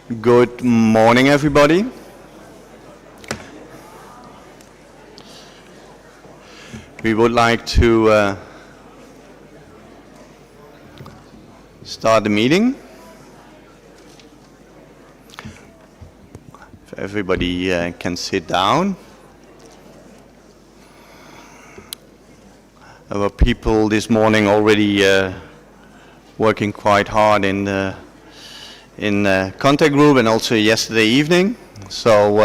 Good morning, everybody. We would like to start the meeting. If everybody can sit down. Our people this morning already working quite hard in the contact group and also yesterday evening. So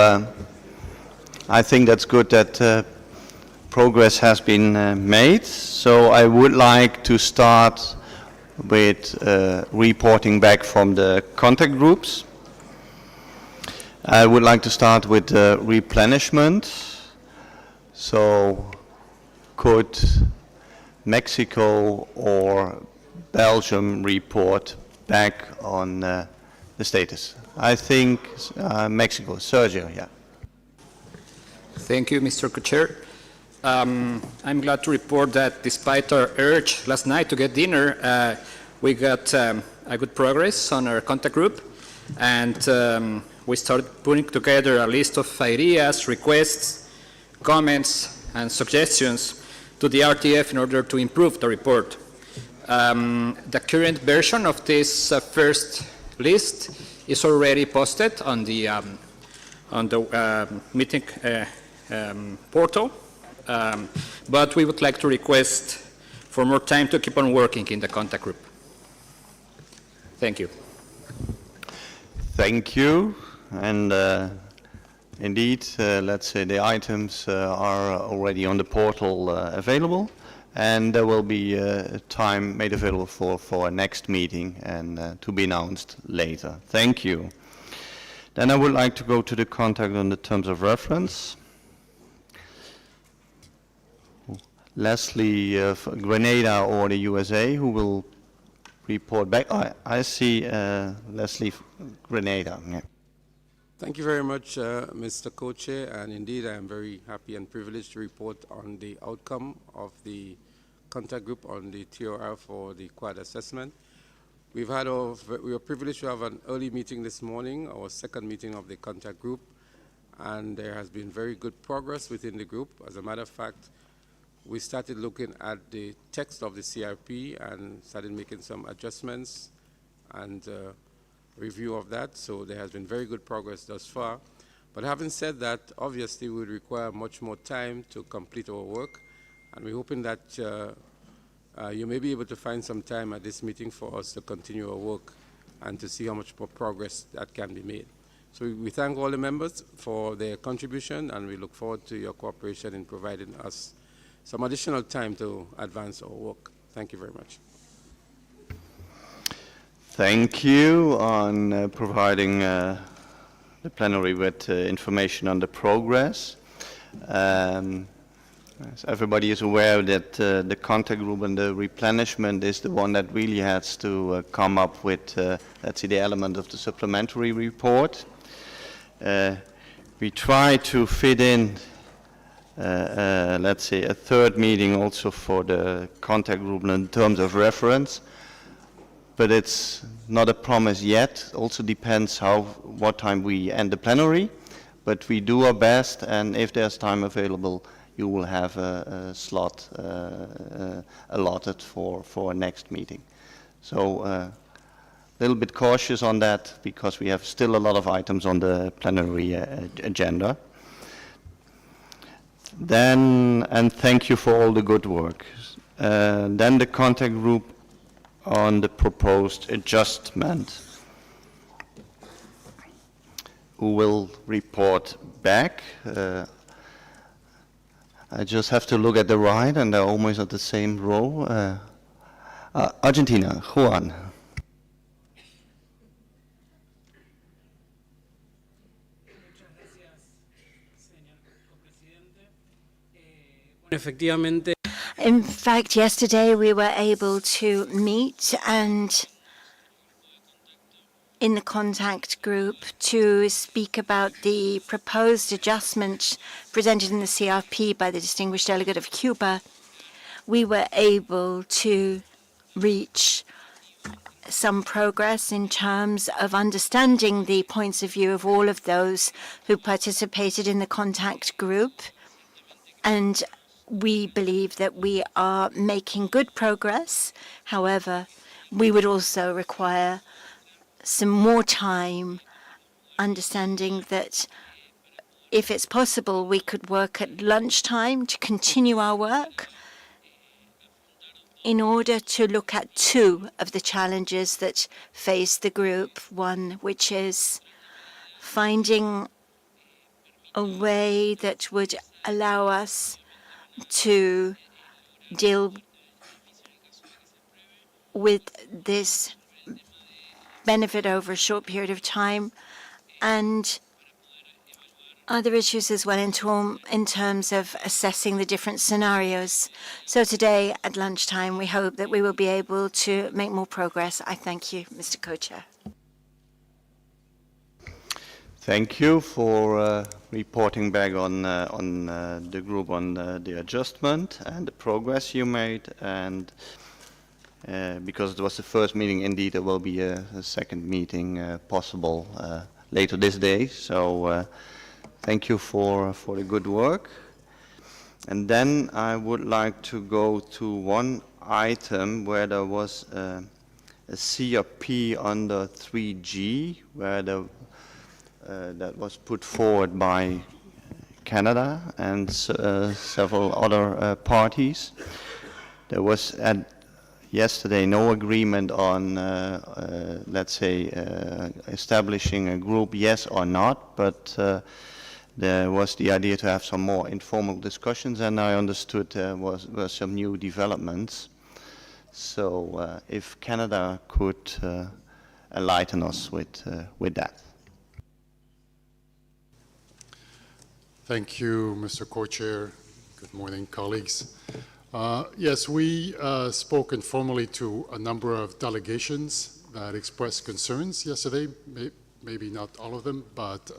I think that's good that progress has been made. So I would like to start with reporting back from the contact groups. I would like to start with replenishment. So could Mexico or Belgium report back on the status? I think Mexico. Sergio, yeah. Thank you, Mr. Co-Chair. I'm glad to report that despite our urge last night to get dinner, we got a good progress on our contact group, and we started putting together a list of ideas, requests, comments, and suggestions to the RTF in order to improve the report. The current version of this first list is already posted on the meeting portal, but we would like to request for more time to keep on working in the contact group. Thank you. Thank you. And indeed, let's say the items are already on the portal available. And there will be time made available for a next meeting and to be announced later. Thank you. Then I would like to go to the contact on the terms of reference. Leslie Grenada or the USA, who will report back. Oh, I see Leslie Grenada. Yeah. Thank you very much, Mr. Co-Chair, and indeed I am very happy and privileged to report on the outcome of the contact group on the TOR for the Quad assessment. We were privileged to have an early meeting this morning, our second meeting of the contact group, and there has been very good progress within the group. As a matter of fact, we started looking at the text of the CRP and started making some adjustments and review of that, so there has been very good progress thus far. But having said that, obviously we would require much more time to complete our work, and we're hoping that you may be able to find some time at this meeting for us to continue our work and to see how much more progress that can be made. So we thank all the members for their contribution, and we look forward to your cooperation in providing us some additional time to advance our work. Thank you very much. Thank you on providing the plenary with information on the progress. As everybody is aware that the contact group and the replenishment is the one that really has to come up with, let's see, the element of the supplementary report. We try to fit in, let's say, a third meeting also for the contact group in terms of reference. But it's not a promise yet. Also depends what time we end the plenary. But we do our best, and if there's time available, you will have a slot allotted for next meeting. So a little bit cautious on that because we have still a lot of items on the plenary agenda. Then, and thank you for all the good work. Then the contact group on the proposed adjustment, who will report back. I just have to look at the right, and they're almost at the same row. Argentina, Juan. Efectivamente. In fact, yesterday we were able to meet and in the contact group to speak about the proposed adjustment presented in the CRP by the distinguished delegate of Cuba. We were able to reach some progress in terms of understanding the points of view of all of those who participated in the contact group. And we believe that we are making good progress. However, we would also require some more time, understanding that if it's possible, we could work at lunchtime to continue our work in order to look at two of the challenges that face the group. One, which is finding a way that would allow us to deal with this benefit over a short period of time, and other issues as well in terms of assessing the different scenarios. So today at lunchtime, we hope that we will be able to make more progress. I thank you, Mr. Co-Chair. Thank you for reporting back on the group on the adjustment and the progress you made. And because it was the first meeting, indeed, there will be a second meeting possible later this day. So thank you for the good work. And then I would like to go to one item where there was a CRP under 3G, where that was put forward by Canada and several other parties. There was yesterday no agreement on, let's say, establishing a group, yes or not, but there was the idea to have some more informal discussions, and I understood there were some new developments. So if Canada could enlighten us with that. Thank you, Mr. Co-Chair. Good morning, colleagues. Yes, we spoke informally to a number of delegations that expressed concerns yesterday, maybe not all of them, but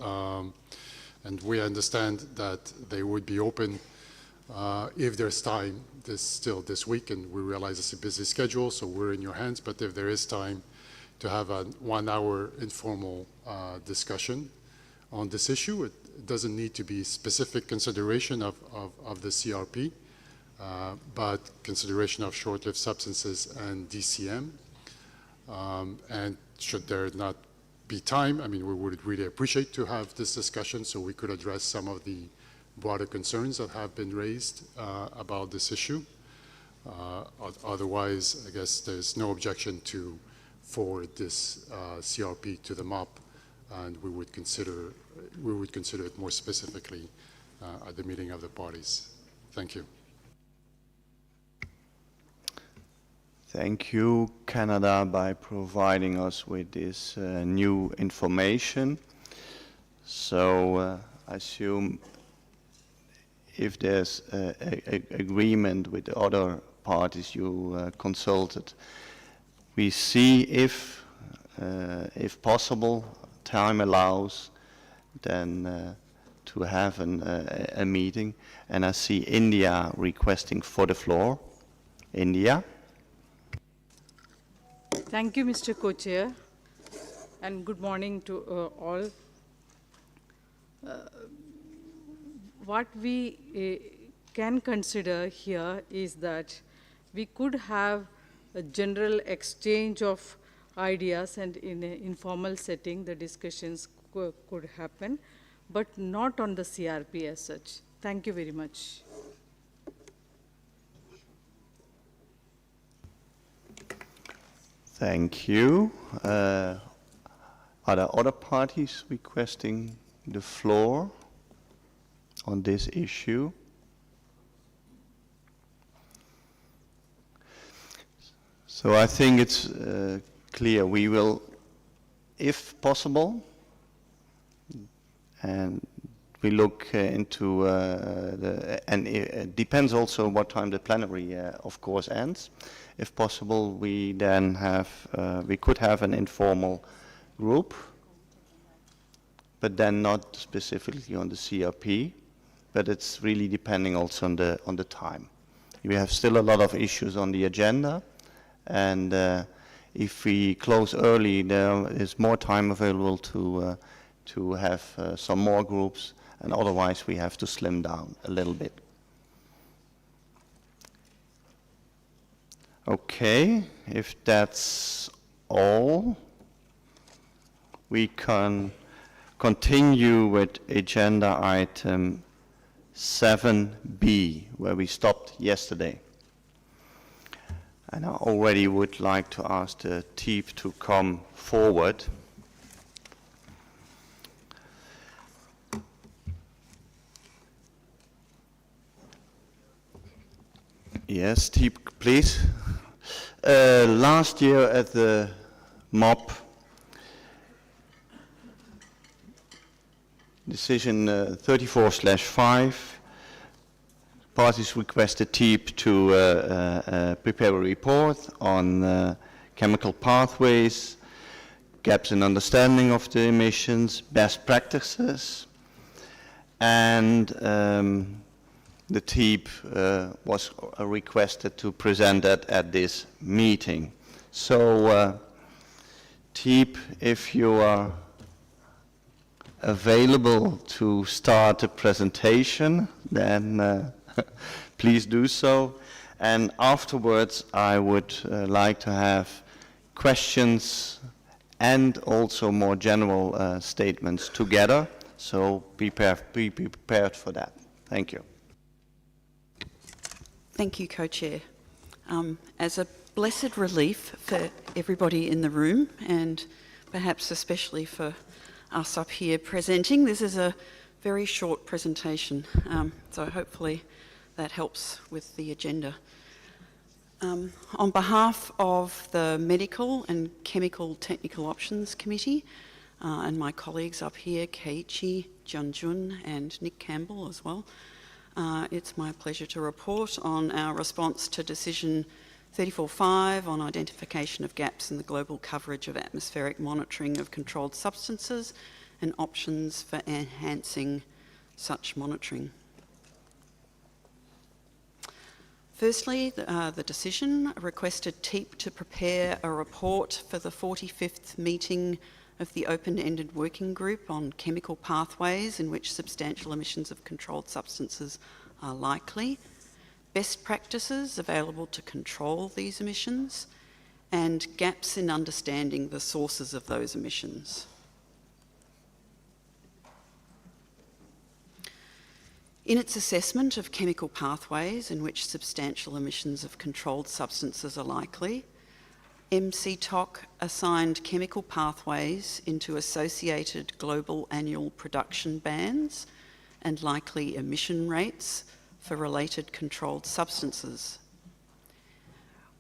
and we understand that they would be open if there's time still this week, and we realize it's a busy schedule, so we're in your hands, but if there is time to have a 1-hour informal discussion on this issue, it doesn't need to be specific consideration of the CRP, but consideration of short-lived substances and DCM. And should there not be time, I mean, we would really appreciate to have this discussion so we could address some of the broader concerns that have been raised about this issue. Otherwise, I guess there's no objection to forward this CRP to the MOP, and we would consider it more specifically at the meeting of the parties. Thank you. Thank you, Canada, by providing us with this new information. So I assume if there's agreement with the other parties you consulted, we see if possible, time allows, then to have a meeting. And I see India requesting for the floor. India. Thank you, Mr. Co-Chair, and good morning to all. What we can consider here is that we could have a general exchange of ideas, and in an informal setting the discussions could happen, but not on the CRP as such. Thank you very much. Thank you. Are there other parties requesting the floor on this issue? So I think it's clear. We will, if possible, and we look into and it depends also what time the plenary, of course, ends. If possible, we then have, we could have an informal group, but then not specifically on the CRP, but it's really depending also on the time. We have still a lot of issues on the agenda, and if we close early, there is more time available to have some more groups, and otherwise we have to slim down a little bit. Okay, if that's all, we can continue with agenda item 7B, where we stopped yesterday. And I already would like to ask the team to come forward. Yes, team, please. Last year at the MOP, decision 34/5, parties requested TEEP to prepare a report on chemical pathways, gaps in understanding of the emissions, best practices, and the TEEP was requested to present that at this meeting. So, TEEP, if you are available to start the presentation, then please do so. And afterwards, I would like to have questions and also more general statements together. So be prepared for that. Thank you. Thank you, Co-Chair. As a blessed relief for everybody in the room, and perhaps especially for us up here presenting, this is a very short presentation, so hopefully that helps with the agenda. On behalf of the Medical and Chemical Technical Options Committee and my colleagues up here, Keiichi, Junjun and Nick Campbell as well, it's my pleasure to report on our response to Decision 34/5 on identification of gaps in the global coverage of atmospheric monitoring of controlled substances and options for enhancing such monitoring. Firstly, the decision requested TEEP to prepare a report for the 45th meeting of the open-ended working group on chemical pathways in which substantial emissions of controlled substances are likely, best practices available to control these emissions, and gaps in understanding the sources of those emissions. In its assessment of chemical pathways in which substantial emissions of controlled substances are likely, MCTOC assigned chemical pathways into associated global annual production bands and likely emission rates for related controlled substances.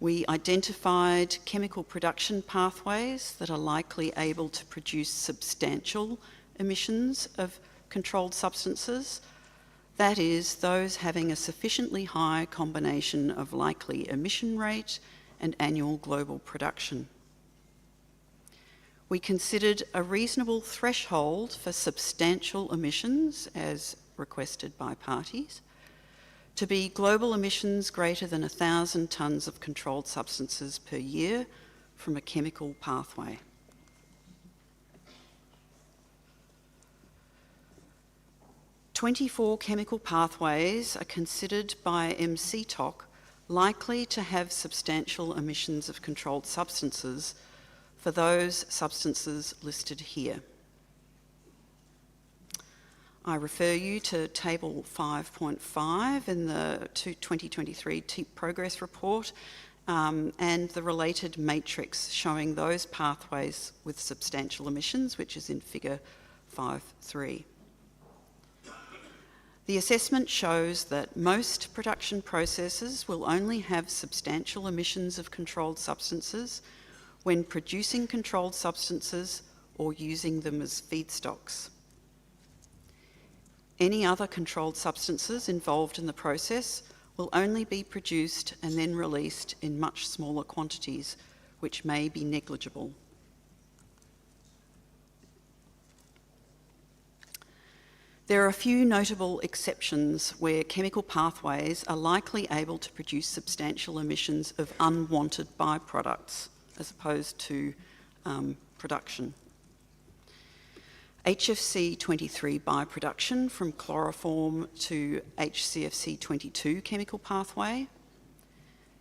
We identified chemical production pathways that are likely able to produce substantial emissions of controlled substances, that is, those having a sufficiently high combination of likely emission rate and annual global production. We considered a reasonable threshold for substantial emissions, as requested by parties, to be global emissions greater than 1,000 tonnes of controlled substances per year from a chemical pathway. "24 chemical pathways are considered by MCTOC likely to have substantial emissions of controlled substances for those substances listed here. I refer you to Table 5.5 in the 2023 TEEP Progress Report and the related matrix showing those pathways with substantial emissions, which is in Figure 5.3. The assessment shows that most production processes will only have substantial emissions of controlled substances when producing controlled substances or using them as feedstocks. Any other controlled substances involved in the process will only be produced and then released in much smaller quantities, which may be negligible. There are a few notable exceptions where chemical pathways are likely able to produce substantial emissions of unwanted byproducts. as opposed to production. HFC 23 bioproduction from chloroform to HCFC 22 chemical pathway.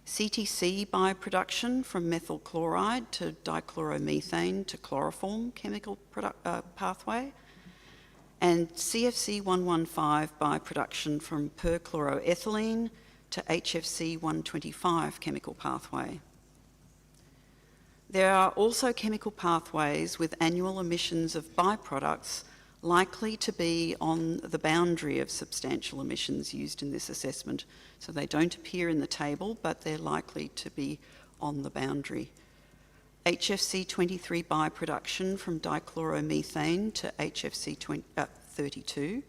CTC bioproduction from methyl chloride to dichloromethane to chloroform chemical pathway. And CFC 115 bioproduction from perchloroethylene to HFC 125 chemical pathway. There are also chemical pathways with annual emissions of byproducts likely to be on the boundary of substantial emissions used in this assessment. So they don't appear in the table, but they're likely to be on the boundary. HFC 23 bioproduction from dichloromethane to HFC 32,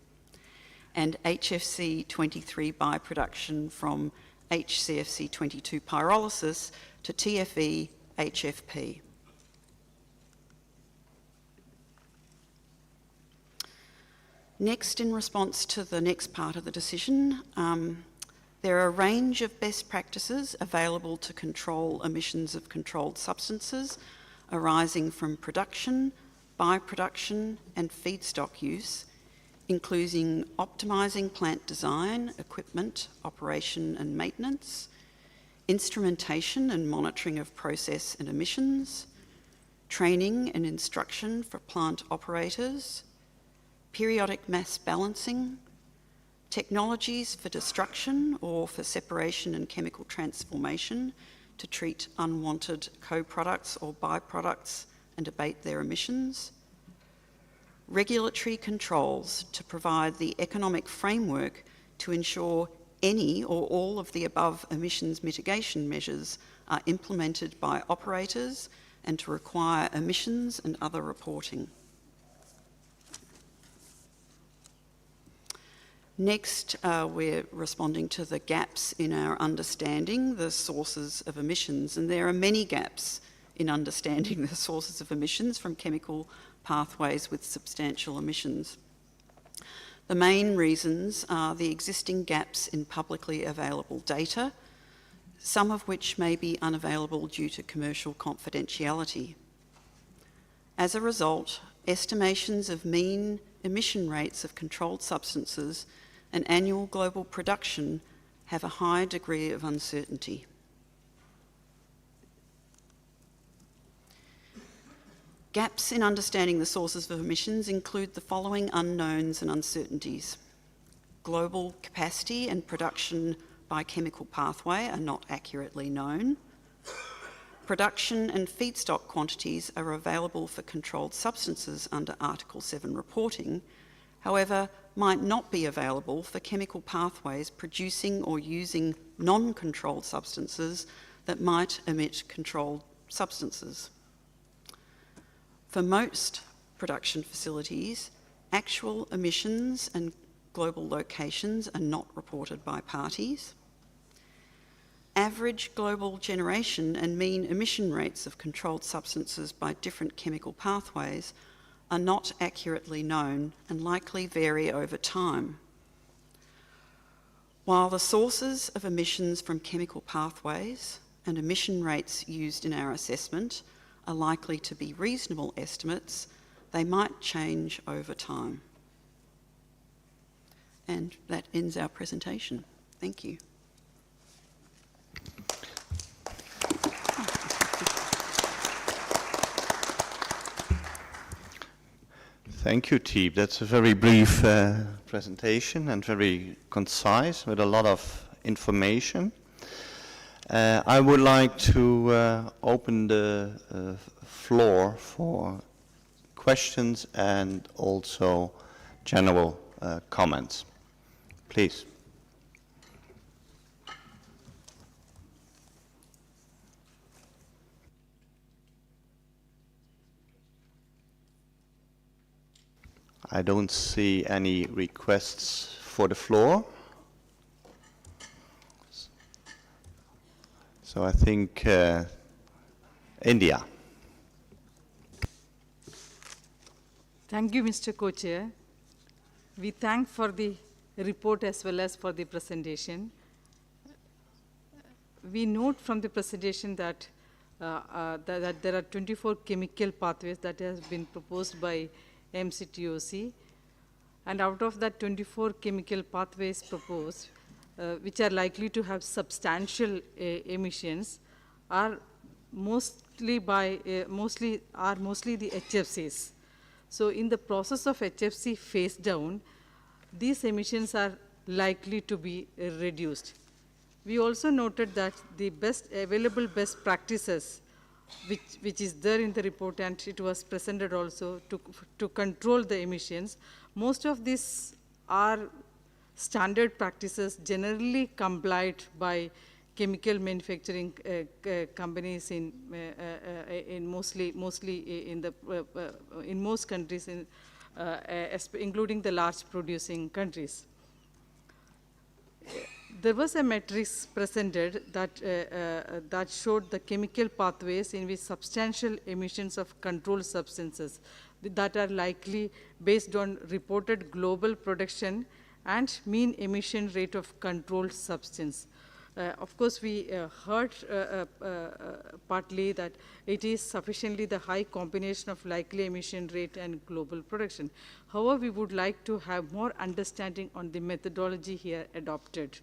and HFC 23 bioproduction from HCFC 22 pyrolysis to TFE HFP. Next, in response to the next part of the decision, there are a range of best practices available to control emissions of controlled substances arising from production, bioproduction and feedstock use, including optimising plant design, equipment, operation and maintenance, instrumentation and monitoring of process and emissions, training and instruction for plant operators, periodic mass balancing, technologies for destruction or for separation and chemical transformation to treat unwanted co-products or byproducts and abate their emissions, regulatory controls to provide the economic framework to ensure any or all of the above emissions mitigation measures are implemented by operators and to require emissions and other reporting. Next, we're responding to the gaps in our understanding the sources of emissions, and there are many gaps in understanding the sources of emissions from chemical pathways with substantial emissions. The main reasons are the existing gaps in publicly available data, some of which may be unavailable due to commercial confidentiality. As a result, estimations of mean emission rates of controlled substances and annual global production have a high degree of uncertainty. Gaps in understanding the sources of emissions include the following unknowns and uncertainties. Global capacity and production by chemical pathway are not accurately known. Production and feedstock quantities are available for controlled substances under Article 7 reporting, however, might not be available for chemical pathways producing or using non-controlled substances that might emit controlled substances. For most production facilities, actual emissions and global locations are not reported by parties. Average global generation and mean emission rates of controlled substances by different chemical pathways are not accurately known and likely vary over time. While the sources of emissions from chemical pathways and emission rates used in our assessment are likely to be reasonable estimates, they might change over time. And that ends our presentation. Thank you. Thank you, Teeb. That's a very brief presentation and very concise with a lot of information. I would like to open the floor for questions and also general comments. Please. I don't see any requests for the floor. So I think India. Thank you, Mr. Co-Chair. We thank for the report as well as for the presentation. We note from the presentation that that there are 24 chemical pathways that has been proposed by MCTOC. And out of that 24 chemical pathways proposed, which are likely to have substantial emissions, are mostly the HFCs. So in the process of HFC phase down, these emissions are likely to be reduced. We also noted that the available best practices, which is there in the report, and it was presented also to control the emissions, most of these are standard practices generally complied by chemical manufacturing companies in most countries, including the large producing countries. There was a matrix presented that showed the chemical pathways in which substantial emissions of controlled substances that are likely based on reported global production and mean emission rate of controlled substance. Of course, we heard partly that it is sufficiently the high combination of likely emission rate and global production. However, we would like to have more understanding on the methodology here adopted.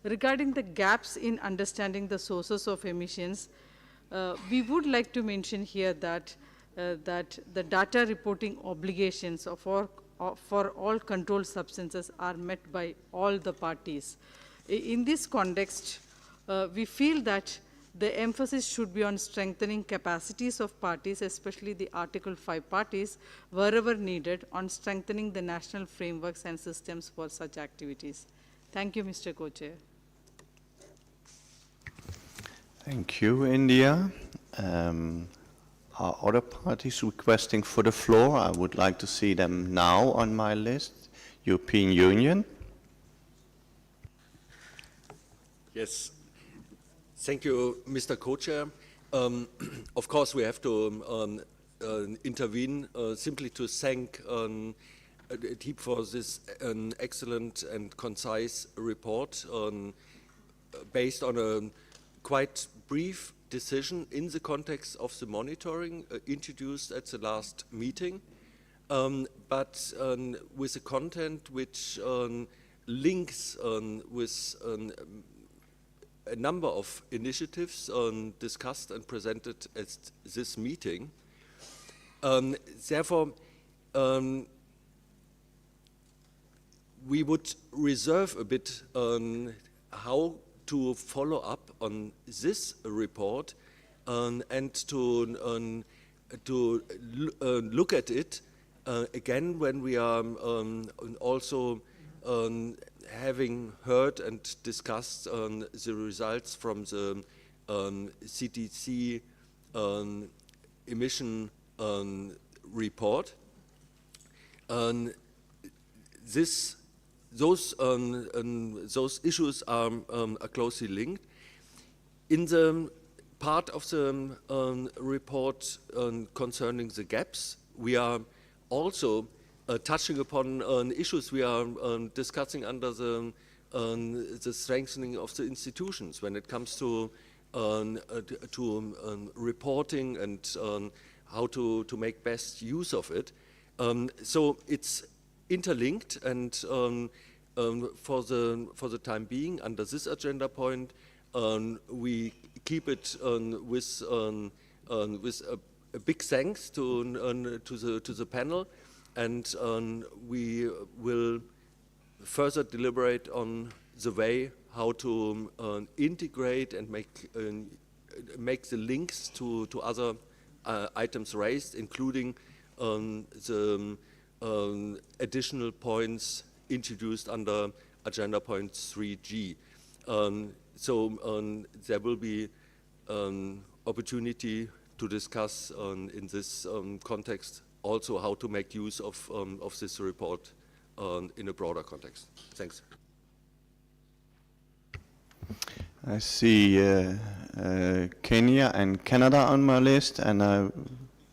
Regarding the gaps in understanding the sources of emissions, we would like to mention here that the data reporting obligations for all controlled substances are met by all the parties. In this context, we feel that the emphasis should be on strengthening capacities of parties, especially the Article 5 parties, wherever needed, on strengthening the national frameworks and systems for such activities. Thank you, Mr. Co-Chair. Thank you, India. Are other parties requesting for the floor? I would like to see them now on my list. European Union. Yes. Thank you, Mr. Co-Chair. Of course, we have to intervene simply to thank TEEP for this excellent and concise report based on a quite brief decision in the context of the monitoring introduced at the last meeting, but with a content which links with a number of initiatives discussed and presented at this meeting. Therefore, we would reserve a bit on how to follow up on this report and to look at it again when we are also having heard and discussed the results from the CTC emission report. Those issues are closely linked. In the part of the report concerning the gaps, we are also touching upon issues we are discussing under the strengthening of the institutions when it comes to reporting and how to make best use of it. So it's interlinked, and for the time being, under this agenda point, we keep it with a big thanks to the panel, and we will further deliberate on the way how to integrate and make the links to other items raised, including the additional points introduced under agenda point 3G. So there will be opportunity to discuss in this context also how to make use of this report in a broader context. Thanks. I see Kenya and Canada on my list, and I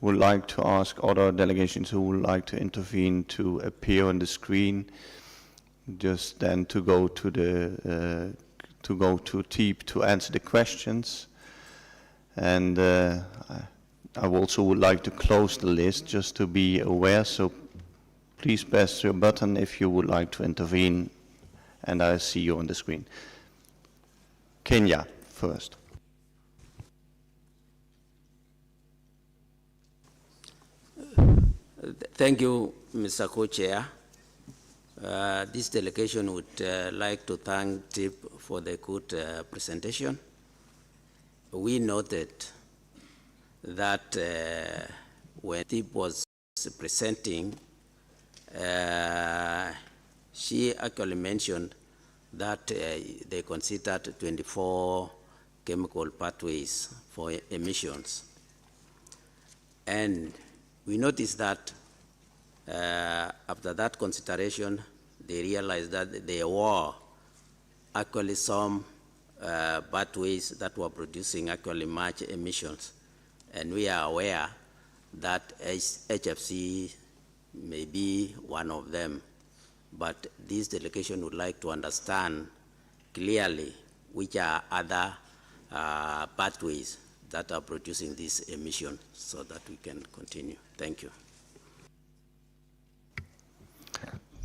would like to ask other delegations who would like to intervene to appear on the screen, just then to go to TEEP to answer the questions. And I also would like to close the list just to be aware, so please press your button if you would like to intervene, and I see you on the screen. Kenya first. Thank you, Mr. Co-Chair. This delegation would like to thank TIP for the good presentation. We noted that when TIP was presenting, she actually mentioned that they considered 24 chemical pathways for emissions. And we noticed that after that consideration, they realized that there were actually some pathways that were producing actually much emissions. And we are aware that HFC may be one of them. But this delegation would like to understand clearly which are other pathways that are producing this emission so that we can continue. Thank you.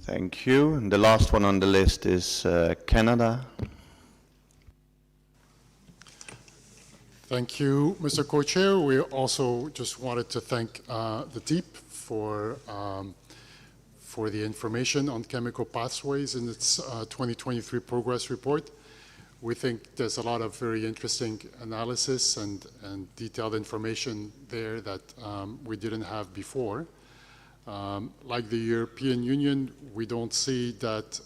Thank you. And the last one on the list is Canada. Thank you, Mr. Co-Chair. We also just wanted to thank the TEEP for the information on chemical pathways in its 2023 progress report. We think there's a lot of very interesting analysis and detailed information there that we didn't have before. Like the European Union, we don't see that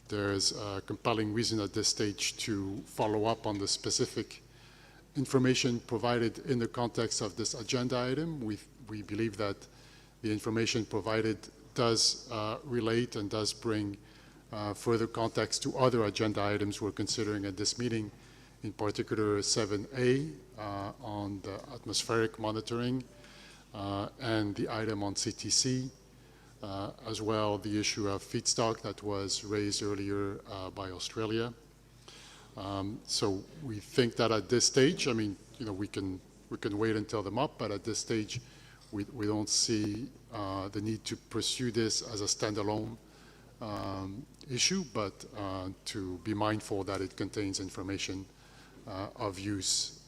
there's a compelling reason at this stage to follow up on the specific information provided in the context of this agenda item. We believe that the information provided does relate and does bring further context to other agenda items we're considering at this meeting, in particular 7A on the atmospheric monitoring and the item on CTC, as well the issue of feedstock that was raised earlier by Australia. So we think that at this stage, I mean, you know, we can wait until the MOP, but at this stage, we don't see the need to pursue this as a standalone issue, but to be mindful that it contains information of use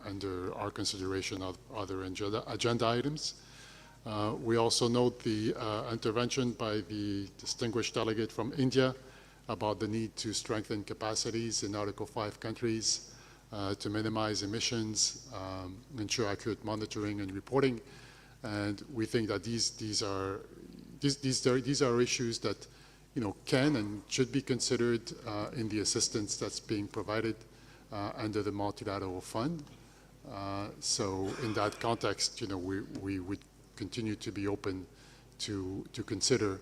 under our consideration of other agenda items. We also note the intervention by the distinguished delegate from India about the need to strengthen capacities in Article 5 countries to minimize emissions, ensure accurate monitoring and reporting. And we think that these are issues that, you know, can and should be considered in the assistance that's being provided under the multilateral fund. So in that context, you know, we would continue to be open to consider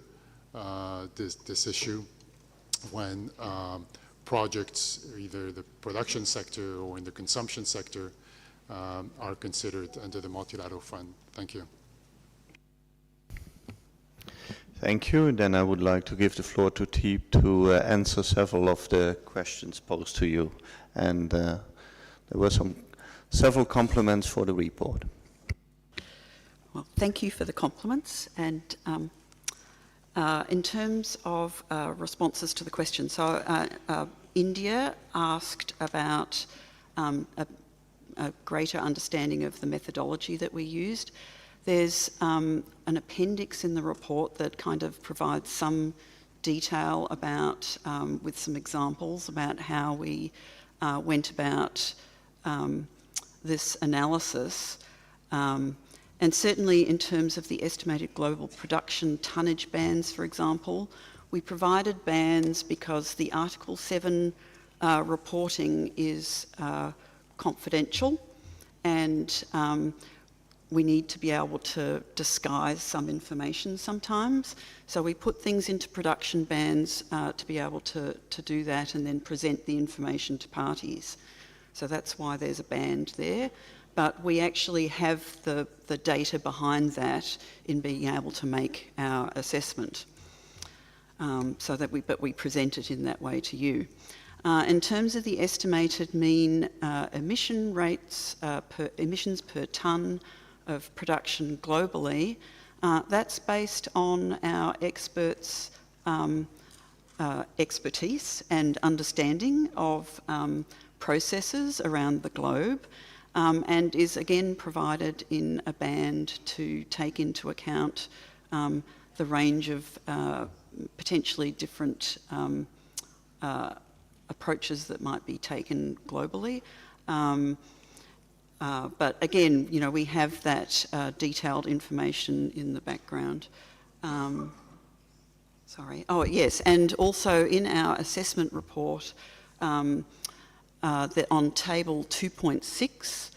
this issue when projects, either the production sector or in the consumption sector, are considered under the multilateral fund. Thank you. Thank you. Then I would like to give the floor to Teep to answer several of the questions posed to you. And there were several compliments for the report. Well, thank you for the compliments. And in terms of responses to the question, so India asked about a greater understanding of the methodology that we used. There's an appendix in the report that kind of provides some detail about, with some examples about how we went about this analysis. And certainly in terms of the estimated global production tonnage bands, for example, we provided bands because the Article 7 reporting is confidential, and we need to be able to disguise some information sometimes. So we put things into production bands to be able to do that and then present the information to parties. So that's why there's a band there. But we actually have the data behind that in being able to make our assessment. But we present it in that way to you. In terms of the estimated mean emission rates, emissions per tonne of production globally, that's based on our experts' expertise and understanding of processes around the globe, and is again provided in a band to take into account the range of potentially different approaches that might be taken globally. But again, you know, we have that detailed information in the background. Sorry. Oh, yes, and also in our assessment report, that on table 2.6,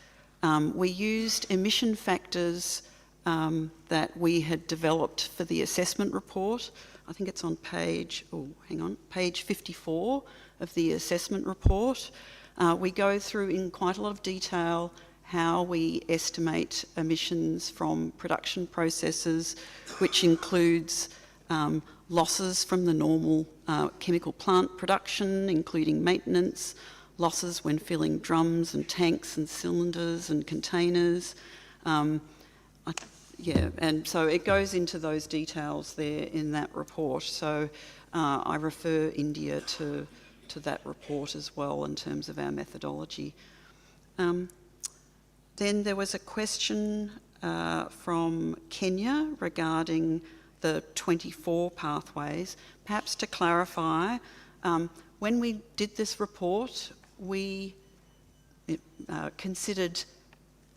we used emission factors that we had developed for the assessment report. I think it's on page, page 54 of the assessment report. We go through in quite a lot of detail how we estimate emissions from production processes, which includes losses from the normal chemical plant production, including maintenance, losses when filling drums and tanks and cylinders and containers. Yeah, and so it goes into those details there in that report. So I refer India to that report as well in terms of our methodology. Then there was a question from Kenya regarding the 24 pathways. Perhaps to clarify, when we did this report, we considered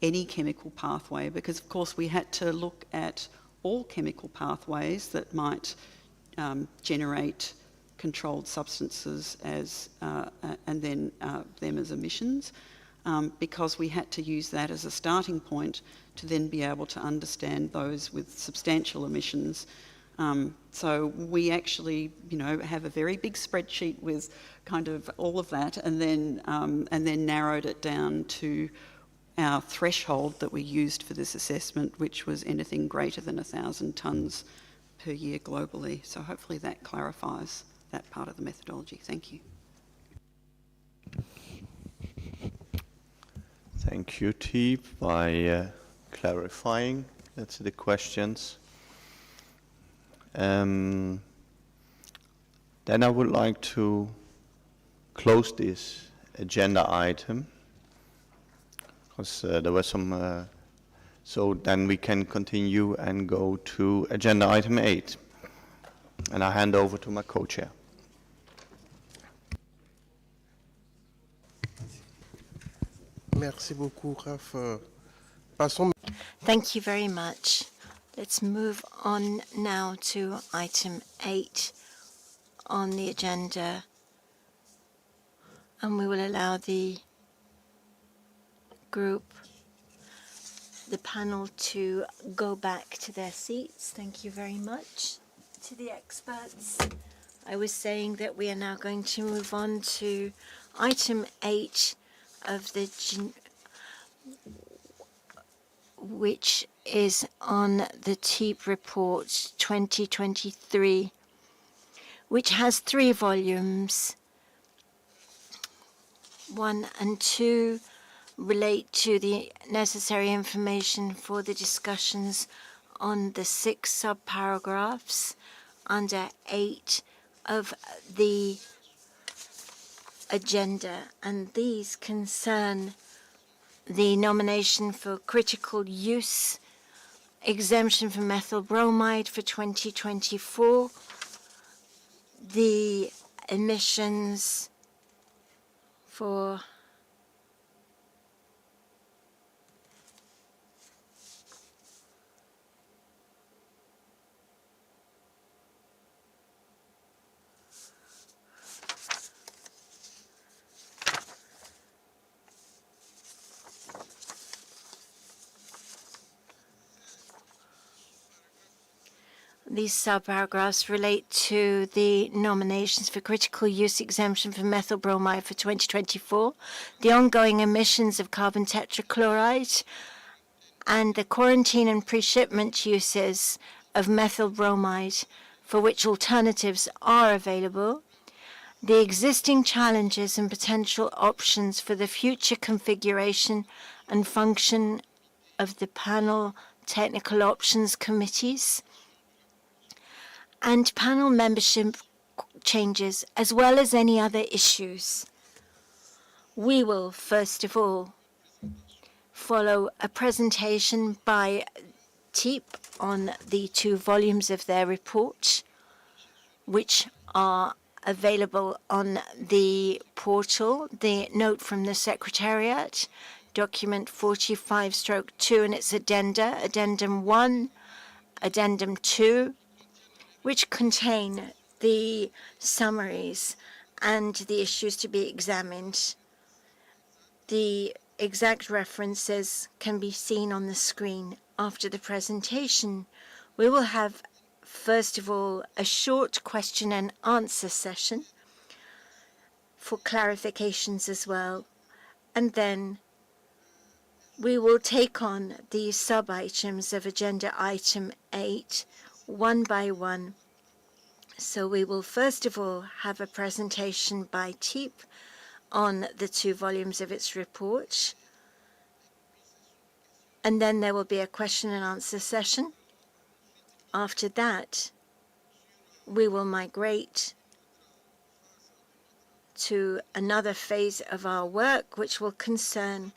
any chemical pathway because, of course, we had to look at all chemical pathways that might generate controlled substances as and then them as emissions, because we had to use that as a starting point to then be able to understand those with substantial emissions. So we actually, you know, have a very big spreadsheet with kind of all of that, and then narrowed it down to our threshold that we used for this assessment, which was anything greater than 1,000 tonnes per year globally. So hopefully that clarifies that part of the methodology. Thank you. Thank you, Teep, by clarifying. That's the questions. Then I would like to close this agenda item, because there was some, so then we can continue and go to agenda item 8. And I hand over to my co-chair. Merci beaucoup, Raf. Passons. Thank you very much. Let's move on now to item 8 on the agenda, and we will allow the group, the panel, to go back to their seats. Thank you very much to the experts. I was saying that we are now going to move on to item 8 of the which is on the TEEP report 2023, which has 3 volumes. 1 and 2 relate to the necessary information for the discussions on the 6 sub-paragraphs under 8 of the agenda, and these concern the nomination for critical use exemption for methyl bromide for 2024, the emissions for these sub-paragraphs relate to the nominations for critical use exemption for methyl bromide for 2024, the ongoing emissions of carbon tetrachloride, and the quarantine and pre-shipment uses of methyl bromide for which alternatives are available, the existing challenges and potential options for the future configuration and function of the panel technical options committees and panel membership changes, as well as any other issues. We will, first of all, follow a presentation by TEEP on the 2 volumes of their report, which are available on the portal. The note from the Secretariat, document 45/2 and its addenda, Addendum 1, Addendum 2, which contain the summaries and the issues to be examined. The exact references can be seen on the screen. After the presentation, we will have, first of all, a short question and answer session for clarifications as well, and then we will take on the sub-items of Agenda Item 8 one by one. So we will first of all have a presentation by TEEP on the 2 volumes of its report, and then there will be a question and answer session. After that, we will migrate to another phase of our work, which will concern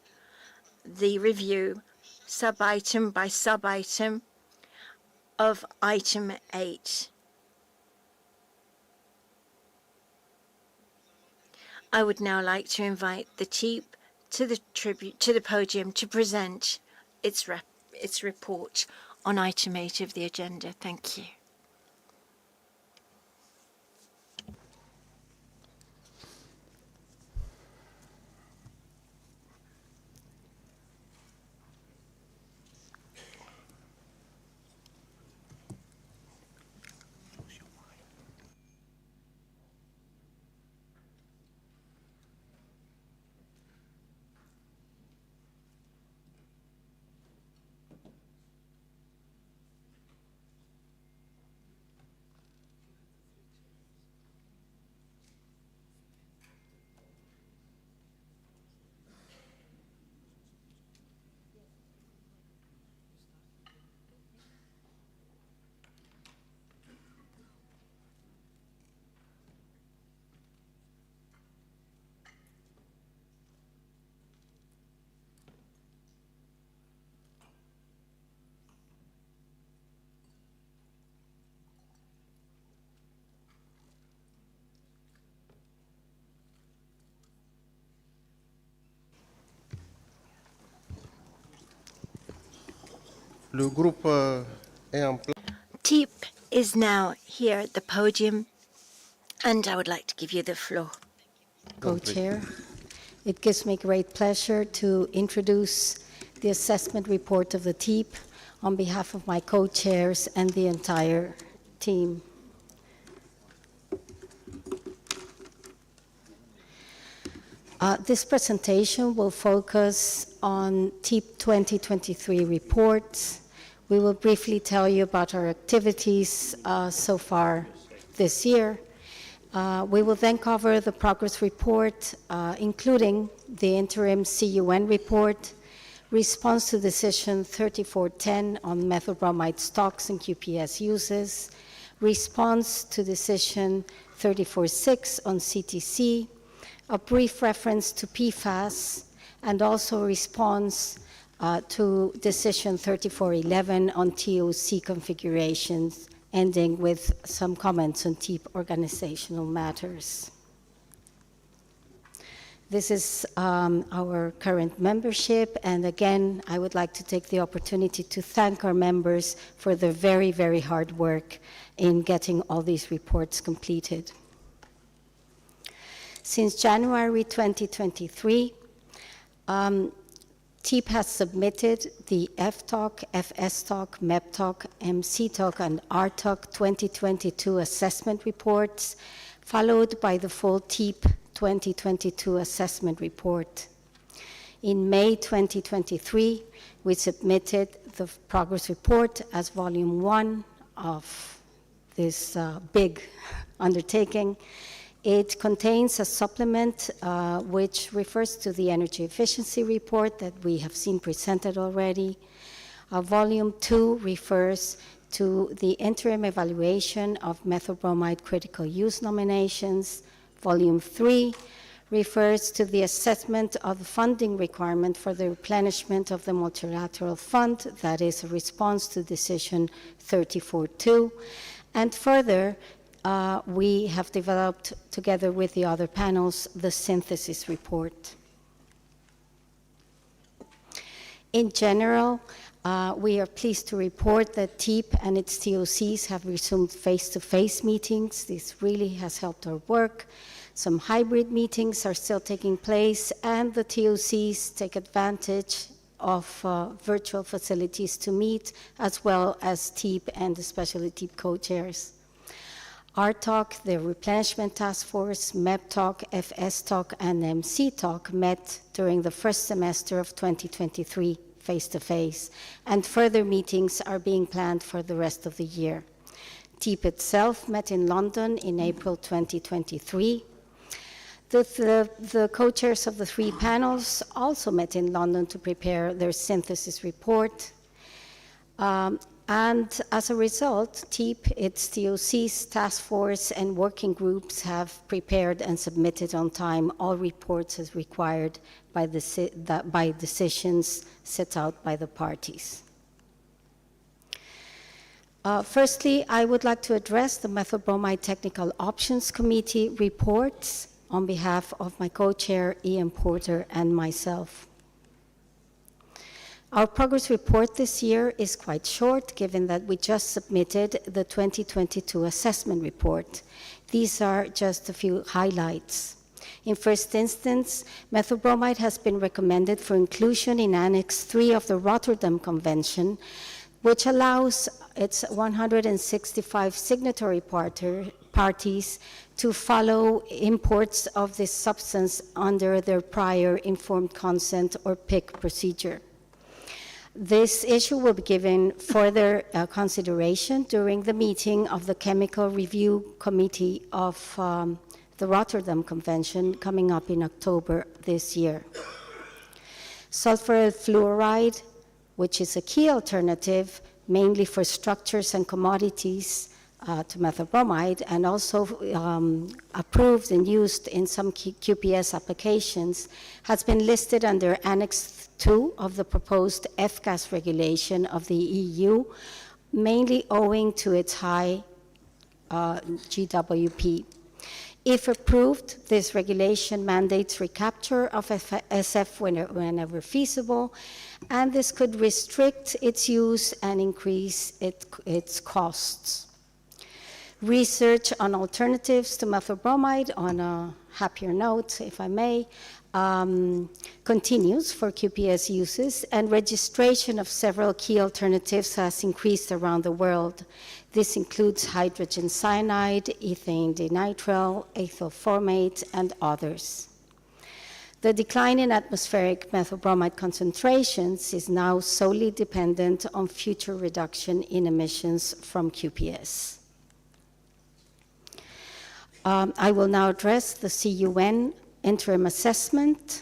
the review, sub-item by sub-item, of Item 8. I would now like to invite the TEEP to the podium to present its report on Item 8 of the agenda. Thank you. Le groupe est en place. TEEP is now here at the podium, and I would like to give you the floor. Co-chair. It gives me great pleasure to introduce the assessment report of the TEEP on behalf of my co-chairs and the entire team. This presentation will focus on TEEP 2023 reports. We will briefly tell you about our activities so far this year. We will then cover the progress report, including the interim CUN report, response to decision 3410 on methyl bromide stocks and QPS uses, response to decision 346 on CTC, a brief reference to PFAS, and also a response to decision 3411 on TOC configurations, ending with some comments on TEEP organizational matters. This is our current membership, and again, I would like to take the opportunity to thank our members for their very, very hard work in getting all these reports completed. Since January 2023, TEEP has submitted the FTOC, FSTOC, MEPTOC, MCTOC, and RTOC 2022 assessment reports, followed by the full TEEP 2022 assessment report. In May 2023, we submitted the progress report as volume 1 of this big undertaking. It contains a supplement which refers to the energy efficiency report that we have seen presented already. Volume 2 refers to the interim evaluation of methylbromide critical use nominations. Volume 3 refers to the assessment of the funding requirement for the replenishment of the multilateral fund, that is a response to decision 34.2. And further, we have developed, together with the other panels, the synthesis report. In general, we are pleased to report that TEEP and its TOCs have resumed face-to-face meetings. This really has helped our work. Some hybrid meetings are still taking place, and the TOCs take advantage of virtual facilities to meet, as well as TEEP and especially TEEP co-chairs. RTOC, the Replenishment Task Force, MEPTOC, FSTOC, and MCTOC met during the first semester of 2023 face-to-face, and further meetings are being planned for the rest of the year. TEEP itself met in London in April 2023. The co-chairs of the 3 panels also met in London to prepare their synthesis report. And as a result, TEEP, its TOCs, task force, and working groups have prepared and submitted on time all reports as required by decisions set out by the parties. Firstly, I would like to address the Methylbromide Technical Options Committee reports on behalf of my co-chair, Ian Porter, and myself. Our progress report this year is quite short, given that we just submitted the 2022 assessment report. These are just a few highlights. In first instance, methylbromide has been recommended for inclusion in Annex 3 of the Rotterdam Convention, which allows its 165 signatory parties to follow imports of this substance under their prior informed consent or PIC procedure. This issue will be given further consideration during the meeting of the Chemical Review Committee of the Rotterdam Convention coming up in October this year. Sulfuryl fluoride, which is a key alternative mainly for structures and commodities to methylbromide, and also approved and used in some QPS applications, has been listed under Annex 2 of the proposed F-gas regulation of the EU, mainly owing to its high GWP. If approved, this regulation mandates recapture of SF whenever feasible, and this could restrict its use and increase its costs. Research on alternatives to methylbromide, on a happier note, if I may, continues for QPS uses, and registration of several key alternatives has increased around the world. This includes hydrogen cyanide, ethane denitrile, ethyl formate, and others. The decline in atmospheric methylbromide concentrations is now solely dependent on future reduction in emissions from QPS. I will now address the CUN interim assessment.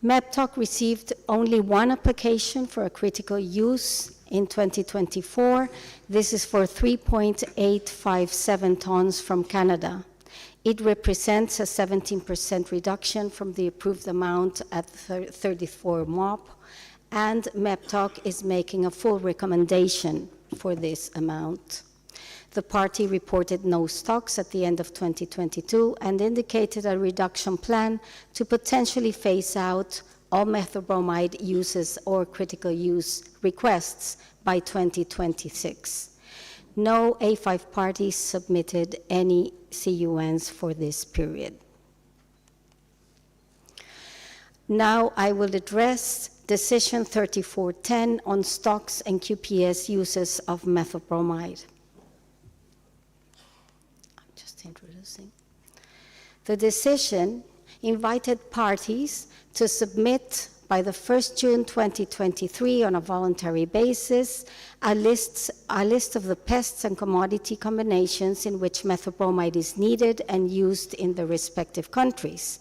MEPTOC received only one application for a critical use in 2024. This is for 3.857 tons from Canada. It represents a 17% reduction from the approved amount at 34 MOP, and MEPTOC is making a full recommendation for this amount. The party reported no stocks at the end of 2022 and indicated a reduction plan to potentially phase out all methylbromide uses or critical use requests by 2026. No A5 parties submitted any CUNs for this period. Now I will address Decision 3410 on stocks and QPS uses of methylbromide. Introducing. The decision invited parties to submit by the 1st June 2023 on a voluntary basis a list of the pests and commodity combinations in which methylbromide is needed and used in the respective countries,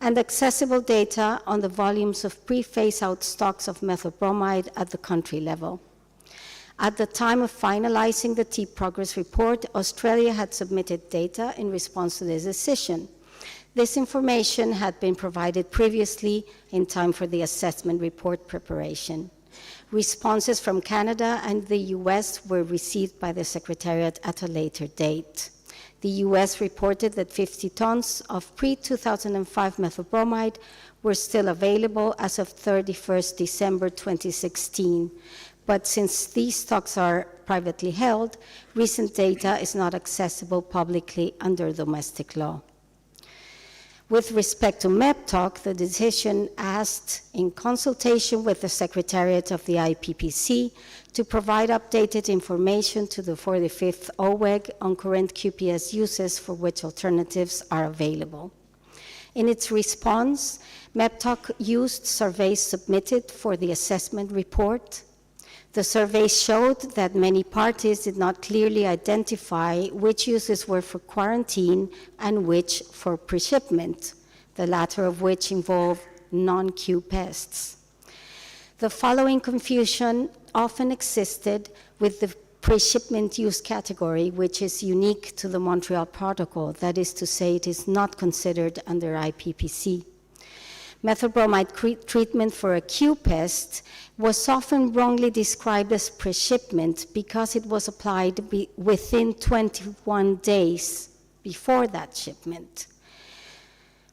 and accessible data on the volumes of pre-phase-out stocks of methylbromide at the country level. At the time of finalizing the TEEP progress report, Australia had submitted data in response to this decision. This information had been provided previously in time for the assessment report preparation. Responses from Canada and the US were received by the Secretariat at a later date. The US reported that 50 tons of pre-2005 methylbromide were still available as of 31st December 2016. But since these stocks are privately held, recent data is not accessible publicly under domestic law. With respect to MEPTOC, the decision asked, in consultation with the Secretariat of the IPPC, to provide updated information to the 45th OEWG on current QPS uses for which alternatives are available. In its response, MEPTOC used surveys submitted for the assessment report. The survey showed that many parties did not clearly identify which uses were for quarantine and which for pre-shipment, the latter of which involve non-Q pests. The following confusion often existed with the pre-shipment use category, which is unique to the Montreal Protocol, that is to say, it is not considered under IPPC. Methylbromide treatment for a Q pest was often wrongly described as pre-shipment because it was applied within 21 days before that shipment.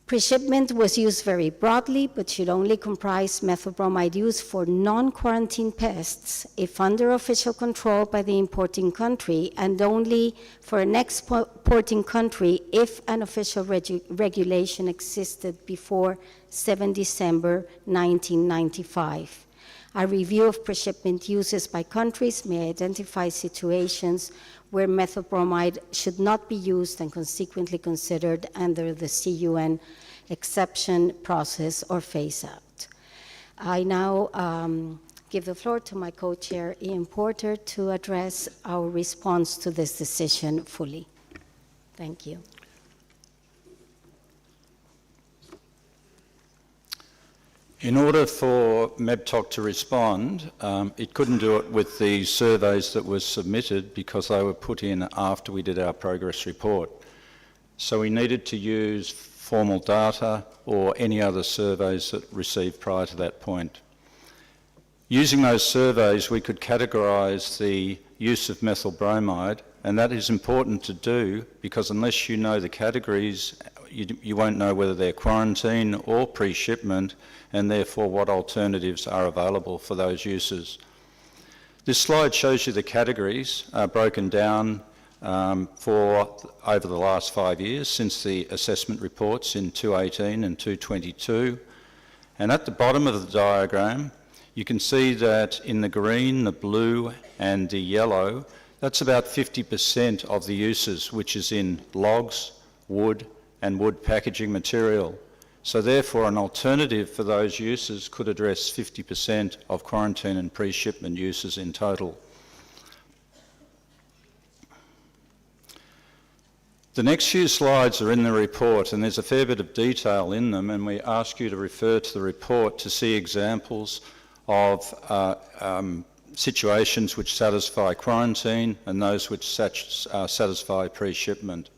Pre-shipment was used very broadly, but should only comprise methylbromide use for non-quarantine pests if under official control by the importing country, and only for an exporting country if an official regulation existed before 7 December 1995. A review of pre-shipment uses by countries may identify situations where methylbromide should not be used and consequently considered under the CUN exception process or phase-out. I now give the floor to my co-chair, Ian Porter, to address our response to this decision fully. Thank you. In order for MEPTOC to respond, it couldn't do it with the surveys that were submitted because they were put in after we did our progress report. So we needed to use formal data or any other surveys that received prior to that point. Using those surveys, we could categorise the use of methylbromide, and that is important to do because unless you know the categories, you won't know whether they're quarantine or pre-shipment, and therefore what alternatives are available for those uses. This slide shows you the categories broken down for over the last 5 years since the assessment reports in 2018 and 2022. And at the bottom of the diagram, you can see that in the green, the blue and the yellow, that's about 50% of the uses, which is in logs, wood and wood packaging material. So therefore an alternative for those uses could address 50% of quarantine and pre-shipment uses in total. The next few slides are in the report and there's a fair bit of detail in them, and we ask you to refer to the report to see examples of situations which satisfy quarantine and those which satisfy pre-shipment.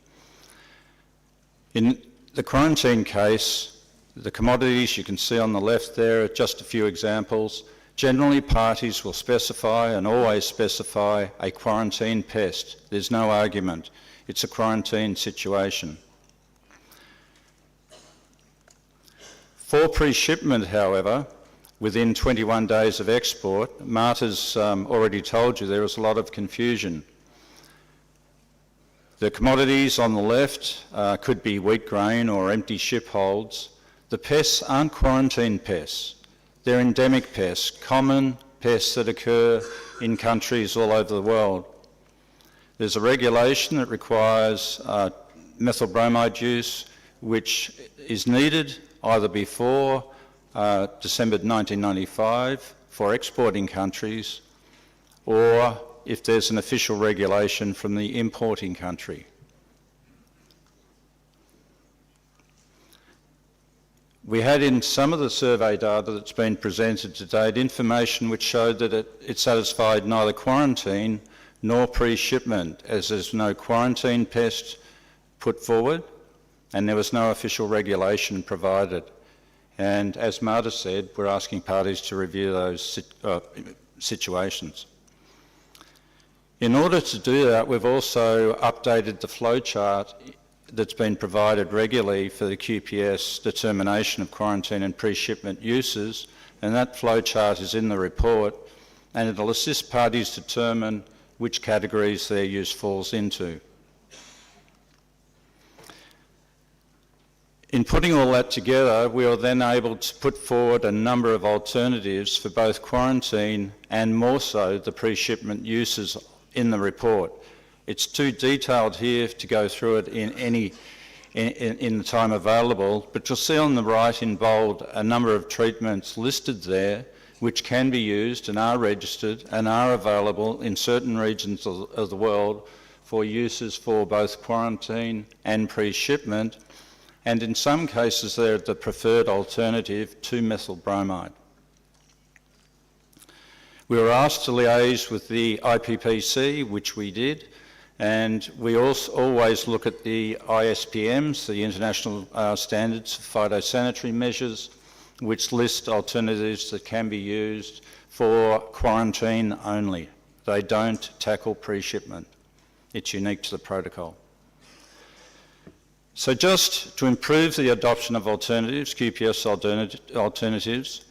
In the quarantine case, the commodities you can see on the left there are just a few examples. Generally, parties will specify and always specify a quarantine pest. There's no argument. It's a quarantine situation. For pre-shipment, however, within 21 days of export, Marta's already told you there was a lot of confusion. The commodities on the left could be wheat grain or empty ship holds. The pests aren't quarantine pests. They're endemic pests, common pests that occur in countries all over the world. There's a regulation that requires methylbromide use, which is needed either before December 1995 for exporting countries, or if there's an official regulation from the importing country. We had in some of the survey data that's been presented to date information which showed that it satisfied neither quarantine nor pre-shipment, as there's no quarantine pest put forward and there was no official regulation provided. And as Marta said, we're asking parties to review those situations. In order to do that, we've also updated the flowchart that's been provided regularly for the QPS determination of quarantine and pre-shipment uses, and that flowchart is in the report, and it'll assist parties determine which categories their use falls into. In putting all that together, we are then able to put forward a number of alternatives for both quarantine and more so the pre-shipment uses in the report. It's too detailed here to go through it in the time available, but you'll see on the right in bold a number of treatments listed there which can be used and are registered and are available in certain regions of the world for uses for both quarantine and pre-shipment, and in some cases they're the preferred alternative to methyl bromide. We were asked to liaise with the IPPC, which we did, and we also always look at the ISPMs, the International Standards for Phytosanitary Measures, which list alternatives that can be used for quarantine only. They don't tackle pre-shipment. It's unique to the protocol. So just to improve the adoption of alternatives, QPS alternatives,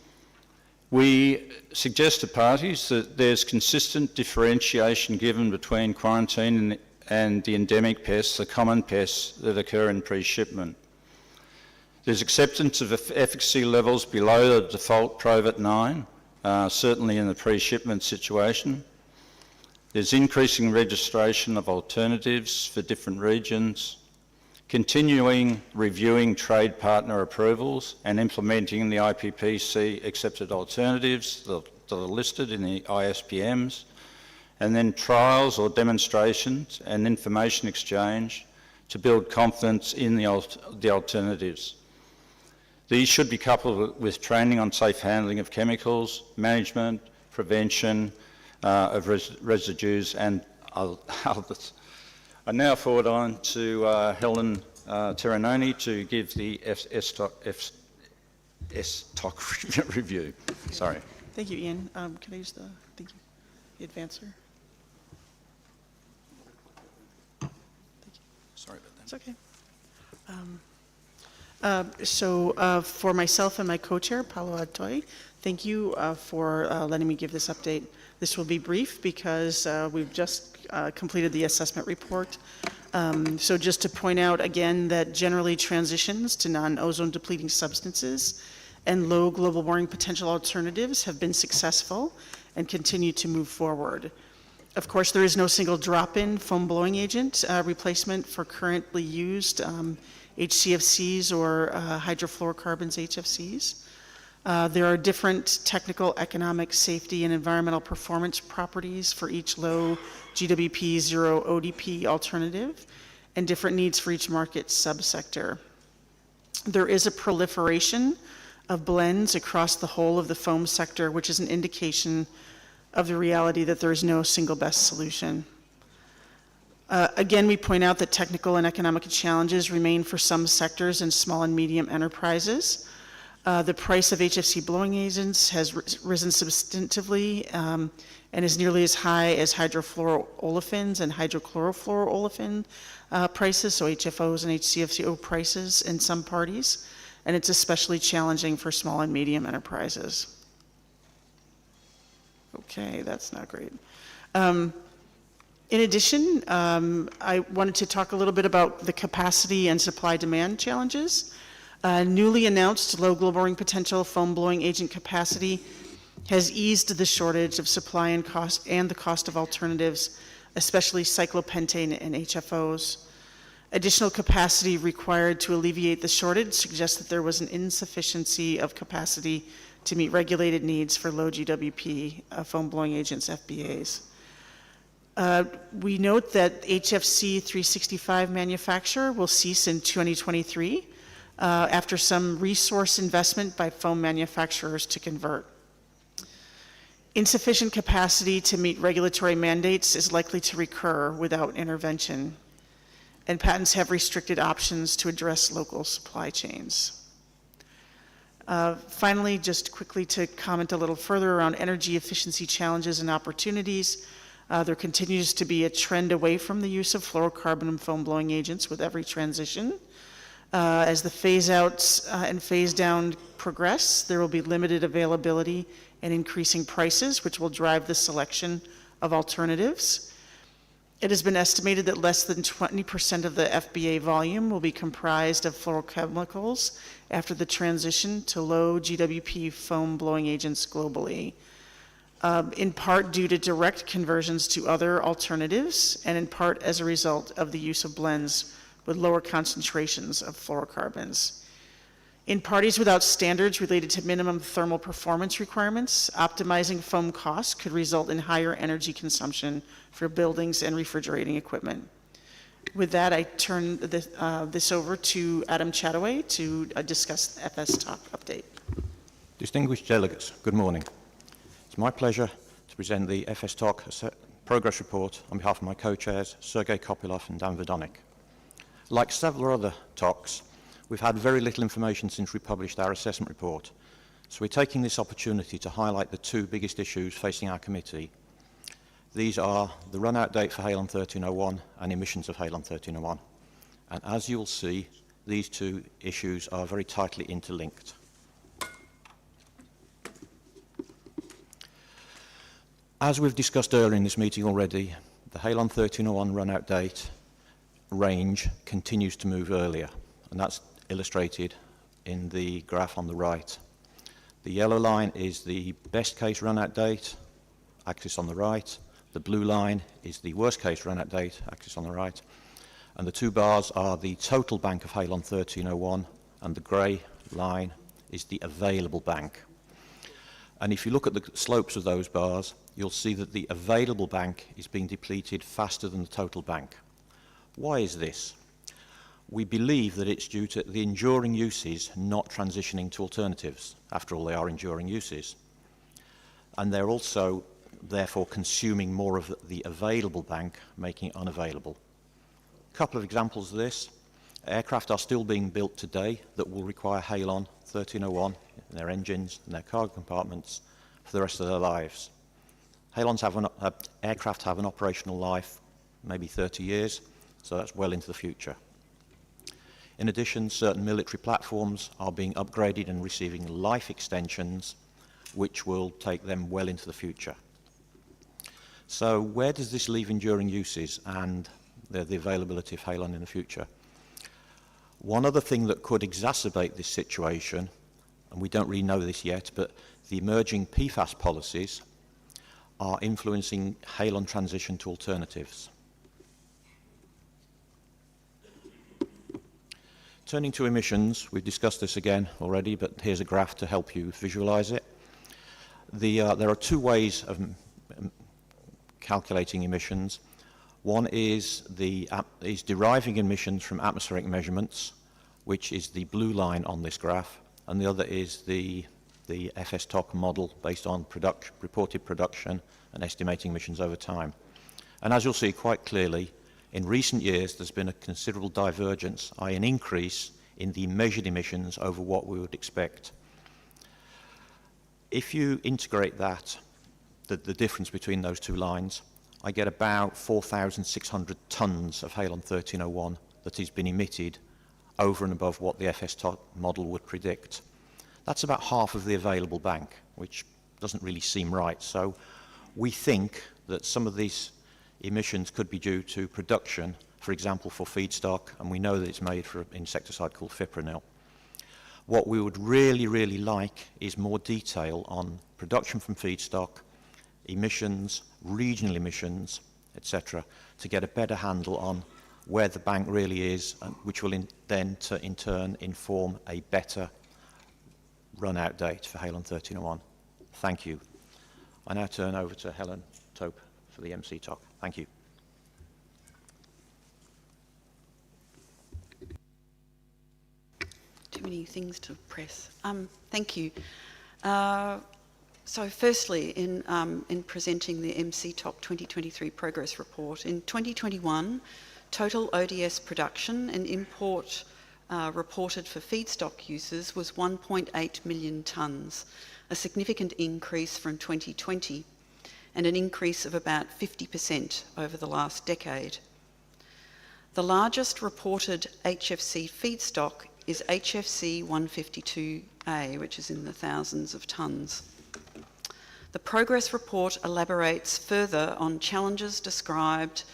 we suggest to parties that there's consistent differentiation given between quarantine and the endemic pests, the common pests that occur in pre-shipment. There's acceptance of efficacy levels below the default Provit 9, certainly in the pre-shipment situation. There's increasing registration of alternatives for different regions, continuing reviewing trade partner approvals and implementing the IPPC accepted alternatives that are listed in the ISPMs, and then trials or demonstrations and information exchange to build confidence in the alternatives. These should be coupled with training on safe handling of chemicals, management, prevention of residues and others. I now forward on to Helen Terranoni to give the STOC review. Sorry. Thank you, Ian. Can I use the advancer? Thank you. Sorry about that. It's okay. So for myself and my co-chair, Paolo Atoy, thank you for letting me give this update. This will be brief because we've just completed the assessment report. So just to point out again that generally transitions to non-ozone depleting substances and low global warming potential alternatives have been successful and continue to move forward. Of course, there is no single drop-in foam blowing agent replacement for currently used HCFCs or hydrofluorocarbons HFCs. There are different technical, economic, safety, and environmental performance properties for each low GWP, zero ODP alternative, and different needs for each market subsector. There is a proliferation of blends across the whole of the foam sector, which is an indication of the reality that there is no single best solution. Again, we point out that technical and economic challenges remain for some sectors and small and medium enterprises. The price of HFC blowing agents has risen substantively and is nearly as high as hydrofluoroolefins and hydrochlorofluoroolefin prices, so HFOs and HCFCO prices in some parties, and it's especially challenging for small and medium enterprises. Okay, that's not great. In addition, I wanted to talk a little bit about the capacity and supply-demand challenges. Newly announced low global warming potential foam blowing agent capacity has eased the shortage of supply and cost and the cost of alternatives, especially cyclopentane and HFOs. Additional capacity required to alleviate the shortage suggests that there was an insufficiency of capacity to meet regulated needs for low GWP foam blowing agents, FBAs. We note that HFC 365 manufacture will cease in 2023 after some resource investment by foam manufacturers to convert. Insufficient capacity to meet regulatory mandates is likely to recur without intervention, and patents have restricted options to address local supply chains. Finally, just quickly to comment a little further around energy efficiency challenges and opportunities, there continues to be a trend away from the use of fluorocarbon and foam blowing agents with every transition. As the phase outs and phase down progress, there will be limited availability and increasing prices, which will drive the selection of alternatives. It has been estimated that less than 20% of the FBA volume will be comprised of fluorochemicals after the transition to low GWP foam blowing agents globally, in part due to direct conversions to other alternatives, and in part as a result of the use of blends with lower concentrations of fluorocarbons. In parties without standards related to minimum thermal performance requirements, optimizing foam costs could result in higher energy consumption for buildings and refrigerating equipment. With that, I turn this over to Adam Chataway to discuss the FS Talk update. Distinguished delegates, good morning. It's my pleasure to present the FS Talk progress report on behalf of my co-chairs, Sergei Kopylov and Dan Vodonik. Like several other talks, we've had very little information since we published our assessment report, so we're taking this opportunity to highlight the two biggest issues facing our committee. These are the run-out date for Halon 1301 and emissions of Halon 1301. And as you'll see, these two issues are very tightly interlinked. As we've discussed earlier in this meeting already, the Halon 1301 run-out date range continues to move earlier, and that's illustrated in the graph on the right. The yellow line is the best case run-out date, axis on the right. The blue line is the worst case run-out date, axis on the right. And the two bars are the total bank of Halon 1301, and the grey line is the available bank. And if you look at the slopes of those bars, you'll see that the available bank is being depleted faster than the total bank. Why is this? We believe that it's due to the enduring uses not transitioning to alternatives. After all, they are enduring uses. And they're also, therefore, consuming more of the available bank, making it unavailable. A couple of examples of this. Aircraft are still being built today that will require Halon 1301 in their engines and their cargo compartments for the rest of their lives. Aircraft have an operational life, maybe 30 years, so that's well into the future. In addition, certain military platforms are being upgraded and receiving life extensions, which will take them well into the future. So where does this leave enduring uses and the availability of Halon in the future? One other thing that could exacerbate this situation, and we don't really know this yet, but the emerging PFAS policies are influencing Halon transition to alternatives. Turning to emissions, we've discussed this again already, but here's a graph to help you visualize it. There are two ways of calculating emissions. One is deriving emissions from atmospheric measurements, which is the blue line on this graph, and the other is the FS-TOC model based on reported production and estimating emissions over time. And as you'll see quite clearly, in recent years there's been a considerable divergence, i.e. an increase in the measured emissions over what we would expect. If you integrate that, the difference between those two lines, I get about 4,600 tonnes of Halon 1301 that has been emitted over and above what the FS-TOC model would predict. That's about half of the available bank, which doesn't really seem right. So we think that some of these emissions could be due to production, for example, for feedstock, and we know that it's made for an insecticide called fipronil. What we would really, really like is more detail on production from feedstock, emissions, regional emissions, etc., to get a better handle on where the bank really is, and which will then in turn inform a better run-out date for Halon 1301. Thank you. I now turn over to Helen Tope for the MC talk. Thank you. Too many things to press. Thank you. So firstly, in presenting the MCTOC 2023 progress report, in 2021, total ODS production and import reported for feedstock uses was 1.8 million tonnes, a significant increase from 2020 and an increase of about 50% over the last decade. The largest reported HFC feedstock is HFC 152A, which is in the thousands of tonnes. The progress report elaborates further on challenges described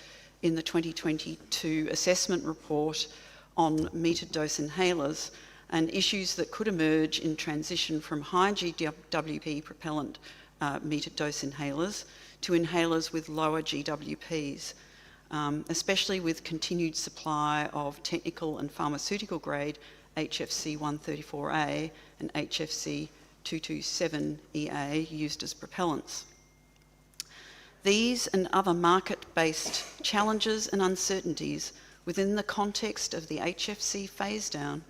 in the 2022 assessment report on metered dose inhalers and issues that could emerge in transition from high GWP propellant metered dose inhalers to inhalers with lower GWPs, especially with continued supply of technical and pharmaceutical grade HFC 134A and HFC 227EA used as propellants. These and other market-based challenges and uncertainties within the context of the HFC phase-down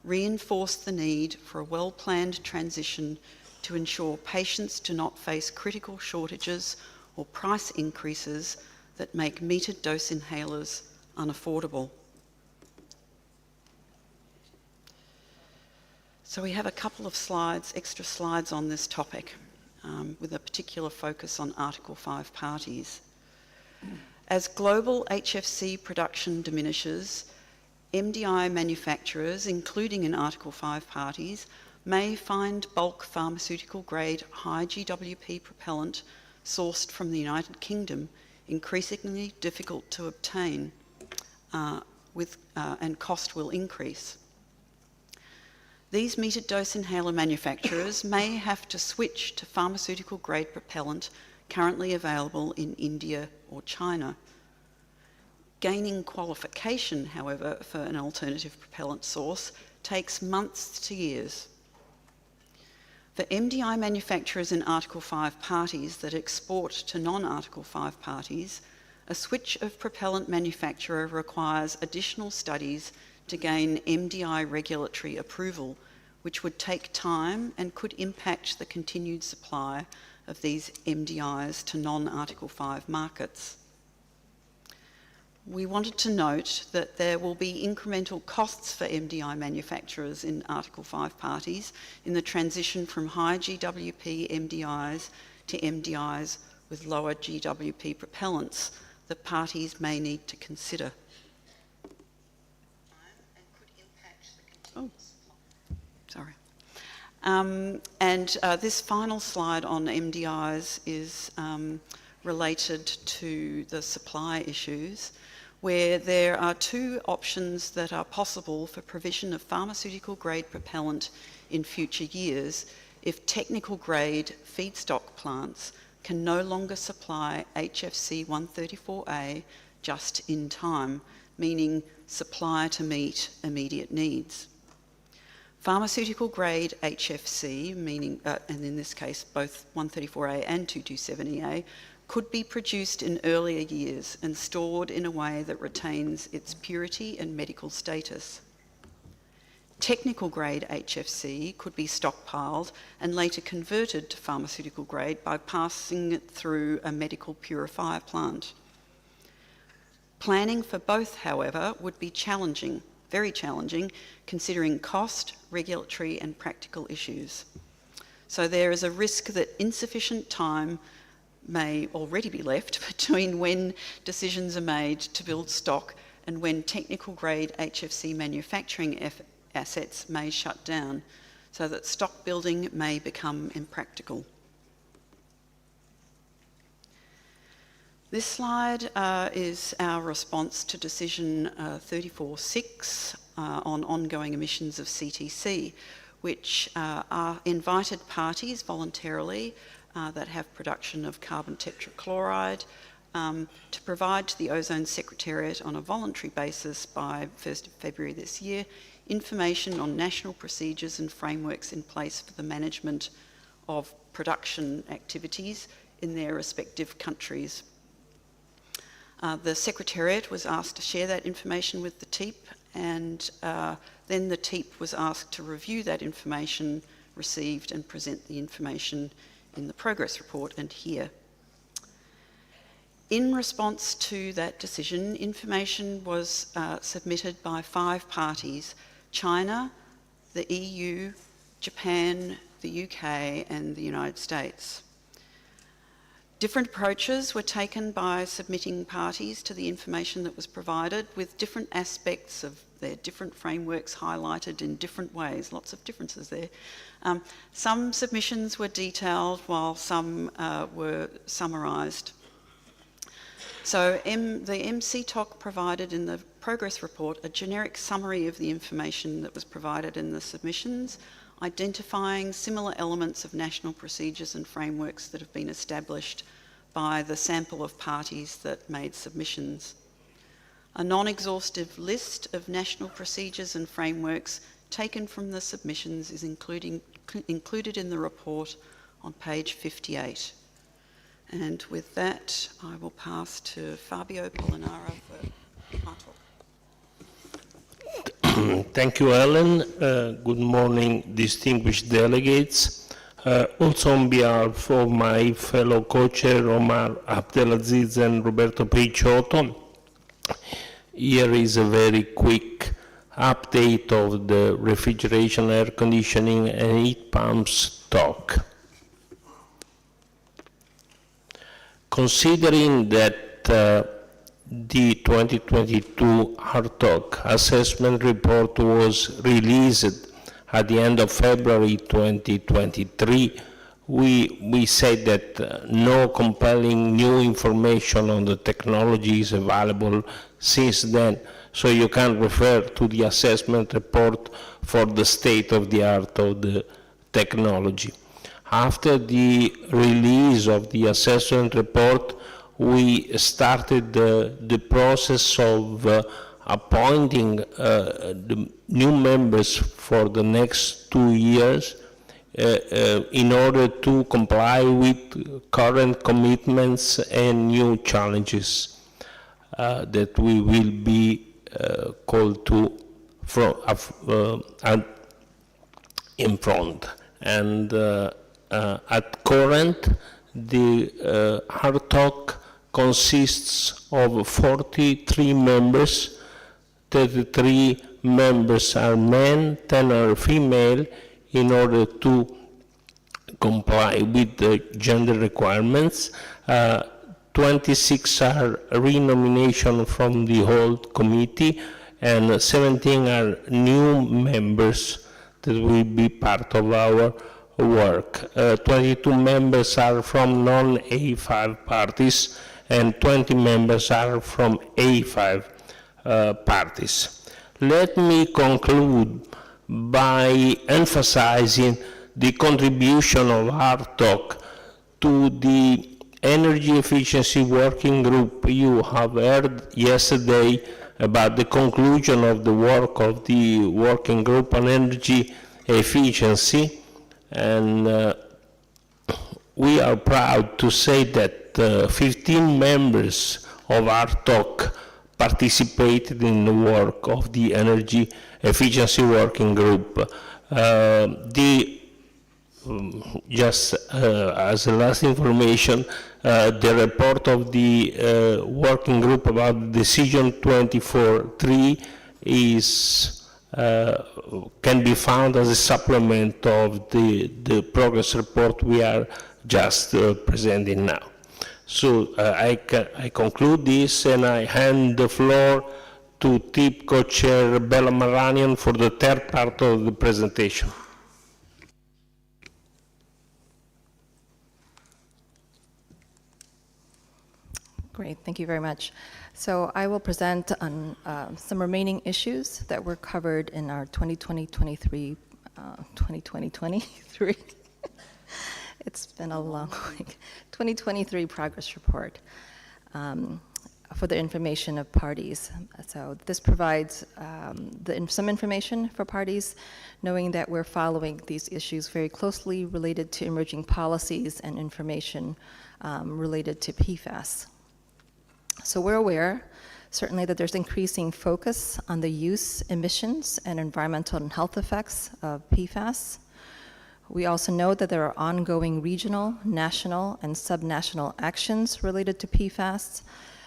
reinforce the need for a well-planned transition to ensure patients do not face critical shortages or price increases that make metered dose inhalers unaffordable. So we have a couple of slides, extra slides on this topic, with a particular focus on Article 5 parties. As global HFC production diminishes, MDI manufacturers, including in Article 5 parties, may find bulk pharmaceutical grade high GWP propellant sourced from the United Kingdom increasingly difficult to obtain, and cost will increase. These metered dose inhaler manufacturers may have to switch to pharmaceutical grade propellant currently available in India or China. Gaining qualification, however, for an alternative propellant source takes months to years. For MDI manufacturers in Article 5 parties that export to non-Article 5 parties, a switch of propellant manufacturer requires additional studies to gain MDI regulatory approval, which would take time and could impact the continued supply of these MDIs to non-Article 5 markets. We wanted to note that there will be incremental costs for MDI manufacturers in Article 5 parties in the transition from high GWP MDIs to MDIs with lower GWP propellants that parties may need to consider. Oh, sorry. This final slide on MDIs is related to the supply issues, where there are two options that are possible for provision of pharmaceutical grade propellant in future years if technical grade feedstock plants can no longer supply HFC 134A just in time, meaning supply to meet immediate needs. Pharmaceutical grade HFC, meaning, and in this case both 134A and 227EA, could be produced in earlier years and stored in a way that retains its purity and medical status. Technical grade HFC could be stockpiled and later converted to pharmaceutical grade by passing it through a medical purifier plant. Planning for both, however, would be challenging, very challenging, considering cost, regulatory and practical issues. So there is a risk that insufficient time may already be left between when decisions are made to build stock and when technical grade HFC manufacturing assets may shut down, so that stock building may become impractical. This slide is our response to decision 34.6 on ongoing emissions of CTC, which are invited parties voluntarily that have production of carbon tetrachloride to provide to the Ozone Secretariat on a voluntary basis by 1st of February this year information on national procedures and frameworks in place for the management of production activities in their respective countries. The Secretariat was asked to share that information with the TEEP, and then the TEEP was asked to review that information received and present the information in the progress report and here. In response to that decision, information was submitted by 5 parties: China, the EU, Japan, the UK, and the United States. Different approaches were taken by submitting parties to the information that was provided, with different aspects of their different frameworks highlighted in different ways. Lots of differences there. Some submissions were detailed, while some were summarised. So the MCTOC provided in the progress report a generic summary of the information that was provided in the submissions, identifying similar elements of national procedures and frameworks that have been established by the sample of parties that made submissions. A non-exhaustive list of national procedures and frameworks taken from the submissions is included in the report on page 58. And with that, I will pass to Fabio Pollinara for our talk. Thank you, Ellen. Good morning, distinguished delegates. Also on behalf of my fellow co-chair Omar Abdelaziz and Roberto Picciotto, here is a very quick update of the refrigeration, air conditioning and heat pumps talk. Considering that the 2022 HARTOC assessment report was released at the end of February 2023, we said that no compelling new information on the technology is available since then, so you can refer to the assessment report for the state of the art of the technology. After the release of the assessment report, we started the process of appointing the new members for the next 2 years in order to comply with current commitments and new challenges that we will be called to in front. And at current, the HARTOC consists of 43 members. 33 members are men, 10 are female, in order to comply with the gender requirements. 26 are renomination from the old committee, and 17 are new members that will be part of our work. 22 members are from non-A5 parties, and 20 members are from A5 parties. Let me conclude by emphasizing the contribution of HARTOC to the Energy Efficiency Working Group. You have heard yesterday about the conclusion of the work of the Working Group on Energy Efficiency, and we are proud to say that 15 members of HARTOC participated in the work of the Energy Efficiency Working Group. Just as a last information, the report of the working group about decision 24.3 is can be found as a supplement of the progress report we are just presenting now. So I conclude this, and I hand the floor to TIP co-chair Bella Marranian for the third part of the presentation. Great, thank you very much. So I will present on some remaining issues that were covered in our 2020-23 it's been a long week, 2023 progress report. for the information of parties. So this provides some information for parties, knowing that we're following these issues very closely related to emerging policies and information related to PFAS. So we're aware, certainly, that there's increasing focus on the use, emissions, and environmental and health effects of PFAS. We also know that there are ongoing regional, national, and subnational actions related to PFAS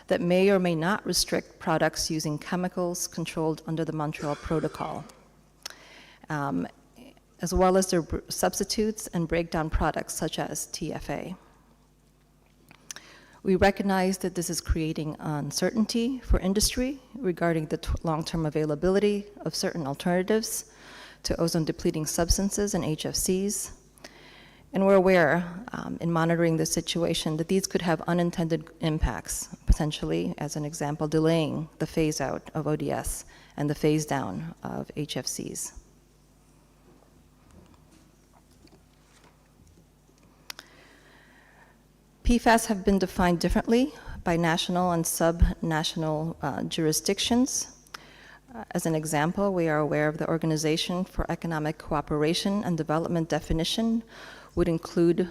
that may or may not restrict products using chemicals controlled under the Montreal Protocol, as well as their substitutes and breakdown products such as TFA. We recognize that this is creating uncertainty for industry regarding the long-term availability of certain alternatives to ozone-depleting substances and HFCs. And we're aware, in monitoring this situation, that these could have unintended impacts, potentially, as an example, delaying the phase-out of ODS and the phase-down of HFCs. PFAS have been defined differently by national and subnational jurisdictions. As an example, we are aware of the Organization for Economic Cooperation and Development definition would include,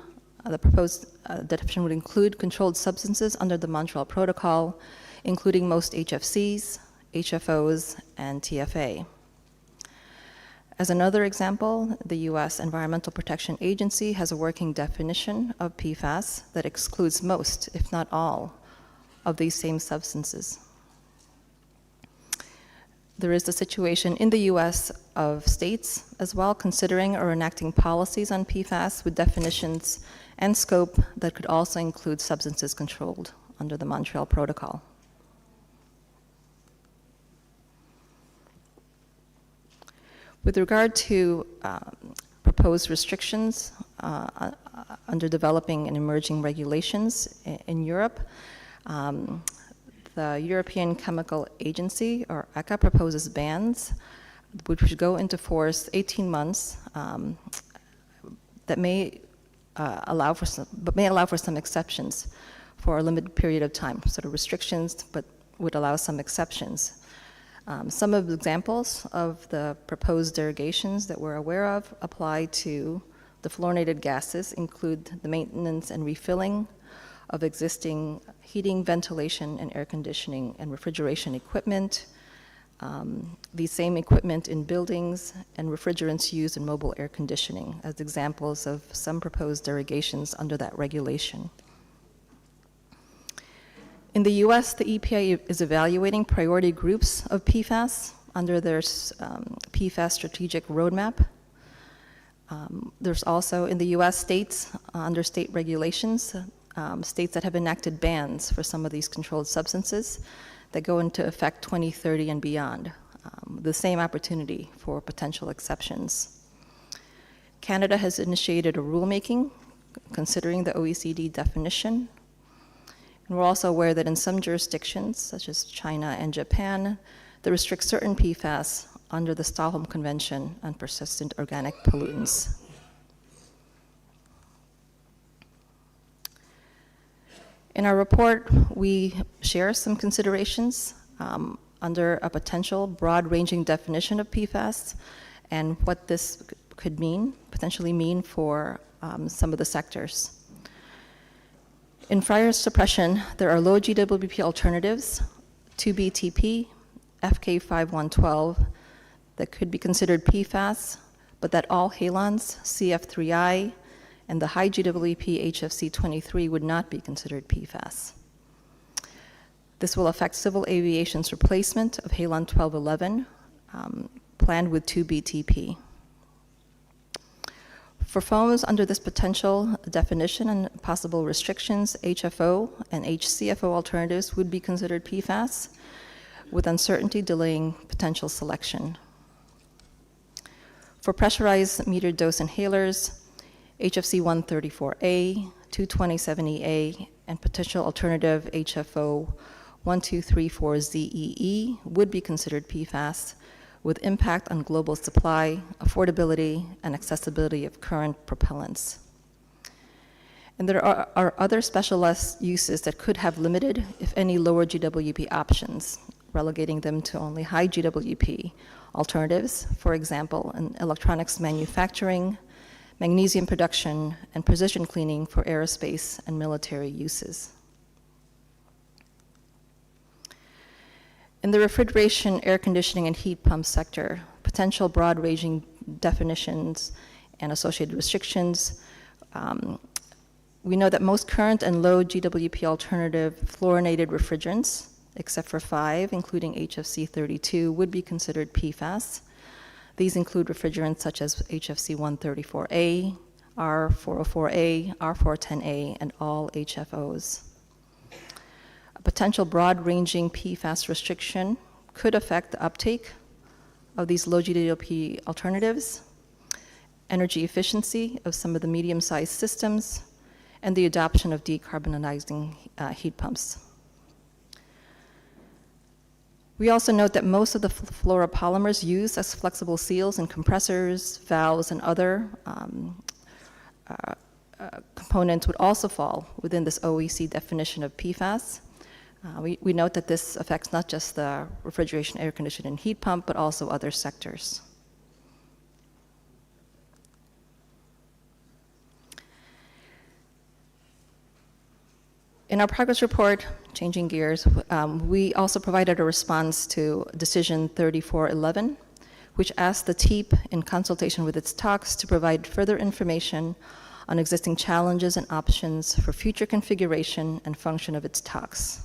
the proposed definition would include controlled substances under the Montreal Protocol, including most HFCs, HFOs, and TFA. As another example, the U.S. Environmental Protection Agency has a working definition of PFAS that excludes most, if not all, of these same substances. There is the situation in the U.S. of states as well considering or enacting policies on PFAS with definitions and scope that could also include substances controlled under the Montreal Protocol. With regard to proposed restrictions under developing and emerging regulations in Europe, the European Chemical Agency, or ECHA, proposes bans which would go into force 18 months that may allow for some exceptions for a limited period of time, sort of restrictions, but would allow some exceptions. Some of the examples of the proposed derogations that we're aware of apply to the fluorinated gases, include the maintenance and refilling of existing heating, ventilation, and air conditioning and refrigeration equipment, the same equipment in buildings, and refrigerants used in mobile air conditioning as examples of some proposed derogations under that regulation. In the US, the EPA is evaluating priority groups of PFAS under their PFAS strategic roadmap. There's also in the US states, under state regulations, states that have enacted bans for some of these controlled substances that go into effect 2030 and beyond. The same opportunity for potential exceptions. Canada has initiated a rulemaking considering the OECD definition. And we're also aware that in some jurisdictions, such as China and Japan, they restrict certain PFAS under the Stockholm Convention on Persistent Organic Pollutants. In our report, we share some considerations under a potential broad-ranging definition of PFAS and what this could mean, potentially mean for some of the sectors. In fire suppression, there are low GWP alternatives, 2-BTP, FK5112, that could be considered PFAS, but that all halons, CF3I, and the high GWP HFC23 would not be considered PFAS. This will affect civil aviation's replacement of halon 1211, planned with 2-BTP. For foams under this potential definition and possible restrictions, HFO and HCFO alternatives would be considered PFAS, with uncertainty delaying potential selection. For pressurized metered dose inhalers, HFC 134A, 227EA, and potential alternative HFO 1234ZEE would be considered PFAS, with impact on global supply, affordability, and accessibility of current propellants. And there are other specialized uses that could have limited, if any, lower GWP options, relegating them to only high GWP alternatives, for example, in electronics manufacturing, magnesium production, and precision cleaning for aerospace and military uses. In the refrigeration, air conditioning, and heat pump sector, potential broad-ranging definitions and associated restrictions. We know that most current and low GWP alternative fluorinated refrigerants, except for 5, including HFC 32, would be considered PFAS. These include refrigerants such as HFC 134A, R404A, R410A, and all HFOs. A potential broad-ranging PFAS restriction could affect the uptake of these low GWP alternatives, energy efficiency of some of the medium-sized systems, and the adoption of decarbonizing heat pumps. We also note that most of the fluoropolymers used as flexible seals in compressors, valves, and other components would also fall within this OEC definition of PFAS. We note that this affects not just the refrigeration, air conditioning, and heat pump, but also other sectors. In our progress report, changing gears, we also provided a response to Decision 3411, which asked the TEEP, in consultation with its talks, to provide further information on existing challenges and options for future configuration and function of its talks.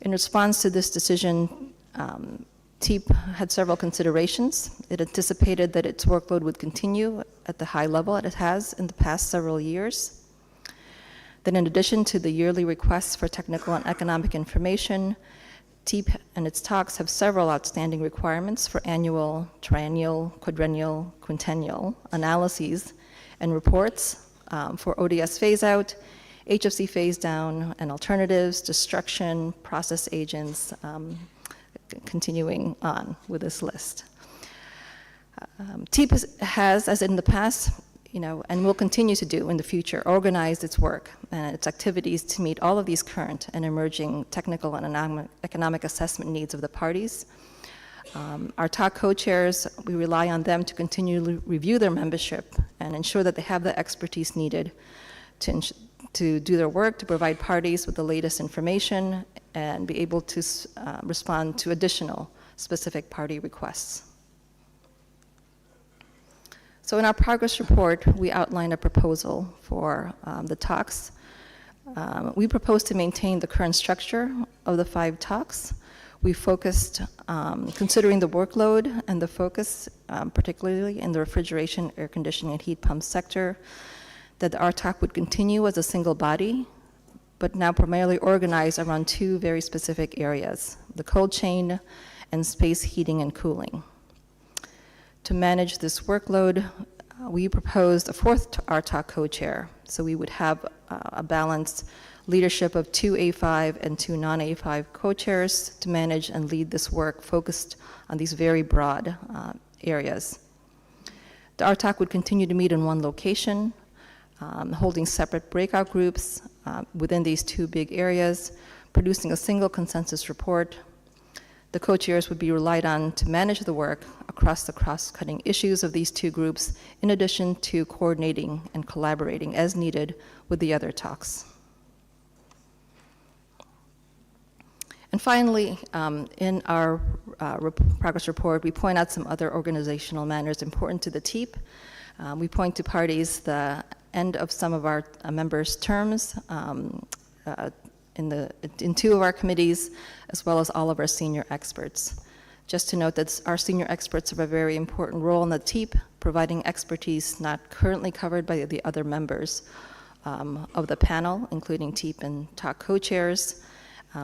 In response to this decision, TEEP had several considerations. It anticipated that its workload would continue at the high level that it has in the past several years. Then, in addition to the yearly requests for technical and economic information, TEEP and its talks have several outstanding requirements for annual, triennial, quadrennial, quintennial analyses and reports for ODS phase-out, HFC phase-down, and alternatives, destruction, process agents, continuing on with this list. TEEP has, as in the past, and will continue to do in the future, organized its work and its activities to meet all of these current and emerging technical and economic assessment needs of the parties. Our talk co-chairs, we rely on them to continually review their membership and ensure that they have the expertise needed to do their work, to provide parties with the latest information, and be able to respond to additional specific party requests. So in our progress report, we outlined a proposal for the talks. We propose to maintain the current structure of the 5 talks. We focused, considering the workload and the focus, particularly in the refrigeration, air conditioning, and heat pump sector, that our talk would continue as a single body, but now primarily organized around 2 very specific areas, the cold chain and space heating and cooling. To manage this workload, we proposed a 4th RTOC co-chair, so we would have a balanced leadership of 2 A5 and 2 non-A5 co-chairs to manage and lead this work focused on these very broad areas. The RTOC would continue to meet in one location, holding separate breakout groups within these 2 big areas, producing a single consensus report. The co-chairs would be relied on to manage the work across the cross-cutting issues of these 2 groups, in addition to coordinating and collaborating as needed with the other talks. And finally, in our progress report, we point out some other organizational matters important to the TEEP. We point to parties the end of some of our members' terms in 2 of our committees, as well as all of our senior experts. Just to note that our senior experts have a very important role in the TEEP, providing expertise not currently covered by the other members of the panel, including TEEP and talk co-chairs.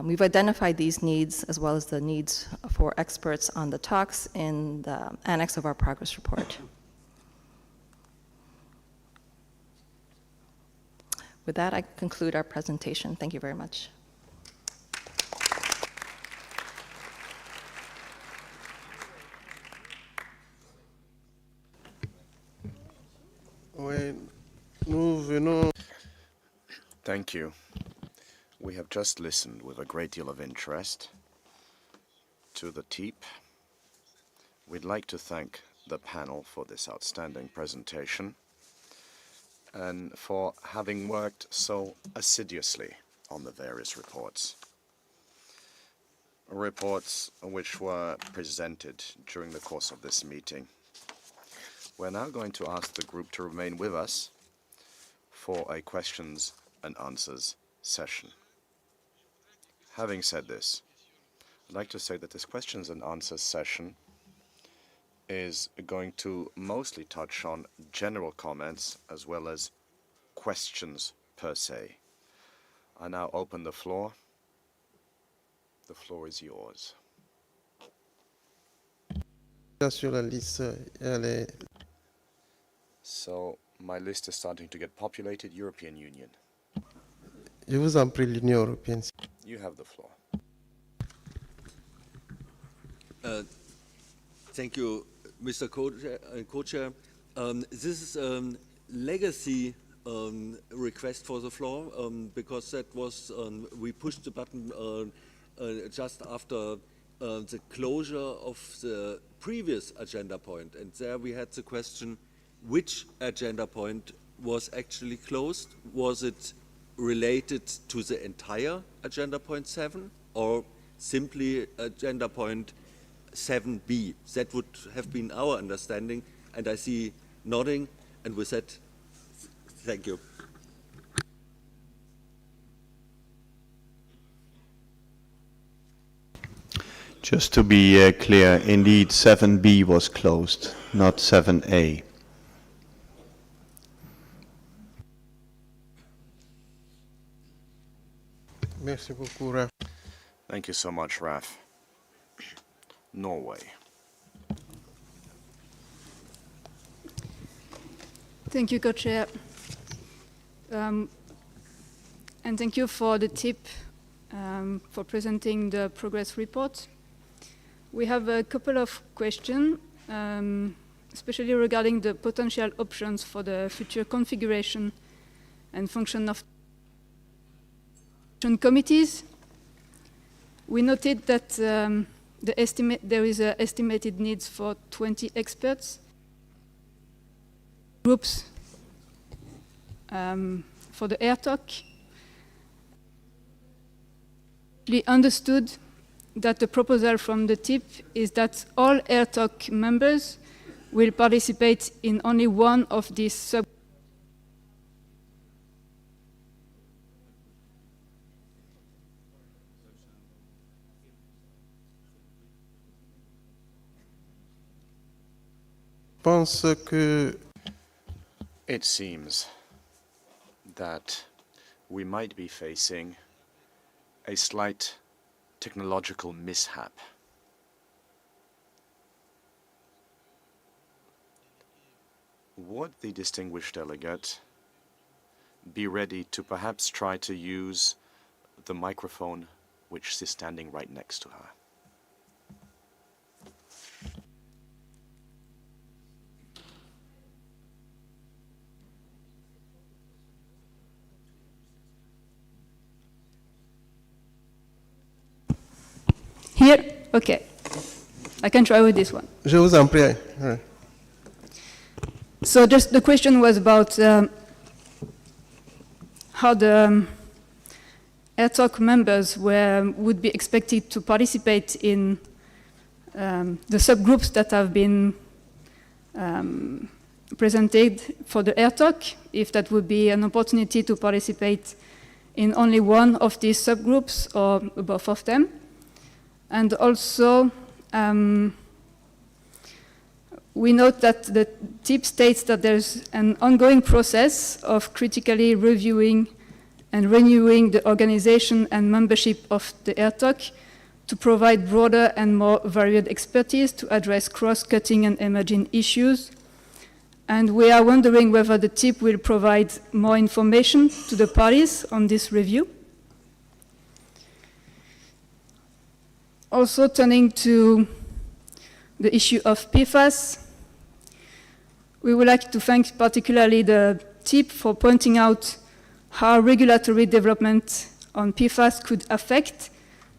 We've identified these needs, as well as the needs for experts on the talks, in the annex of our progress report. With that, I conclude our presentation. Thank you very much. Thank you. We have just listened with a great deal of interest to the TEEP. We'd like to thank the panel for this outstanding presentation and for having worked so assiduously on the various reports. Reports which were presented during the course of this meeting. We're now going to ask the group to remain with us for a questions and answers session. Having said this, I'd like to say that this questions and answers session is going to mostly touch on general comments as well as questions per se. I now open the floor. The floor is yours. So, my list is starting to get populated. European Union. Je vous en prie, l'Union européenne. You have the floor. Thank you, Mr. Co-Chair. This is a legacy request for the floor because that was, we pushed the button just after the closure of the previous agenda point. And there we had the question, which agenda point was actually closed? Was it related to the entire agenda point 7 or simply agenda point 7b? That would have been our understanding, and I see nodding, and with that, thank you. Just to be clear, indeed 7b was closed, not 7a. Merci beaucoup, Raf. Thank you so much, Raf. Norway. Thank you, Co-Chair. And thank you for the tip for presenting the progress report. We have a couple of questions, especially regarding the potential options for the future configuration and function of committees. We noted that there is an estimated needs for 20 experts, groups for the AirTalk. We understood that the proposal from the TIP is that all AirTalk members will participate in only one of these sub. It seems that we might be facing a slight technological mishap. Would the distinguished delegate be ready to perhaps try to use the microphone which is standing right next to her? Here? Okay. I can try with this one. Je vous en prie. So just the question was about how the AirTalk members would be expected to participate in the subgroups that have been presented for the AirTalk, if that would be an opportunity to participate in only one of these subgroups or both of them. And also, we note that the TIP states that there's an ongoing process of critically reviewing and renewing the organization and membership of the AirTalk to provide broader and more varied expertise to address cross-cutting and emerging issues. And we are wondering whether the TIP will provide more information to the parties on this review. Also turning to the issue of PFAS, we would like to thank particularly the TIP for pointing out how regulatory development on PFAS could affect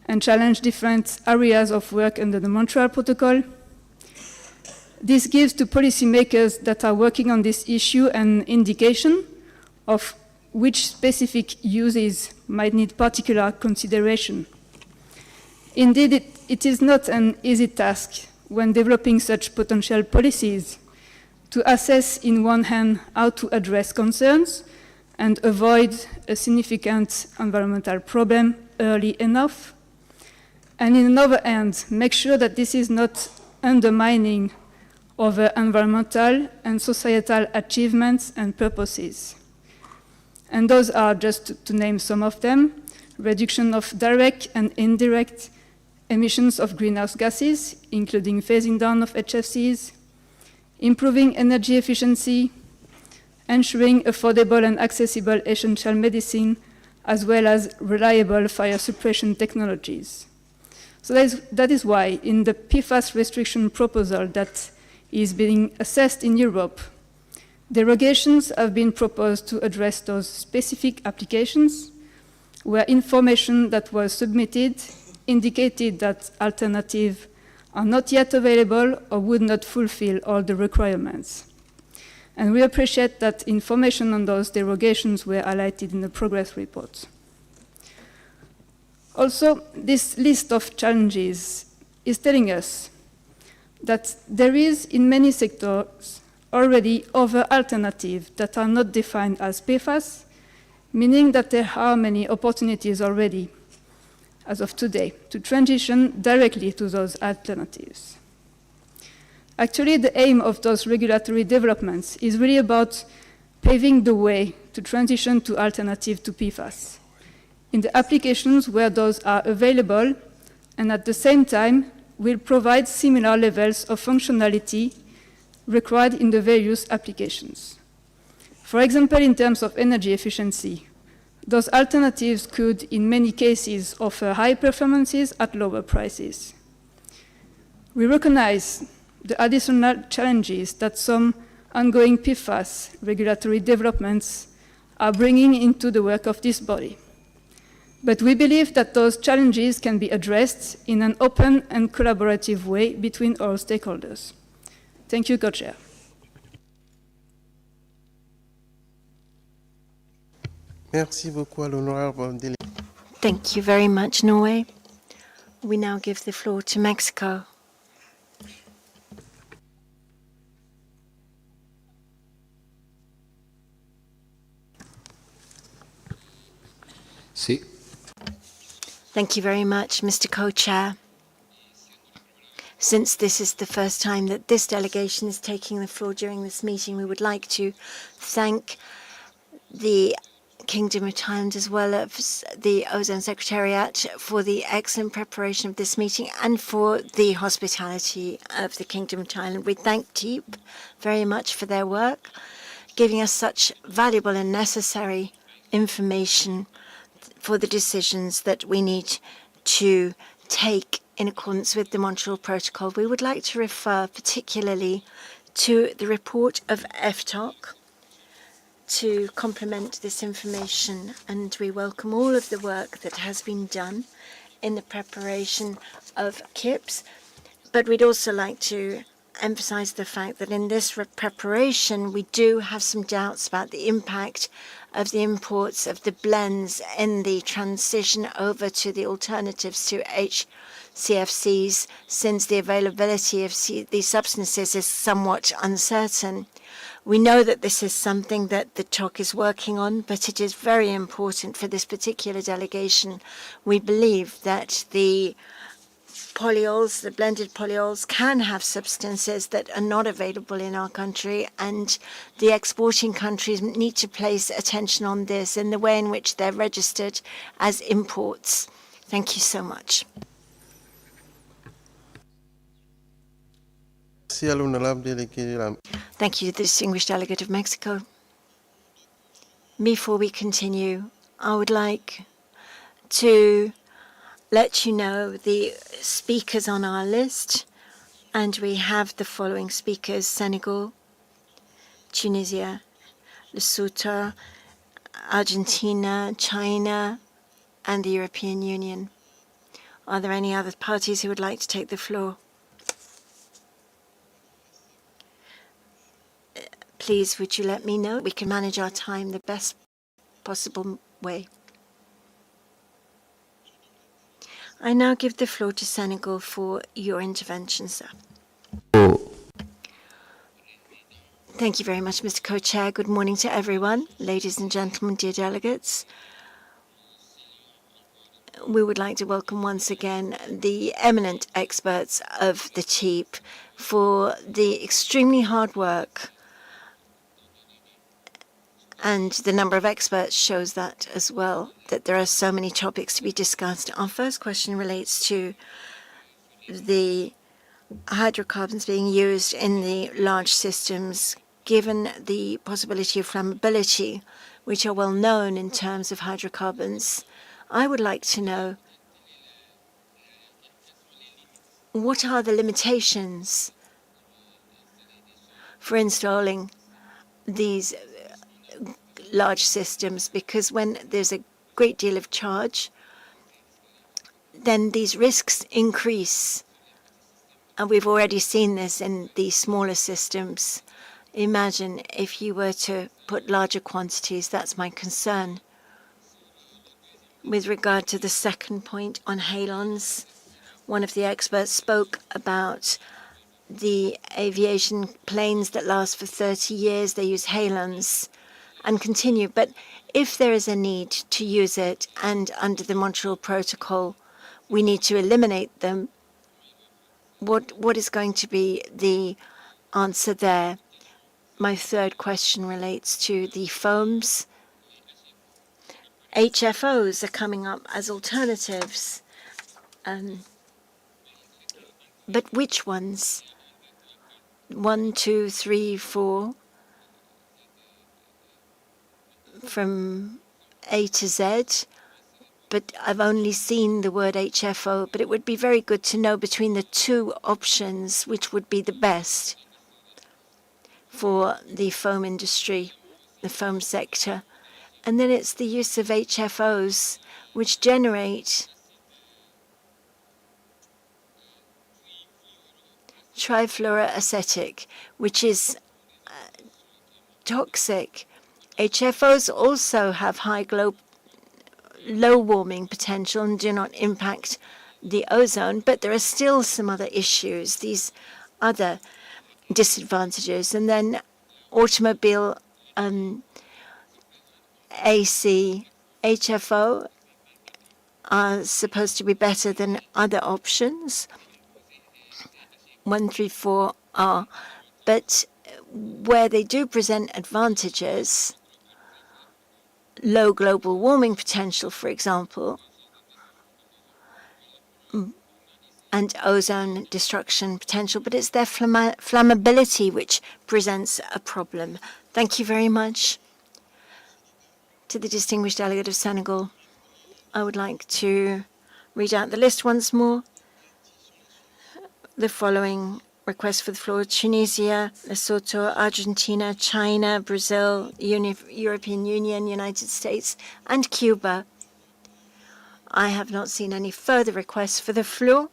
and challenge different areas of work under the Montreal Protocol. This gives to policymakers that are working on this issue an indication of which specific uses might need particular consideration. Indeed, it is not an easy task when developing such potential policies to assess, in one hand, how to address concerns and avoid a significant environmental problem early enough, and in another hand, make sure that this is not undermining other environmental and societal achievements and purposes. And those are, just to name some of them, reduction of direct and indirect emissions of greenhouse gases, including phasing down of HFCs, improving energy efficiency, ensuring affordable and accessible essential medicine, as well as reliable fire suppression technologies. So that is why in the PFAS restriction proposal that is being assessed in Europe, derogations have been proposed to address those specific applications where information that was submitted indicated that alternatives are not yet available or would not fulfill all the requirements. And we appreciate that information on those derogations were highlighted in the progress report. Also, this list of challenges is telling us that there is, in many sectors, already other alternatives that are not defined as PFAS, meaning that there are many opportunities already, as of today, to transition directly to those alternatives. Actually, the aim of those regulatory developments is really about paving the way to transition to alternative to PFAS in the applications where those are available, and at the same time will provide similar levels of functionality required in the various applications. For example, in terms of energy efficiency, those alternatives could, in many cases, offer high performances at lower prices. We recognize the additional challenges that some ongoing PFAS regulatory developments are bringing into the work of this body. But we believe that those challenges can be addressed in an open and collaborative way between all stakeholders. Thank you, Co-Chair. Merci beaucoup à l'honorable délégué. Thank you very much, Norway. We now give the floor to Mexico. Sí. Thank you very much, Mr. Co-Chair. Since this is the first time that this delegation is taking the floor during this meeting, we would like to thank the Kingdom of Thailand as well as the Ozone Secretariat for the excellent preparation of this meeting and for the hospitality of the Kingdom of Thailand. We thank TEEP very much for their work, giving us such valuable and necessary information for the decisions that we need to take in accordance with the Montreal Protocol. We would like to refer particularly to the report of FTOC to complement this information, and we welcome all of the work that has been done in the preparation of KIPS, but we'd also like to emphasize the fact that in this preparation we do have some doubts about the impact of the imports of the blends in the transition over to the alternatives to HCFCs, since the availability of these substances is somewhat uncertain. We know that this is something that the TOC is working on, but it is very important for this particular delegation. We believe that the polyols, the blended polyols, can have substances that are not available in our country, and the exporting countries need to place attention on this in the way in which they're registered as imports. Thank you so much. Thank you, the distinguished delegate of Mexico. Before we continue, I would like to let you know the speakers on our list, and we have the following speakers: Senegal, Tunisia, Lesotho, Argentina, China, and the European Union. Are there any other parties who would like to take the floor? Please, would you let me know? We can manage our time the best possible way. I now give the floor to Senegal for your intervention, sir. Thank you very much, Mr. Co-Chair. Good morning to everyone, ladies and gentlemen, dear delegates. We would like to welcome once again the eminent experts of the TEEP for the extremely hard work, and the number of experts shows that as well, that there are so many topics to be discussed. Our first question relates to the hydrocarbons being used in the large systems, given the possibility of flammability, which are well known in terms of hydrocarbons. I would like to know, what are the limitations for installing these large systems? Because when there's a great deal of charge, then these risks increase. And we've already seen this in the smaller systems. Imagine if you were to put larger quantities. That's my concern. With regard to the second point on halons, one of the experts spoke about the aviation planes that last for 30 years. They use halons and continue. But if there is a need to use it, and under the Montreal Protocol, we need to eliminate them, what is going to be the answer there? My third question relates to the foams. HFOs are coming up as alternatives. But which ones? 1, 2, 3, 4, from A to Z. But I've only seen the word HFO, but it would be very good to know between the two options which would be the best for the foam industry, the foam sector. And then it's the use of HFOs, which generate trifluoroacetic, which is toxic. HFOs also have low warming potential and do not impact the ozone, but there are still some other issues, these other disadvantages. And then automobile AC, HFO are supposed to be better than other options, 134R, but where they do present advantages, low global warming potential, for example, and ozone destruction potential, but it's their flammability which presents a problem. Thank you very much. To the distinguished delegate of Senegal, I would like to read out the list once more. The following requests for the floor: Tunisia, Lesotho, Argentina, China, Brazil, European Union, United States, and Cuba. I have not seen any further requests for the floor.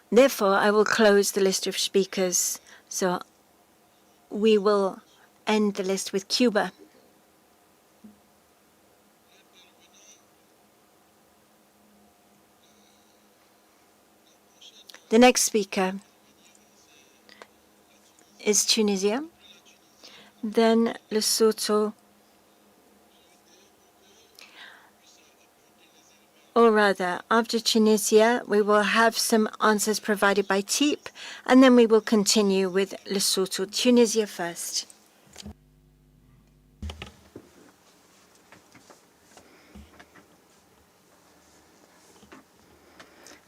Therefore, I will close the list of speakers. So we will end the list with Cuba. The next speaker is Tunisia, then Lesotho, or rather, after Tunisia, we will have some answers provided by TEEP, and then we will continue with Lesotho. Tunisia first.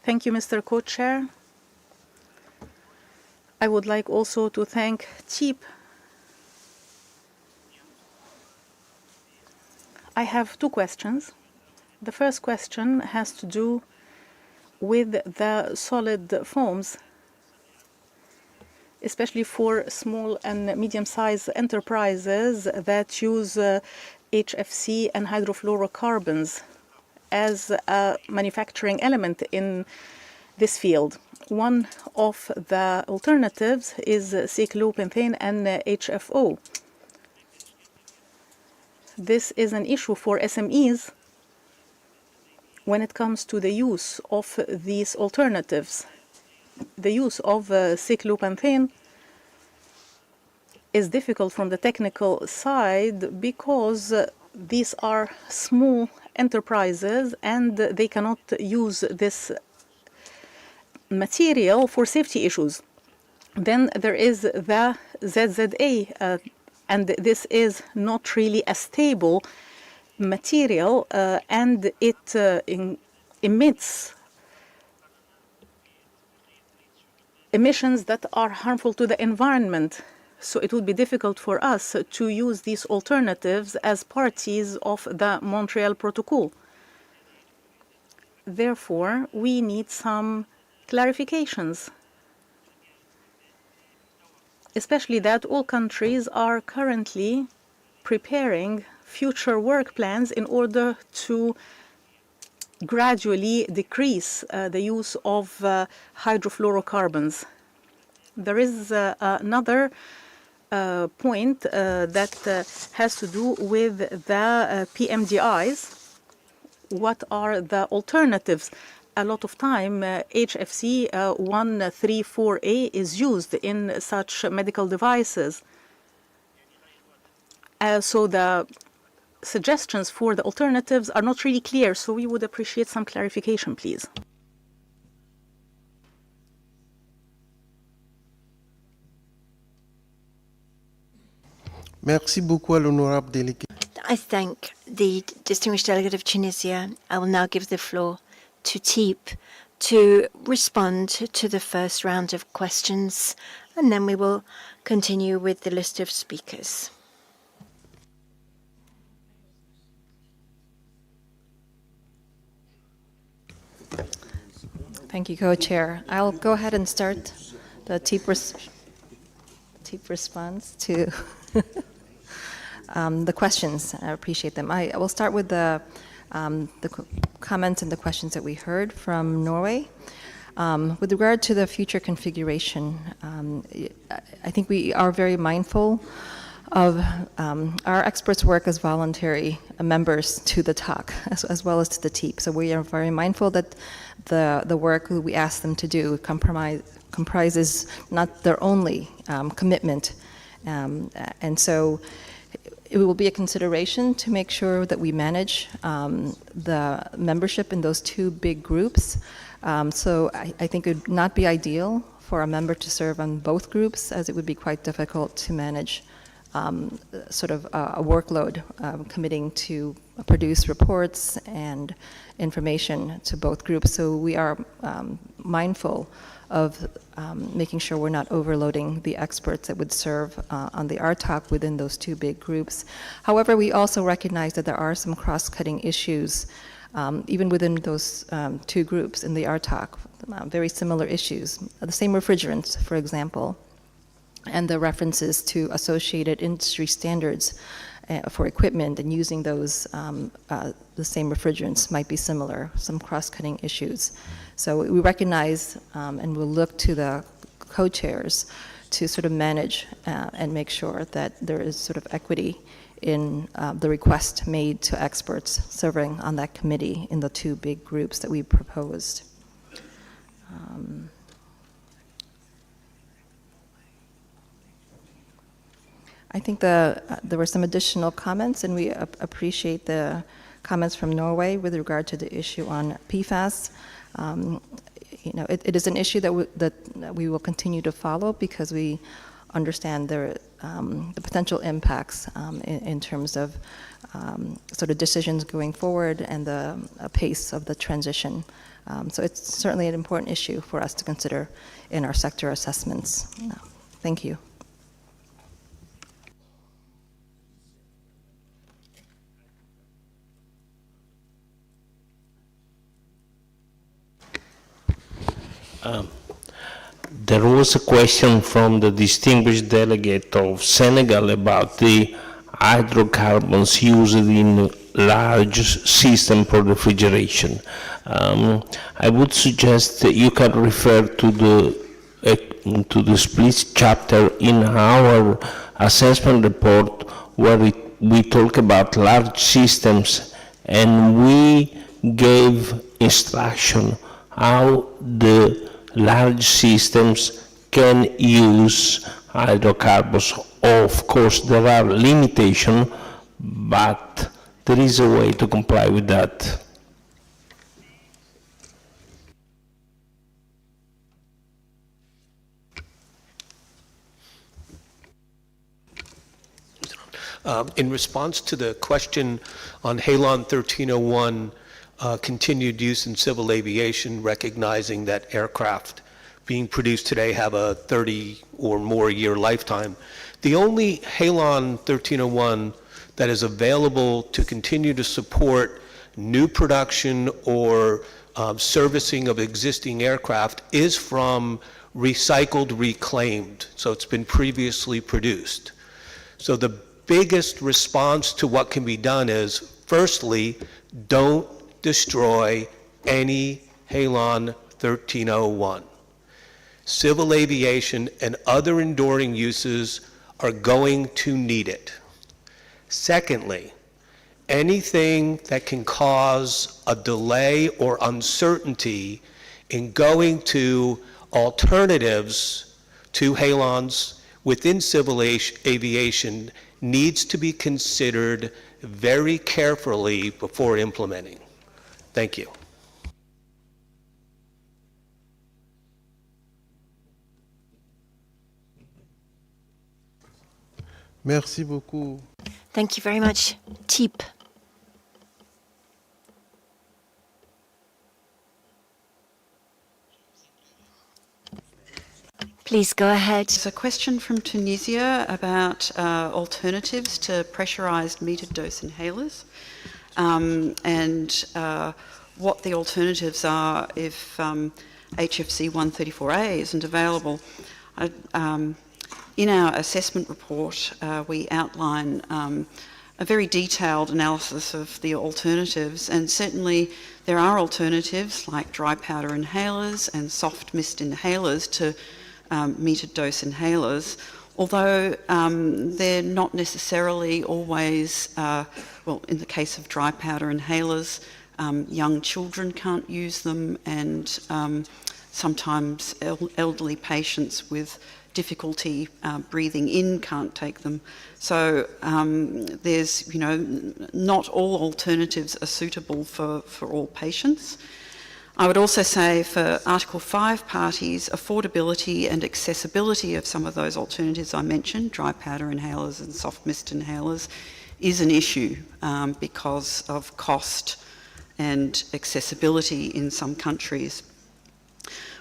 Thank you, Mr. Co-Chair. I would like also to thank TEEP. I have two questions. The first question has to do with the solid foams. especially for small and medium-sized enterprises that use HFC and hydrofluorocarbons as a manufacturing element in this field. One of the alternatives is cyclopentane and HFO. This is an issue for SMEs when it comes to the use of these alternatives. The use of cyclopentane is difficult from the technical side because these are small enterprises and they cannot use this material for safety issues. Then there is the ZZA, and this is not really a stable material, and it emits emissions that are harmful to the environment. So it would be difficult for us to use these alternatives as parties of the Montreal Protocol. Therefore, we need some clarifications, especially that all countries are currently preparing future work plans in order to gradually decrease the use of hydrofluorocarbons. There is another point that has to do with the PMDIs. What are the alternatives? A lot of time, HFC 134A is used in such medical devices. So the suggestions for the alternatives are not really clear, so we would appreciate some clarification, please. Merci beaucoup à l'honorable délégué. I thank the distinguished delegate of Tunisia. I will now give the floor to Teep to respond to the first round of questions, and then we will continue with the list of speakers. Thank you, Co-Chair. I'll go ahead and start the TEEP response to the questions. I appreciate them. I will start with the comments and the questions that we heard from Norway. With regard to the future configuration, I think we are very mindful of our experts work as voluntary members to the TAC as well as to the TEEP. So we are very mindful that the work we ask them to do comprises not their only commitment. And so it will be a consideration to make sure that we manage the membership in those two big groups. So I think it would not be ideal for a member to serve on both groups, as it would be quite difficult to manage sort of a workload committing to produce reports and information to both groups. So we are mindful of making sure we're not overloading the experts that would serve on the RTOC within those two big groups. However, we also recognize that there are some cross-cutting issues even within those two groups in the RTOC, very similar issues. The same refrigerants, for example, and the references to associated industry standards for equipment and using those, the same refrigerants might be similar, some cross-cutting issues. So we recognize and we'll look to the co-chairs to sort of manage and make sure that there is sort of equity in the request made to experts serving on that committee in the two big groups that we proposed. I think there were some additional comments, and we appreciate the comments from Norway with regard to the issue on PFAS. You know, it is an issue that we will continue to follow because we understand the potential impacts in terms of sort of decisions going forward and the pace of the transition. So it's certainly an important issue for us to consider in our sector assessments. Thank you. there was a question from the distinguished delegate of Senegal about the hydrocarbons used in large system for refrigeration. I would suggest that you can refer to the split chapter in our assessment report where we talk about large systems, and we gave instruction how the large systems can use hydrocarbons. Of course, there are limitations, but there is a way to comply with that. In response to the question on Halon 1301, continued use in civil aviation, recognizing that aircraft being produced today have a 30 or more year lifetime, the only Halon 1301 that is available to continue to support new production or servicing of existing aircraft is from recycled, reclaimed. So it's been previously produced. So the biggest response to what can be done is, firstly, don't destroy any Halon 1301. Civil aviation and other enduring uses are going to need it. Secondly, anything that can cause a delay or uncertainty in going to alternatives to Halons within civil aviation needs to be considered very carefully before implementing. Thank you. Merci beaucoup. Thank you very much. Teep. Please go ahead. There's a question from Tunisia about alternatives to pressurized metered dose inhalers and what the alternatives are if HFC 134A isn't available. In our assessment report, we outline a very detailed analysis of the alternatives, and certainly there are alternatives like dry powder inhalers and soft mist inhalers to metered dose inhalers, although they're not necessarily always, well, in the case of dry powder inhalers, young children can't use them, and sometimes elderly patients with difficulty breathing in can't take them. So there's, you know, not all alternatives are suitable for all patients. I would also say for Article 5 parties, affordability and accessibility of some of those alternatives I mentioned, dry powder inhalers and soft mist inhalers, is an issue because of cost and accessibility in some countries.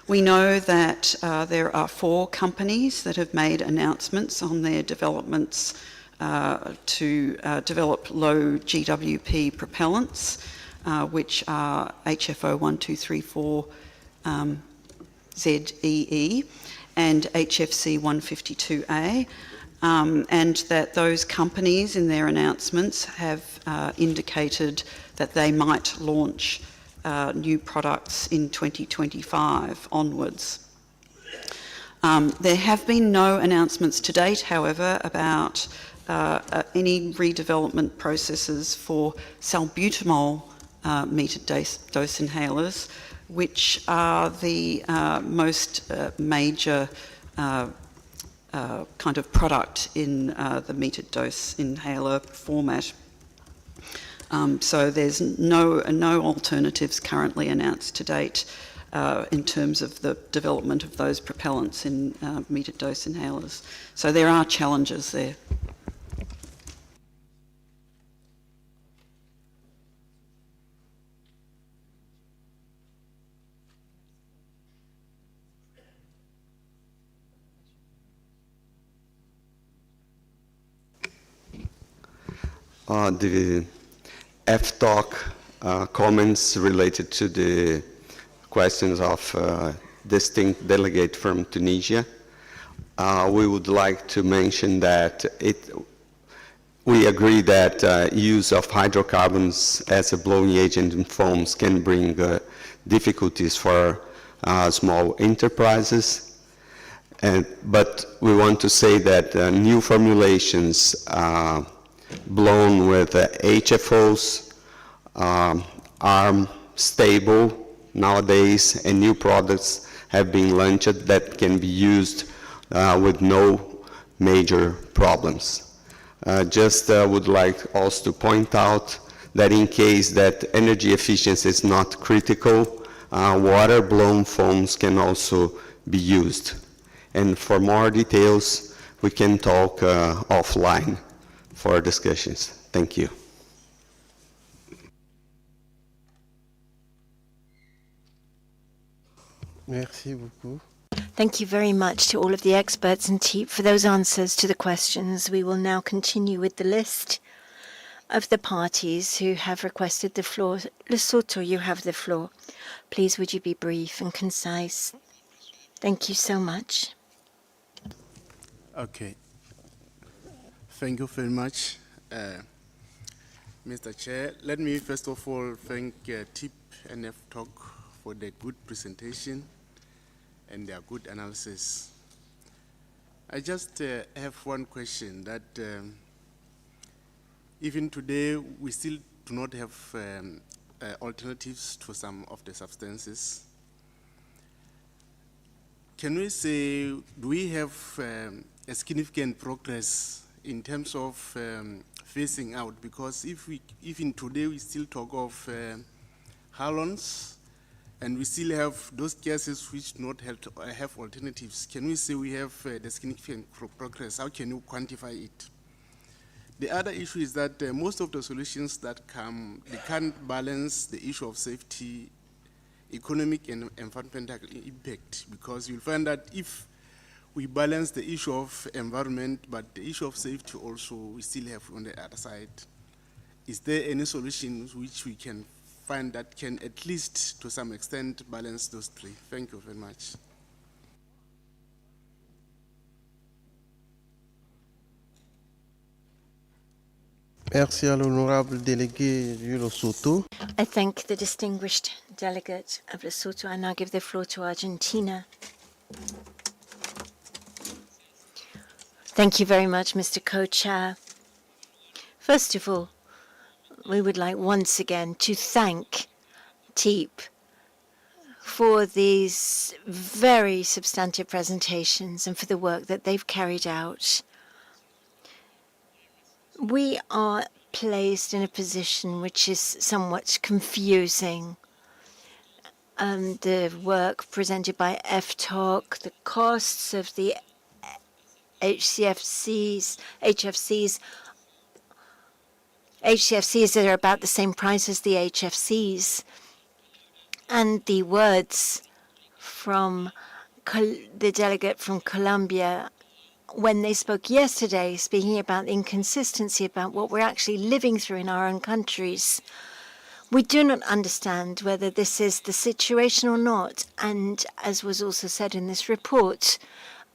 We know that there are 4 companies that have made announcements on their developments to develop low GWP propellants, which are HFO1234 ZEE and HFC 152A, and that those companies in their announcements have indicated that they might launch new products in 2025 onwards. There have been no announcements to date, however, about any redevelopment processes for salbutamol metered dose inhalers, which are the most major kind of product in the metered dose inhaler format. So there's no alternatives currently announced to date in terms of the development of those propellants in metered dose inhalers. So there are challenges there. The FDoc comments related to the questions of distinct delegate from Tunisia. We would like to mention that we agree that use of hydrocarbons as a blowing agent in foams can bring difficulties for small enterprises. But we want to say that new formulations blown with HFOs are stable nowadays, and new products have been launched that can be used with no major problems. Would like also to point out that in case that energy efficiency is not critical, water-blown foams can also be used. And for more details, we can talk offline for discussions. Thank you. Merci beaucoup. Thank you very much to all of the experts and TEEP for those answers to the questions. We will now continue with the list of the parties who have requested the floor. Lesotho, you have the floor. Please, would you be brief and concise? Thank you so much. Okay. Thank you very much, Mr. Chair. Let me first of all thank TIP and F-Talk for the good presentation and their good analysis. I just have one question that even today we still do not have alternatives to some of the substances. Can we say, do we have a significant progress in terms of phasing out? Because even today we still talk of halons, and we still have those gases which do not have alternatives. Can we say we have the significant progress? How can you quantify it? The other issue is that most of the solutions that come, they can't balance the issue of safety, economic and environmental impact, because you'll find that if we balance the issue of environment, but the issue of safety also we still have on the other side. Is there any solutions which we can find that can at least to some extent balance those three? Thank you very much. Merci à l'honorable délégué du Lesotho. I thank the distinguished delegate of Lesotho. I now give the floor to Argentina. Thank you very much, Mr. Co-Chair. First of all, we would like once again to thank TEEP for these very substantive presentations and for the work that they've carried out. We are placed in a position which is somewhat confusing. The work presented by F-Talk, the costs of the HCFCs that are about the same price as the HFCs, and the words from the delegate from Colombia when they spoke yesterday, speaking about inconsistency, about what we're actually living through in our own countries. We do not understand whether this is the situation or not, and as was also said in this report,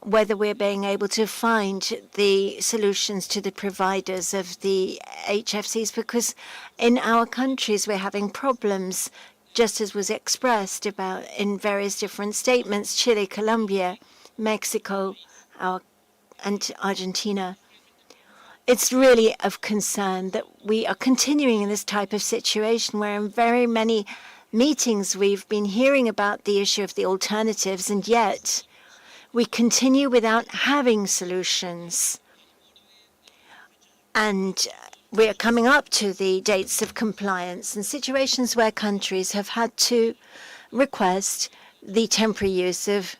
whether we're being able to find the solutions to the providers of the HFCs, because in our countries we're having problems, just as was expressed about in various different statements, Chile, Colombia, Mexico, and Argentina. It's really of concern that we are continuing in this type of situation where in very many meetings we've been hearing about the issue of the alternatives, and yet we continue without having solutions. And we are coming up to the dates of compliance and situations where countries have had to request the temporary use of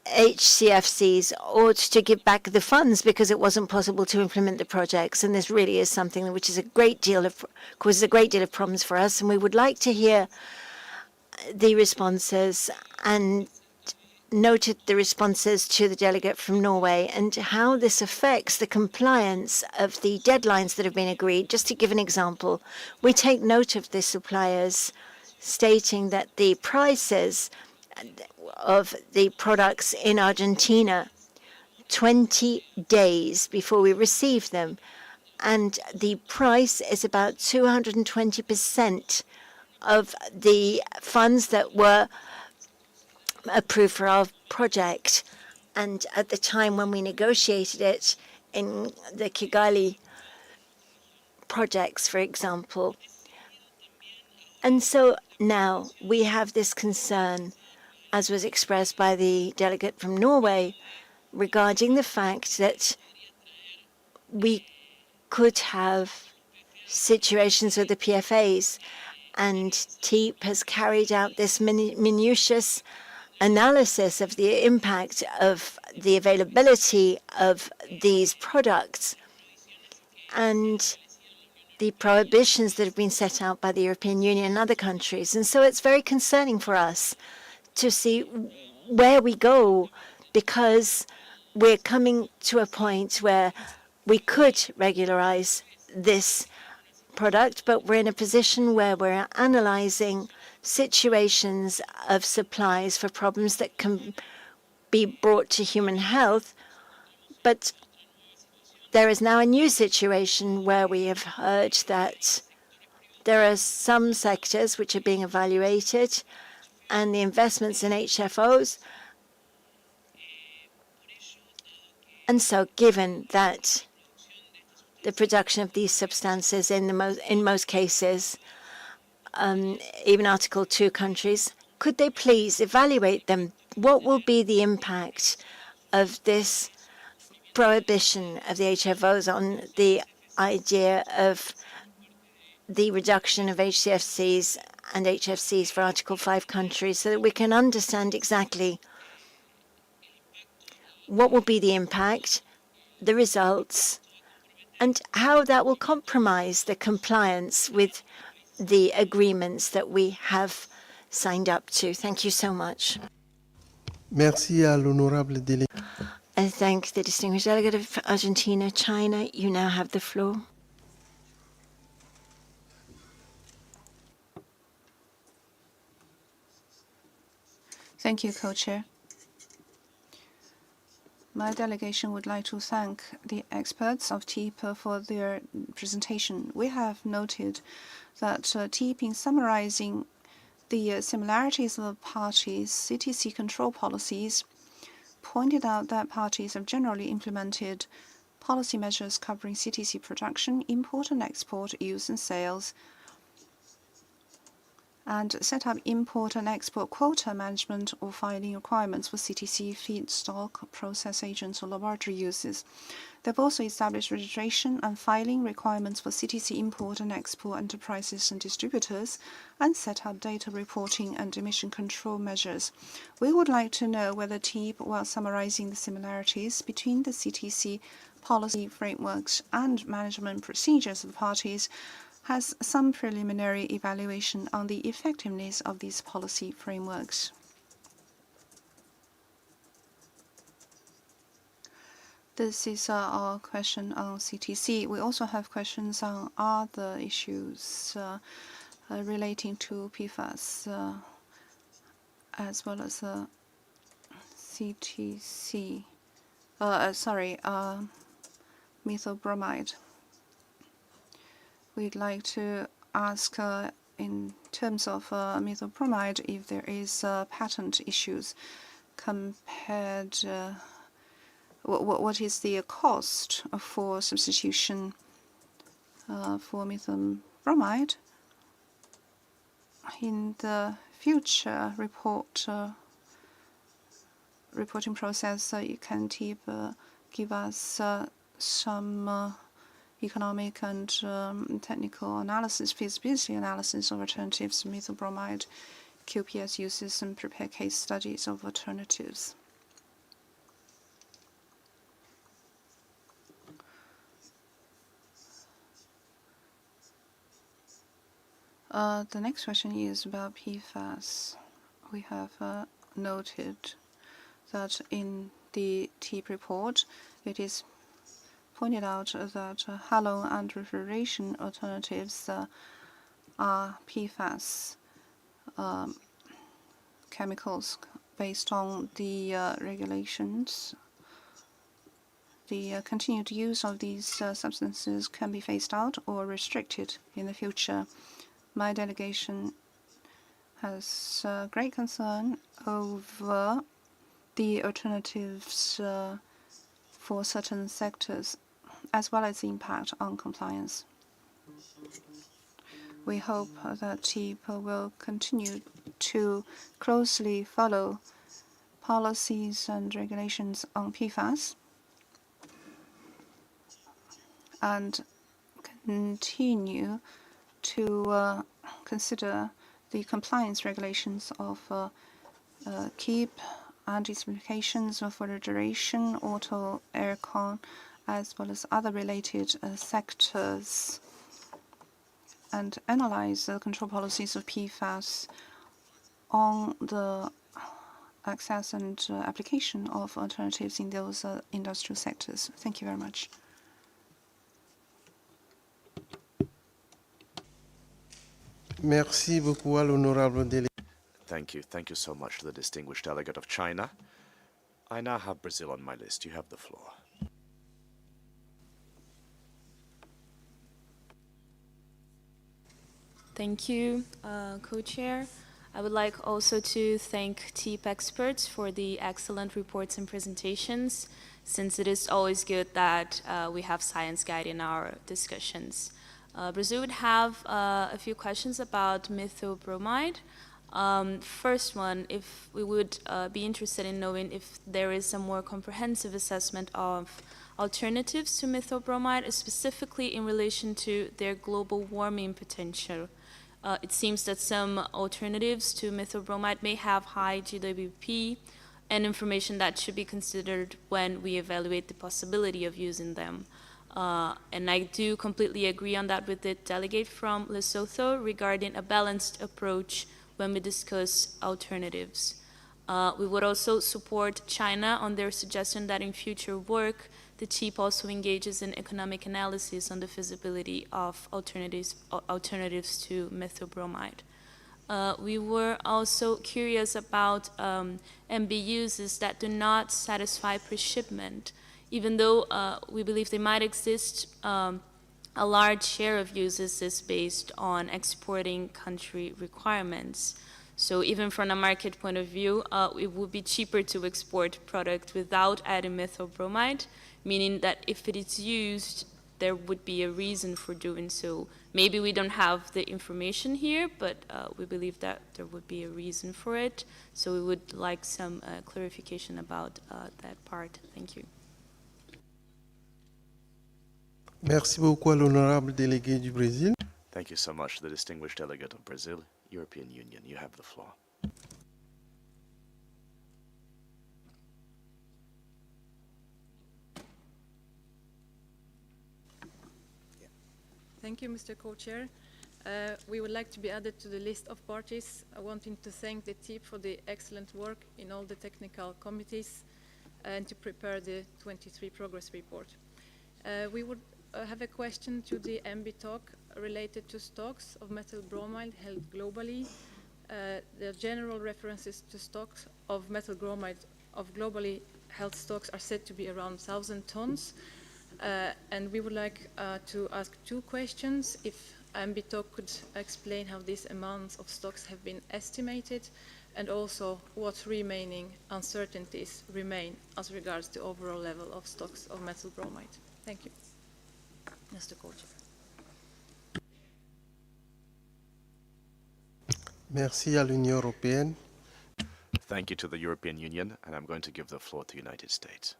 HCFCs or to give back the funds because it wasn't possible to implement the projects. And this really is something which is causes a great deal of problems for us. And we would like to hear the responses and noted the responses to the delegate from Norway and how this affects the compliance of the deadlines that have been agreed. Just to give an example, we take note of the suppliers stating that the prices of the products in Argentina 20 days before we receive them. And the price is about 220% of the funds that were approved for our project. And at the time when we negotiated it in the Kigali projects, for example. And so now we have this concern, as was expressed by the delegate from Norway, regarding the fact that we could have situations with the PFAs, and TEEP has carried out this minutious analysis of the impact of the availability of these products and the prohibitions that have been set out by the European Union and other countries. And so it's very concerning for us to see where we go, because we're coming to a point where we could regularize this product, but we're in a position where we're analyzing situations of supplies for problems that can be brought to human health. But there is now a new situation where we have heard that there are some sectors which are being evaluated, and the investments in HFOs. And so given that the production of these substances in most cases, even Article 2 countries, could they please evaluate them? What will be the impact of this prohibition of the HFOs on the idea of the reduction of HCFCs and HFCs for Article 5 countries, so that we can understand exactly what will be the impact, the results, and how that will compromise the compliance with the agreements that we have signed up to. Thank you so much. Merci à l'honorable délégué. I thank the distinguished delegate of Argentina, China. You now have the floor. Thank you, Co-Chair. My delegation would like to thank the experts of TEEP for their presentation. We have noted that TEEP, in summarizing the similarities of parties' CTC control policies, pointed out that parties have generally implemented policy measures covering CTC production, import and export, use and sales, and set up import and export quota management or filing requirements for CTC feedstock, process agents, or laboratory uses. They've also established registration and filing requirements for CTC import and export enterprises and distributors, and set up data reporting and emission control measures. We would like to know whether TEEP, while summarizing the similarities between the CTC policy frameworks and management procedures of the parties, has some preliminary evaluation on the effectiveness of these policy frameworks. This is our question on CTC. We also have questions on other issues relating to PFAS, as well as CTC, methyl bromide. We'd like to ask, in terms of methyl bromide, if there is patent issues compared. What is the cost for substitution for methyl bromide? In the future reporting process, you can give us some economic and technical analysis, feasibility analysis of alternatives to methyl bromide, QPS uses, and prepare case studies of alternatives. The next question is about PFAS. We have noted that in the TEEP report, it is pointed out that halon and refrigeration alternatives are PFAS chemicals based on the regulations. The continued use of these substances can be phased out or restricted in the future. My delegation has great concern over the alternatives for certain sectors, as well as the impact on compliance. We hope that TEEP will continue to closely follow policies and regulations on PFAS and continue to consider the compliance regulations of KEEP and its implications for the duration, auto aircon, as well as other related sectors, and analyze the control policies of PFAS on the access and application of alternatives in those industrial sectors. Thank you very much. Merci beaucoup à l'honorable délégué. Thank you. Thank you so much to the distinguished delegate of China. I now have Brazil on my list. You have the floor. Thank you, Co-Chair. I would like also to thank TEEP experts for the excellent reports and presentations, since it is always good that we have science guiding our discussions. Brazil would have a few questions about methylbromide. First one, if we would be interested in knowing if there is a more comprehensive assessment of alternatives to methylbromide, specifically in relation to their global warming potential. It seems that some alternatives to methylbromide may have high GWP and information that should be considered when we evaluate the possibility of using them. And I do completely agree on that with the delegate from Lesotho regarding a balanced approach when we discuss alternatives. We would also support China on their suggestion that in future work, the TEEP also engages in economic analysis on the feasibility of alternatives to methylbromide. We were also curious about MB uses that do not satisfy pre-shipment, even though we believe they might exist. A large share of uses is based on exporting country requirements. So even from a market point of view, it would be cheaper to export product without adding methylbromide, meaning that if it is used, there would be a reason for doing so. Maybe we don't have the information here, but we believe that there would be a reason for it. So we would like some clarification about that part. Thank you. Merci beaucoup à l'honorable délégué du Brésil. Thank you so much to the distinguished delegate of Brazil, European Union. You have the floor. Thank you, Mr. Co-Chair. We would like to be added to the list of parties wanting to thank the TEEP for the excellent work in all the technical committees and to prepare the 23 progress report. We would have a question to the MB talk related to stocks of methylbromide held globally. The general references to stocks of methylbromide of globally held stocks are said to be around 1,000 tons. And we would like to ask two questions. If MB could explain how these amounts of stocks have been estimated, and also what remaining uncertainties remain as regards the overall level of stocks of methylbromide. Thank you. Mr. Co-Chair. Merci à l'Union européenne. Thank you to the European Union, and I'm going to give the floor to the United States.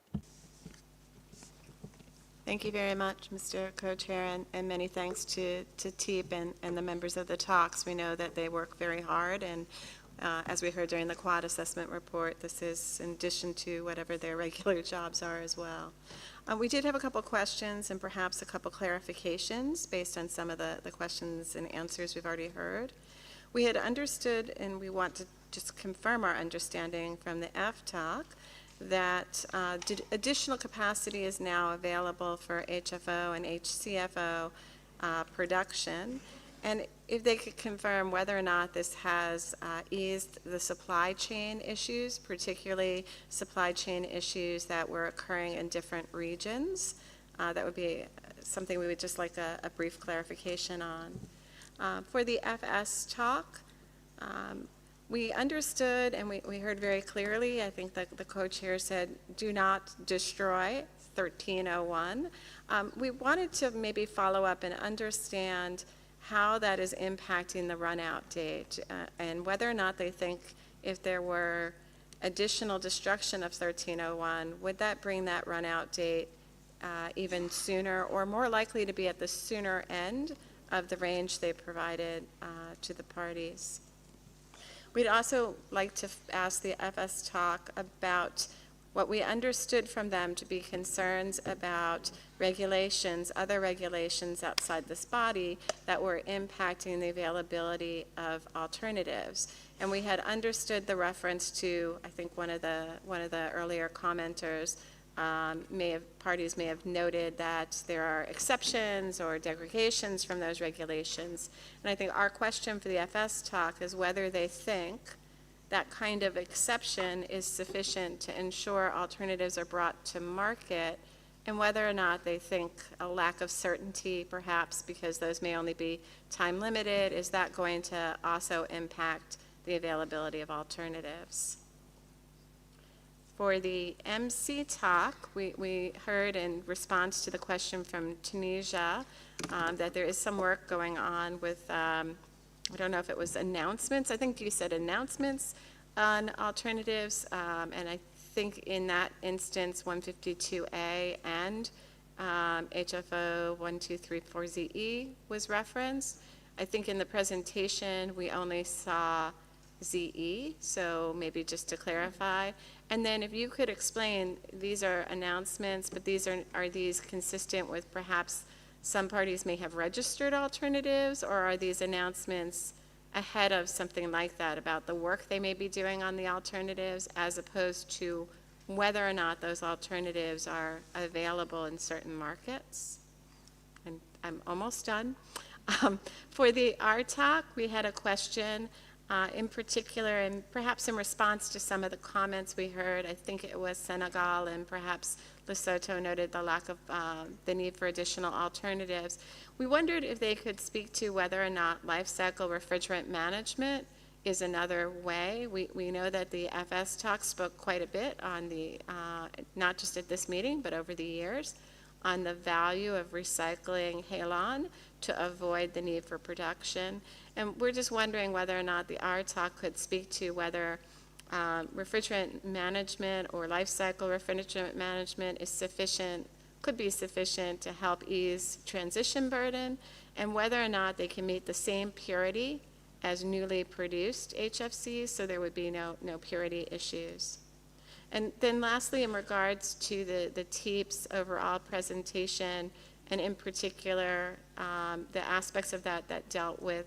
Thank you very much, Mr. Co-Chair, and many thanks to TEEP and the members of the talks. We know that they work very hard, and as we heard during the Quad Assessment Report, this is in addition to whatever their regular jobs are as well. We did have a couple questions and perhaps a couple clarifications based on some of the questions and answers we've already heard. We had understood, and we want to just confirm our understanding from the FTAC, that additional capacity is now available for HFO and HCFO production, And if they could confirm whether or not this has eased the supply chain issues, particularly supply chain issues that were occurring in different regions. That would be something we would just like a brief clarification on. For the FS talk, we understood and we heard very clearly, I think that the co-chair said, do not destroy 1301. We wanted to maybe follow up and understand how that is impacting the run-out date and whether or not they think if there were additional destruction of 1301, would that bring that run-out date even sooner or more likely to be at the sooner end of the range they provided to the parties. We'd also like to ask the FS talk about what we understood from them to be concerns about regulations, other regulations outside this body that were impacting the availability of alternatives. And we had understood the reference to, I think one of the earlier commenters parties may have noted that there are exceptions or derogations from those regulations. And I think our question for the FS talk is whether they think that kind of exception is sufficient to ensure alternatives are brought to market, and whether or not they think a lack of certainty, perhaps because those may only be time limited, is that going to also impact the availability of alternatives? For the MC talk, we heard in response to the question from Tunisia that there is some work going on with, I don't know if it was announcements, I think you said announcements on alternatives, and I think in that instance 152A and HFO 1234ZE was referenced. I think in the presentation we only saw ZE, so maybe just to clarify. And then if you could explain, these are announcements, but are these consistent with perhaps some parties may have registered alternatives, or are these announcements ahead of something like that about the work they may be doing on the alternatives as opposed to whether or not those alternatives are available in certain markets? And I'm almost done. For the RTOC, we had a question in particular, and perhaps in response to some of the comments we heard. I think it was Senegal and perhaps Lesotho noted the lack of the need for additional alternatives. We wondered if they could speak to whether or not life cycle refrigerant management is another way. We know that the FS talk spoke quite a bit on the, not just at this meeting, but over the years, on the value of recycling halon to avoid the need for production. And we're just wondering whether or not the RTOC could speak to whether refrigerant management or life cycle refrigerant management is sufficient, could be sufficient to help ease transition burden, and whether or not they can meet the same purity as newly produced HFCs, so there would be no purity issues. And then lastly, in regards to the TEEP's overall presentation, and in particular, the aspects of that dealt with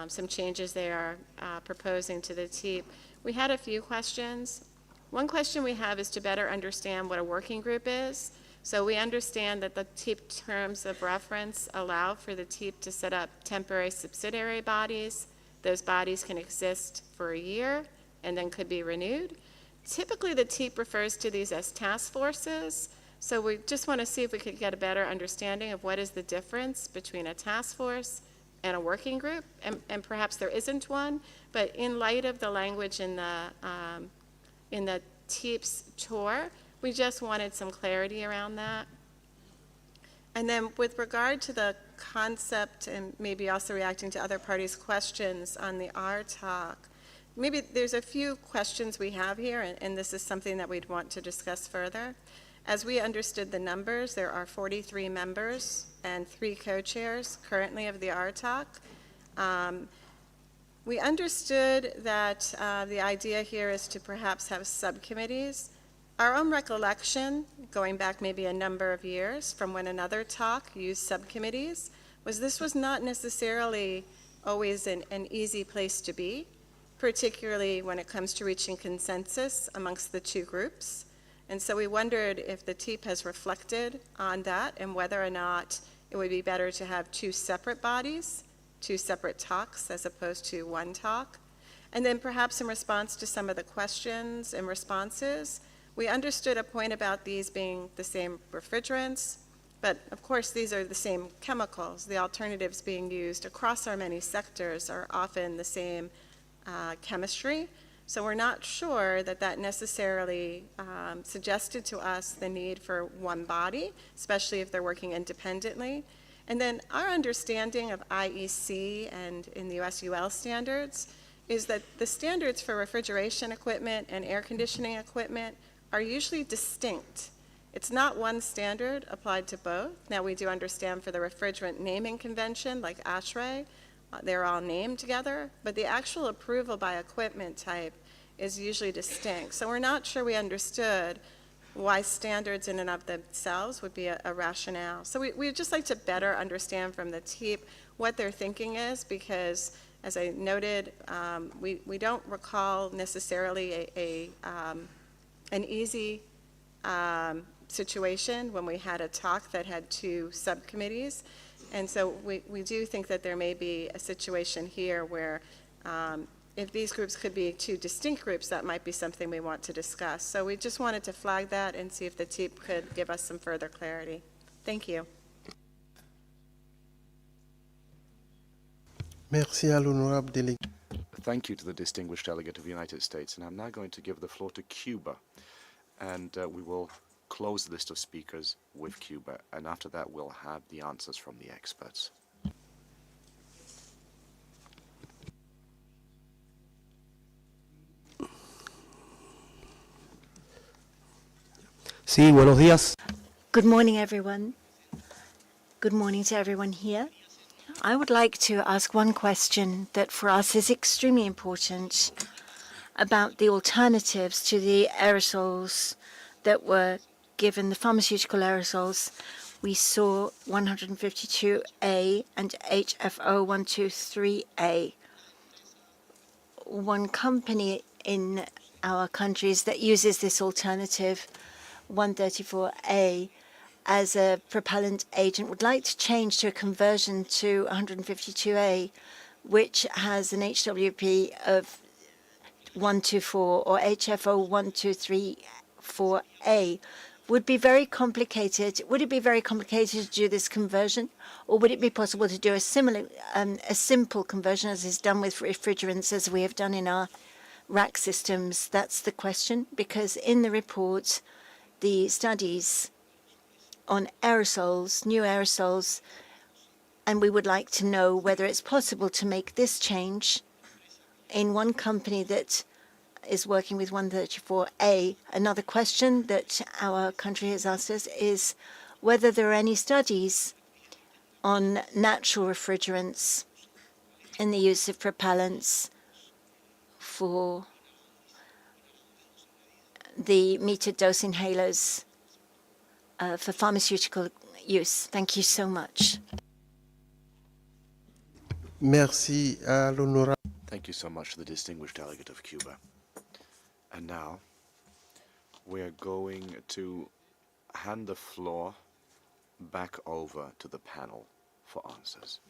some changes they are proposing to the TEEP, we had a few questions. One question we have is to better understand what a working group is. So we understand that the TEEP terms of reference allow for the TEEP to set up temporary subsidiary bodies. Those bodies can exist for a year and then could be renewed. Typically, the TEEP refers to these as task forces. So we just want to see if we could get a better understanding of what is the difference between a task force and a working group, and perhaps there isn't one, but in light of the language in the TEEP's tour, we just wanted some clarity around that. And then with regard to the concept, and maybe also reacting to other parties' questions on the RTOC, maybe there's a few questions we have here, and this is something that we'd want to discuss further. As we understood the numbers, there are 43 members and 3 co-chairs currently of the RTOC. We understood that the idea here is to perhaps have subcommittees. Our own recollection, going back maybe a number of years from when another talk used subcommittees, was this was not necessarily always an easy place to be, particularly when it comes to reaching consensus amongst the 2 groups. And so we wondered if the TEEP has reflected on that and whether or not it would be better to have 2 separate bodies two separate talks as opposed to one talk. And then perhaps in response to some of the questions and responses, we understood a point about these being the same refrigerants, but of course these are the same chemicals. The alternatives being used across our many sectors are often the same chemistry. So we're not sure that that necessarily suggested to us the need for one body, especially if they're working independently. And then our understanding of IEC and in the US UL standards is that the standards for refrigeration equipment and air conditioning equipment are usually distinct. It's not one standard applied to both. Now we do understand for the refrigerant naming convention like ASHRAE, they're all named together, but the actual approval by equipment type is usually distinct. So we're not sure we understood why standards in and of themselves would be a rationale. So we'd just like to better understand from the TEEP what their thinking is, because as I noted, we don't recall necessarily an easy situation when we had a talk that had two subcommittees. And so we do think that there may be a situation here where if these groups could be two distinct groups, that might be something we want to discuss. So we just wanted to flag that and see if the TEEP could give us some further clarity. Thank you. Merci à l'honorable délégué. Thank you to the distinguished delegate of the United States. And I'm now going to give the floor to Cuba. And we will close the list of speakers with Cuba. And after that, we'll have the answers from the experts. Sí, buenos días. Good morning, everyone. Good morning to everyone here. I would like to ask one question that for us is extremely important about the alternatives to the aerosols that were given, the pharmaceutical aerosols. We saw 152A and HFO 123A. One company in our countries that uses this alternative, 134A, as a propellant agent would like to change to a conversion to 152A, which has an HWP of 124 or HFO 1234A. Would be very complicated. Would it be very complicated to do this conversion, or would it be possible to do a similar, a simple conversion as is done with refrigerants, as we have done in our rack systems? That's the question, because in the report, the studies on aerosols, new aerosols, and we would like to know whether it's possible to make this change in one company that is working with 134A. Another question that our country has asked us is whether there are any studies on natural refrigerants and the use of propellants for the metered dose inhalers for pharmaceutical use. Thank you so much. Merci à l'honorable. Thank you so much to the distinguished delegate of Cuba. And now we're going to hand the floor back over to the panel for answers.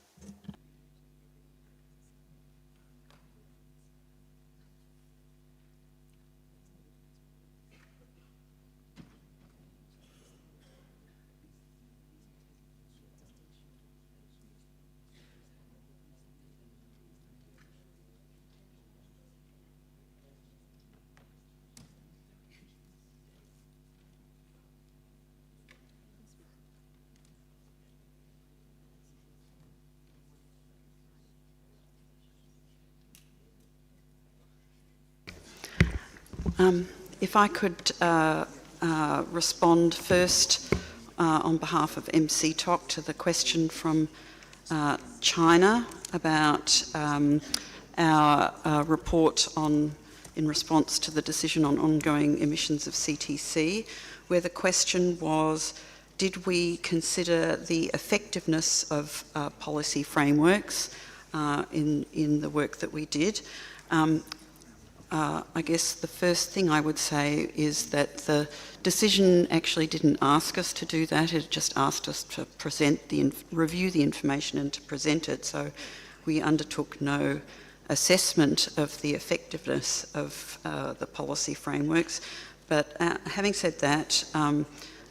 If I could respond first on behalf of MC Talk to the question from China about our report in response to the decision on ongoing emissions of CTC, where the question was, did we consider the effectiveness of policy frameworks in the work that we did? I guess the first thing I would say is that the decision actually didn't ask us to do that. It just asked us to present review the information and to present it. So we undertook no assessment of the effectiveness of the policy frameworks. But having said that,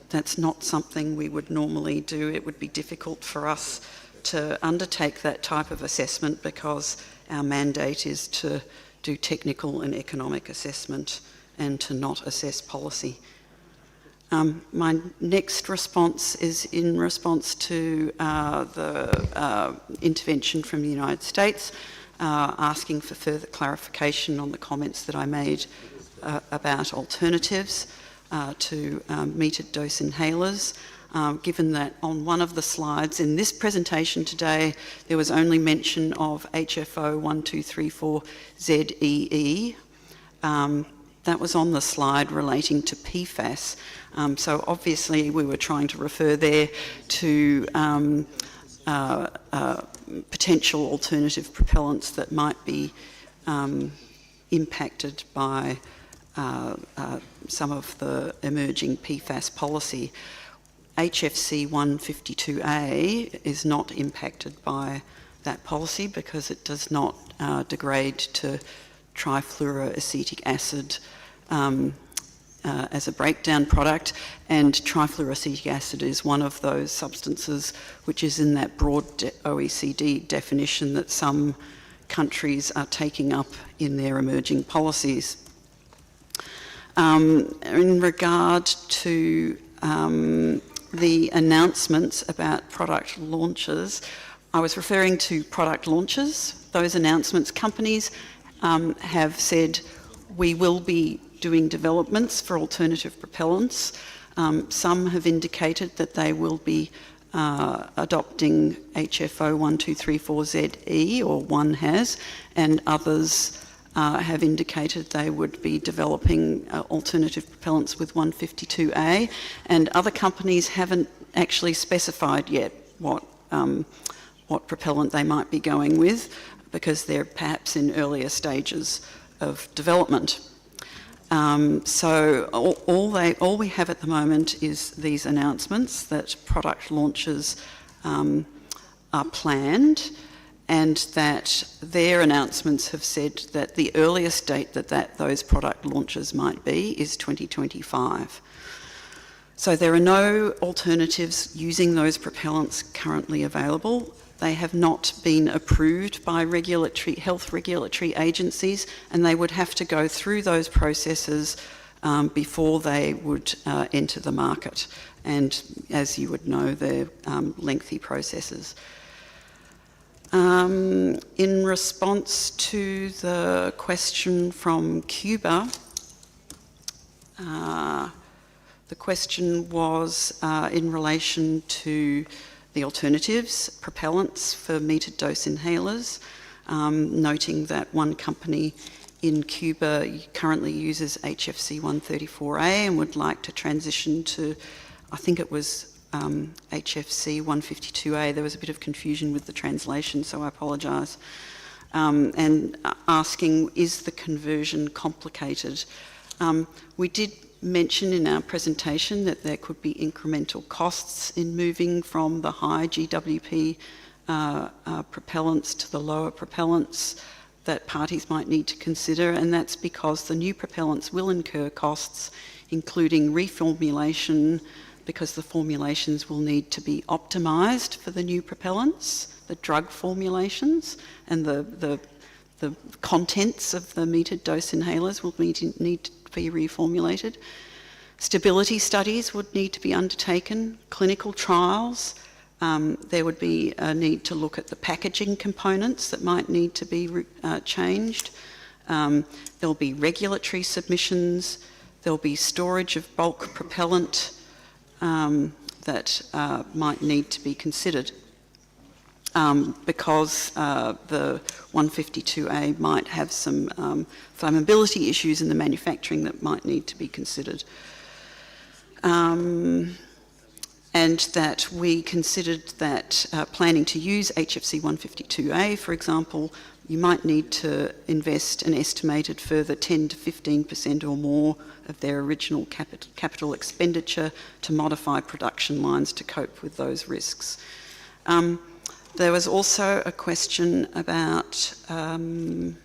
that's not something we would normally do. It would be difficult for us to undertake that type of assessment because our mandate is to do technical and economic assessment and to not assess policy. My next response is in response to the intervention from the United States, asking for further clarification on the comments that I made about alternatives to metered dose inhalers, given that on one of the slides in this presentation today, there was only mention of HFO1234ZEE. That was on the slide relating to PFAS. So obviously we were trying to refer there to potential alternative propellants that might be impacted by some of the emerging PFAS policy. HFC 152A is not impacted by that policy because it does not degrade to trifluoroacetic acid as a breakdown product, and trifluoroacetic acid is one of those substances which is in that broad OECD definition that some countries are taking up in their emerging policies. In regard to the announcements about product launches, I was referring to product launches. Those announcements, companies have said we will be doing developments for alternative propellants. Some have indicated that they will be adopting HFO 1234ZE, or one has, and others have indicated they would be developing alternative propellants with 152A, and other companies haven't actually specified yet what propellant they might be going with, because they're perhaps in earlier stages of development. So all we have at the moment is these announcements that product launches are planned, and that their announcements have said that the earliest date that those product launches might be is 2025. So there are no alternatives using those propellants currently available. They have not been approved by health regulatory agencies, and they would have to go through those processes before they would enter the market. And as you would know, they're lengthy processes. In response to the question from Cuba, the question was in relation to the alternatives, propellants for metered dose inhalers, noting that one company in Cuba currently uses HFC 134A and would like to transition to, I think it was HFC 152A. There was a bit of confusion with the translation, so I apologise. And asking, is the conversion complicated? We did mention in our presentation that there could be incremental costs in moving from the high GWP propellants to the lower propellants that parties might need to consider, and that's because the new propellants will incur costs, including reformulation, because the formulations will need to be optimised for the new propellants, the drug formulations, and the contents of the metered dose inhalers will need to be reformulated. Stability studies would need to be undertaken, clinical trials. There would be a need to look at the packaging components that might need to be changed. There'll be regulatory submissions. There'll be storage of bulk propellant that might need to be considered because the 152A might have some flammability issues in the manufacturing that might need to be considered. And that we considered that planning to use HFC 152A, for example, you might need to invest an estimated further 10 to 15% or more of their original capital expenditure to modify production lines to cope with those risks. There was also a question about, and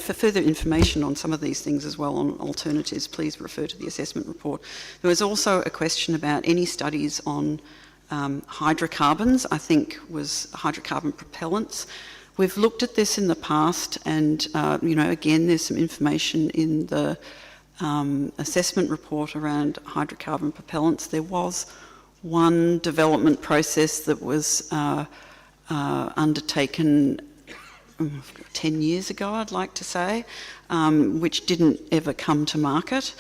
for further information on some of these things as well, on alternatives, please refer to the assessment report. There was also a question about any studies on hydrocarbons, I think was hydrocarbon propellants. We've looked at this in the past and, you know, again, there's some information in the assessment report around hydrocarbon propellants. There was one development process that was undertaken 10 years ago, I'd like to say, which didn't ever come to market.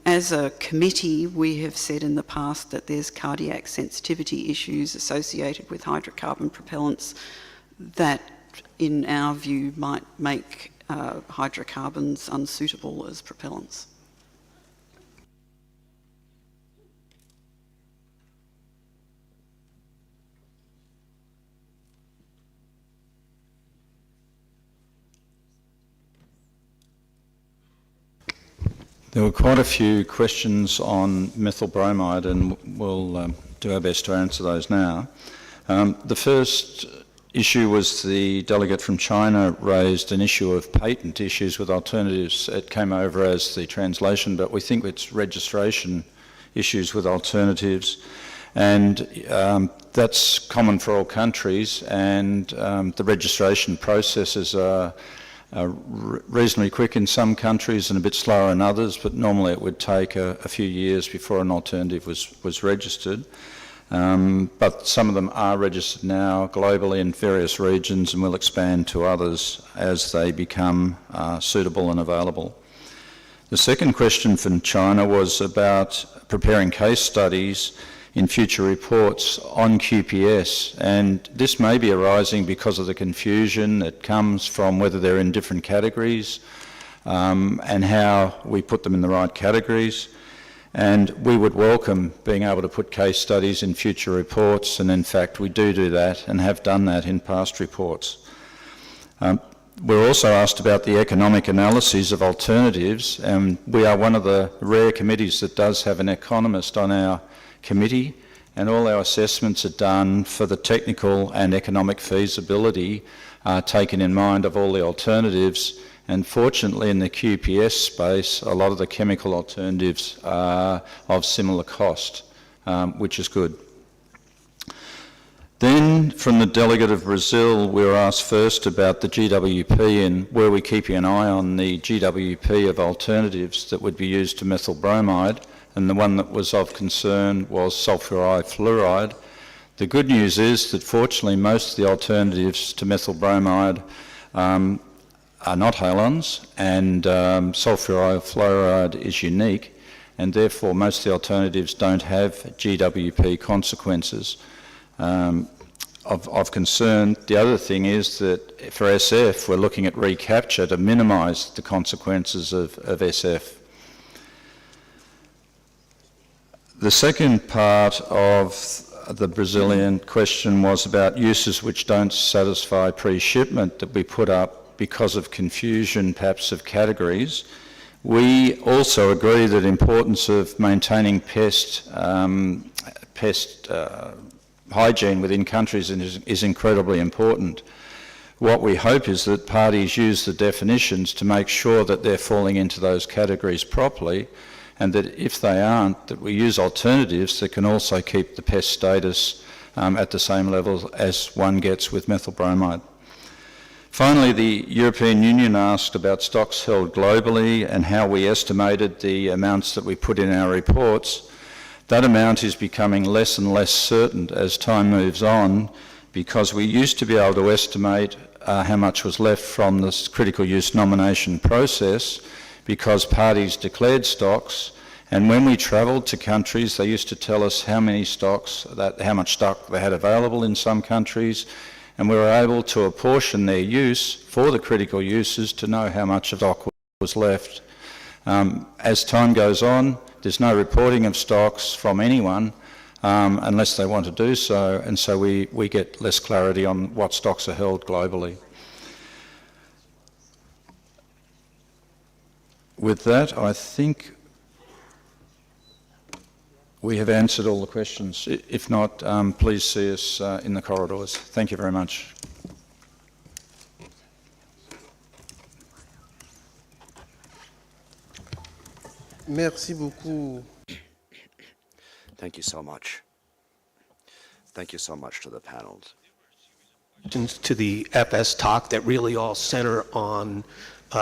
As a committee, we have said in the past that there's cardiac sensitivity issues associated with hydrocarbon propellants that, in our view, might make hydrocarbons unsuitable as propellants. There were quite a few questions on methyl bromide, and we'll do our best to answer those now. The first issue was the delegate from China raised an issue of patent issues with alternatives. It came over as the translation, but we think it's registration issues with alternatives. And that's common for all countries, and the registration processes are reasonably quick in some countries and a bit slower in others, but normally it would take a few years before an alternative was registered. But some of them are registered now globally in various regions, and will expand to others as they become suitable and available. The second question from China was about preparing case studies in future reports on QPS, and this may be arising because of the confusion that comes from whether they're in different categories and how we put them in the right categories. And we would welcome being able to put case studies in future reports, and in fact we do that and have done that in past reports. We're also asked about the economic analyses of alternatives, and we are one of the rare committees that does have an economist on our committee, and all our assessments are done for the technical and economic feasibility taken in mind of all the alternatives. And fortunately in the QPS space, a lot of the chemical alternatives are of similar cost, which is good. Then from the delegate of Brazil, we were asked first about the GWP and were we keeping an eye on the GWP of alternatives that would be used to methyl bromide. And the one that was of concern was sulfur fluoride. The good news is that fortunately most of the alternatives to methyl bromide are not halons, and sulfur fluoride is unique, and therefore most of the alternatives don't have GWP consequences of concern. The other thing is that for SF we're looking at recapture to minimise the consequences of SF. The second part of the Brazilian question was about uses which don't satisfy pre-shipment that we put up because of confusion perhaps of categories. We also agree that the importance of maintaining pest hygiene within countries is incredibly important. What we hope is that parties use the definitions to make sure that they're falling into those categories properly, and that if they aren't, that we use alternatives that can also keep the pest status at the same level as one gets with methyl bromide. Finally, the European Union asked about stocks held globally and how we estimated the amounts that we put in our reports. That amount is becoming less and less certain as time moves on, because we used to be able to estimate how much was left from this critical use nomination process, because parties declared stocks, and when we travelled to countries they used to tell us how much stock they had available in some countries, and we were able to apportion their use for the critical uses to know how much of stock was left. As time goes on, there's no reporting of stocks from anyone unless they want to do so, and so we get less clarity on what stocks are held globally. With that, I think we have answered all the questions. If not, please see us in the corridors. Thank you very much. Merci beaucoup. Thank you so much. Thank you so much to the panels. To the FS talk that really all center on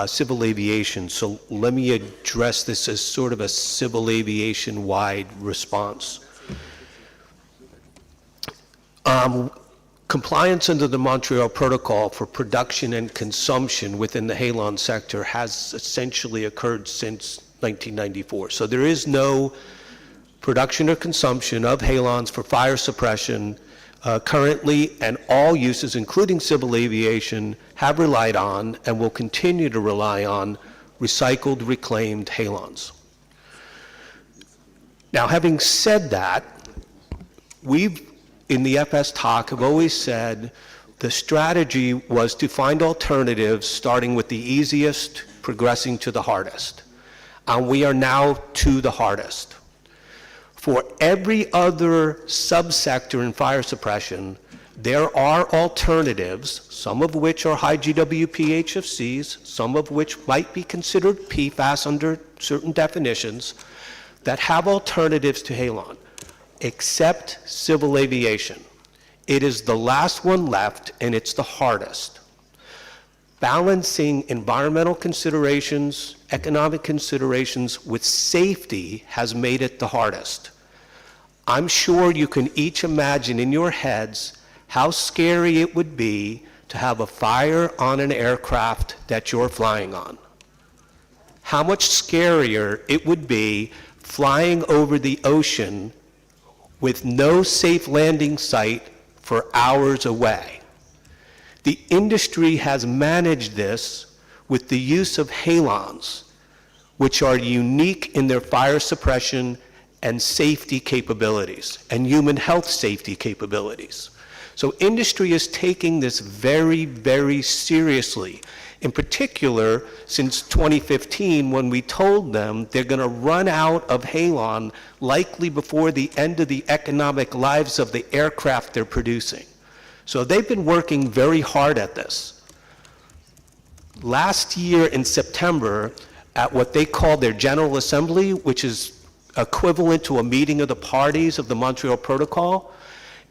civil aviation. So let me address this as sort of a civil aviation-wide response. Compliance under the Montreal Protocol for production and consumption within the halon sector has essentially occurred since 1994. So there is no production or consumption of halons for fire suppression currently, and all uses, including civil aviation, have relied on and will continue to rely on recycled, reclaimed halons. Now, having said that, we've, in the FS talk, have always said the strategy was to find alternatives, starting with the easiest, progressing to the hardest. And we are now to the hardest. For every other subsector in fire suppression, there are alternatives, some of which are high GWP HFCs, some of which might be considered PFAS under certain definitions, that have alternatives to halon, except civil aviation. It is the last one left, and it's the hardest. Balancing environmental considerations, economic considerations with safety has made it the hardest. I'm sure you can each imagine in your heads how scary it would be to have a fire on an aircraft that you're flying on. How much scarier it would be flying over the ocean with no safe landing site for hours away. The industry has managed this with the use of halons, which are unique in their fire suppression and safety capabilities, and human health safety capabilities. So industry is taking this very, very seriously. In particular, since 2015, when we told them they're going to run out of halon likely before the end of the economic lives of the aircraft they're producing. So they've been working very hard at this. Last year in September, at what they call their General Assembly, which is equivalent to a meeting of the parties of the Montreal Protocol,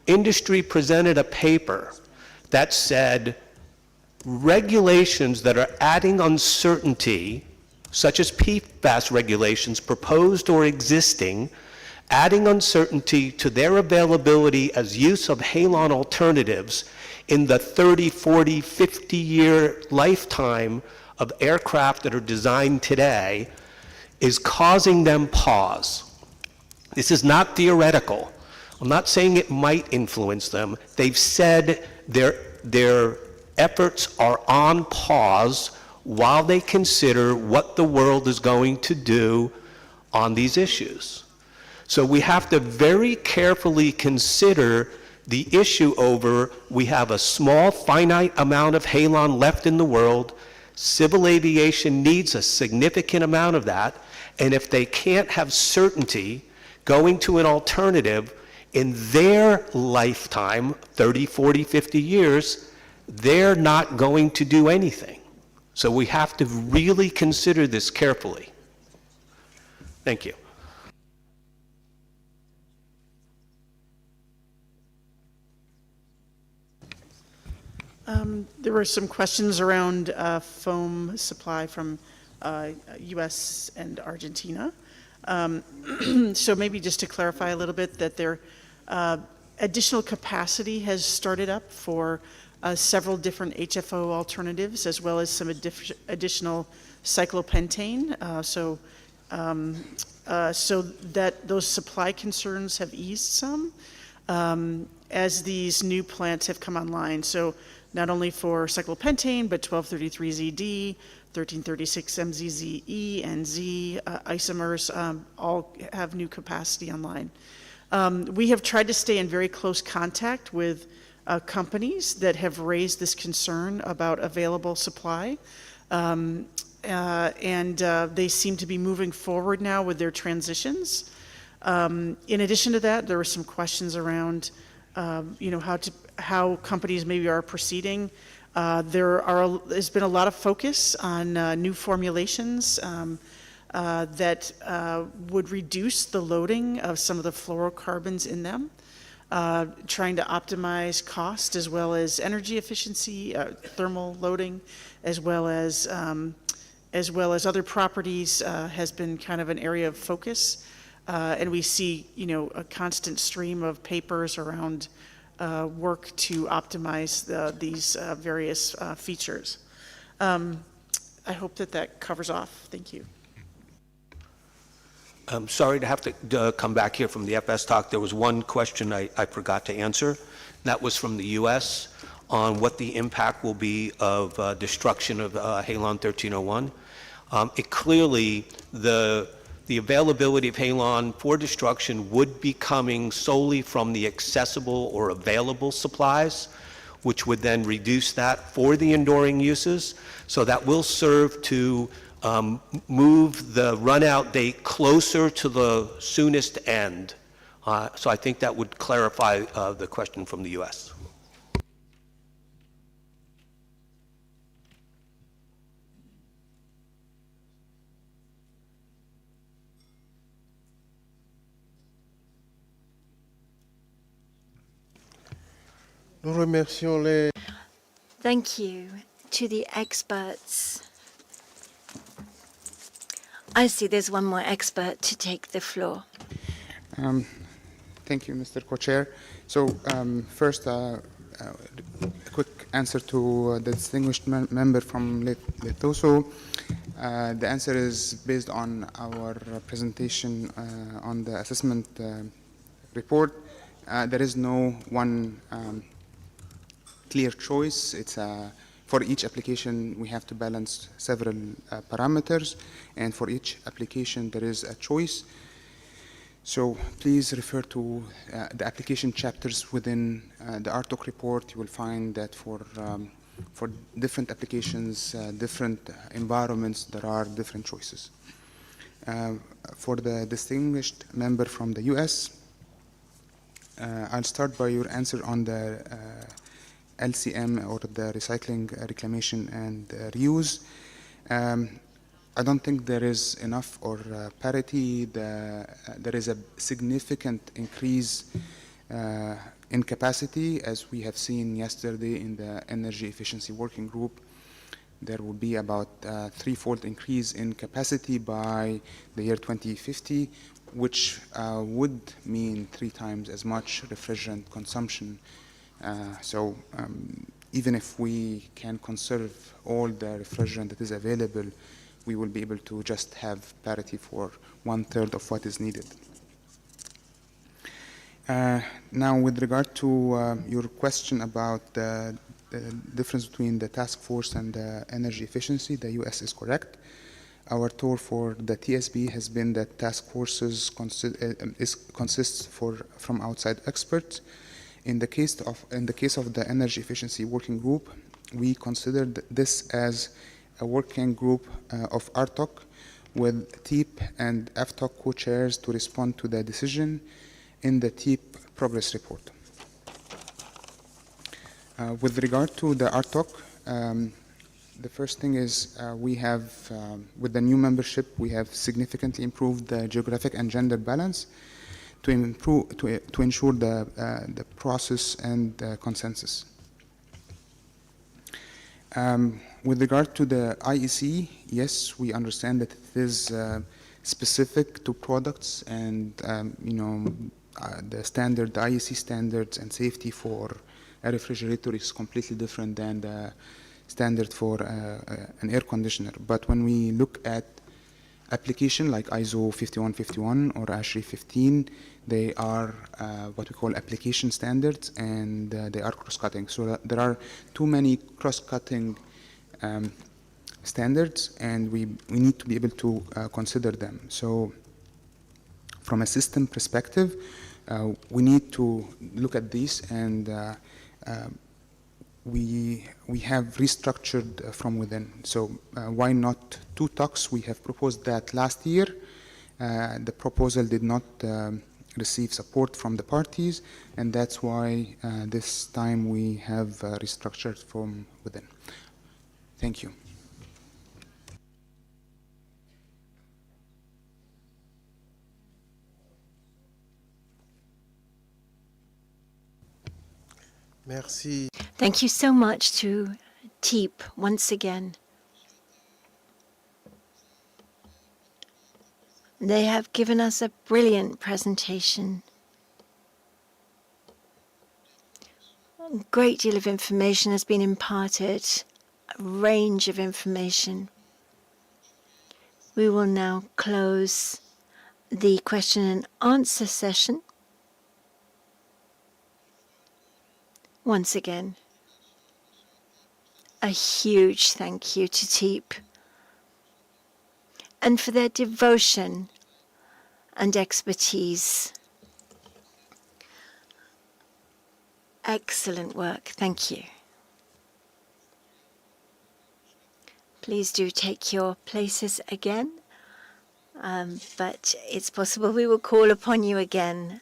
industry presented a paper that said regulations that are adding uncertainty, such as PFAS regulations proposed or existing, adding uncertainty to their availability as use of halon alternatives in the 30, 40, 50-year lifetime of aircraft that are designed today is causing them pause. This is not theoretical. I'm not saying it might influence them. They've said their efforts are on pause while they consider what the world is going to do on these issues. So we have to very carefully consider the issue over, we have a small finite amount of halon left in the world, civil aviation needs a significant amount of that, and if they can't have certainty going to an alternative in their lifetime, 30, 40, 50 years, they're not going to do anything. So we have to really consider this carefully. Thank you. There were some questions around foam supply from US and Argentina. So maybe just to clarify a little bit that their additional capacity has started up for several different HFO alternatives, as well as some additional cyclopentane. So that those supply concerns have eased some as these new plants have come online. So not only for cyclopentane, but 1233ZD, 1336MZZE, and Z isomers all have new capacity online. We have tried to stay in very close contact with companies that have raised this concern about available supply. And they seem to be moving forward now with their transitions. In addition to that, there were some questions around, how companies maybe are proceeding. There's been a lot of focus on new formulations that would reduce the loading of some of the fluorocarbons in them, trying to optimize cost as well as energy efficiency, thermal loading, as well as other properties has been kind of an area of focus. And we see, a constant stream of papers around work to optimize these various features. I hope that covers off. Thank you. I'm sorry to have to come back here from the FS talk. There was one question I forgot to answer. That was from the U.S. on what the impact will be of destruction of Halon 1301. It clearly, the availability of Halon for destruction would be coming solely from the accessible or available supplies, which would then reduce that for the enduring uses. So that will serve to move the run-out date closer to the soonest end. So I think that would clarify the question from the U.S. Nous remercions les... Thank you to the experts. I see there's one more expert to take the floor. Thank you, Mr. Co-Chair. So first, a quick answer to the distinguished member from Lesotho. The answer is based on our presentation on the assessment report. There is no one clear choice. It's for each application, we have to balance several parameters, and for each application, there is a choice. So please refer to the application chapters within the RTOC report. You will find that for different applications, different environments, there are different choices. For the distinguished member from the US, I'll start by your answer on the LCM, or the recycling, reclamation, and reuse. I don't think there is enough or parity. There is a significant increase in capacity, as we have seen yesterday in the Energy Efficiency Working Group. There will be about a threefold increase in capacity by the year 2050, which would mean 3 times as much refrigerant consumption. So even if we can conserve all the refrigerant that is available, we will be able to just have parity for 1/3 of what is needed. Now, with regard to your question about the difference between the task force and the energy efficiency, the US is correct. Our tour for the TSB has been that task forces consists from outside experts. In the case of the Energy Efficiency Working Group, we considered this as a working group of RTOC with TEEP and FTOC co-chairs to respond to the decision in the TEEP progress report. With regard to the RTOC, the first thing is we have, with the new membership, we have significantly improved the geographic and gender balance to ensure the process and consensus. With regard to the IEC, yes, we understand that it is specific to products, and the standard, the IEC standards and safety for a refrigerator is completely different than the standard for an air conditioner. But when we look at application like ISO 5151 or ASHRAE 15, they are what we call application standards, and they are cross-cutting. So there are too many cross-cutting standards, and we need to be able to consider them. So from a system perspective, we need to look at these, and we have restructured from within. So why not 2 talks? We have proposed that last year, the proposal did not receive support from the parties, and that's why this time we have restructured from within. Thank you. Merci. Thank you so much to TEEP once again. They have given us a brilliant presentation. A great deal of information has been imparted, a range of information. We will now close the question and answer session. Once again, a huge thank you to TEEP and for their devotion and expertise. Excellent work. Thank you. Please do take your places again, but it's possible we will call upon you again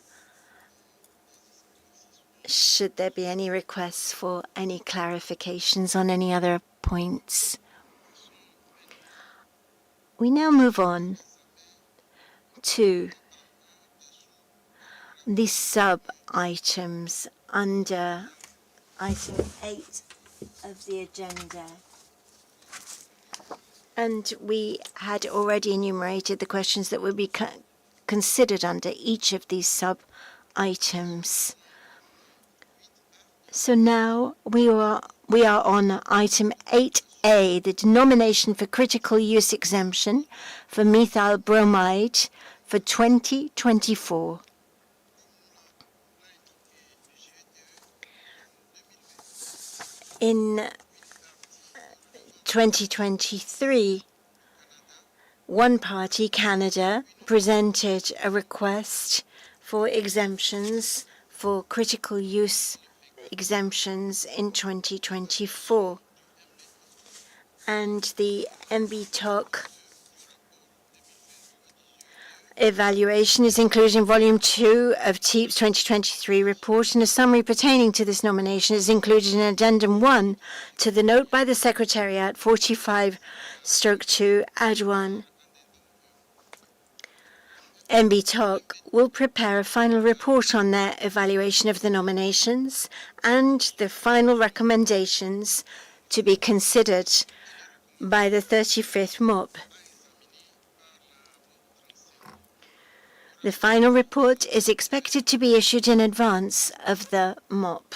should there be any requests for any clarifications on any other points. We now move on to the sub-items under item 8 of the agenda. And we had already enumerated the questions that would be considered under each of these sub-items. So now we are on item 8A, the denomination for critical use exemption for methyl bromide for 2024. In 2023, one party, Canada, presented a request for exemptions for critical use exemptions in 2024. And the MBTOC evaluation is included in Volume 2 of TEEP's 2023 report, and a summary pertaining to this nomination is included in Addendum 1 to the note by the Secretariat 45/2 Add 1. MBTOC will prepare a final report on their evaluation of the nominations and the final recommendations to be considered by the 35th MOP. The final report is expected to be issued in advance of the MOP.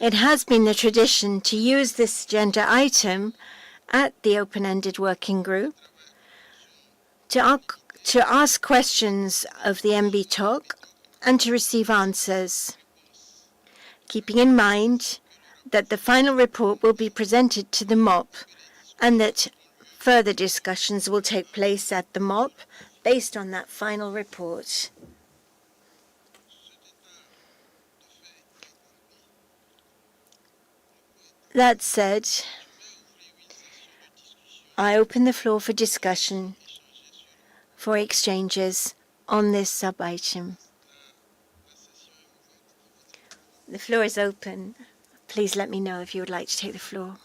It has been the tradition to use this agenda item at the open-ended working group to ask questions of the MBTOC and to receive answers, keeping in mind that the final report will be presented to the MOP and that further discussions will take place at the MOP based on that final report. That said, I open the floor for discussion, for exchanges on this sub-item. The floor is open. Please let me know if you would like to take the floor.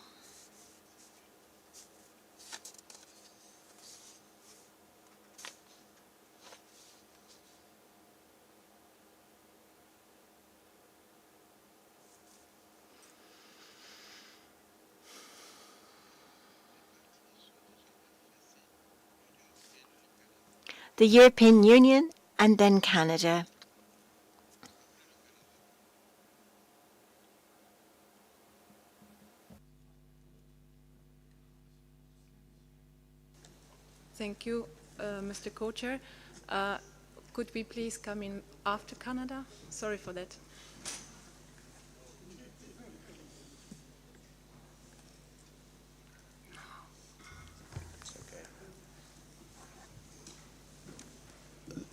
The European Union and then Canada. Thank you, Mr. Co-Chair. Could we please come in after Canada? Sorry for that.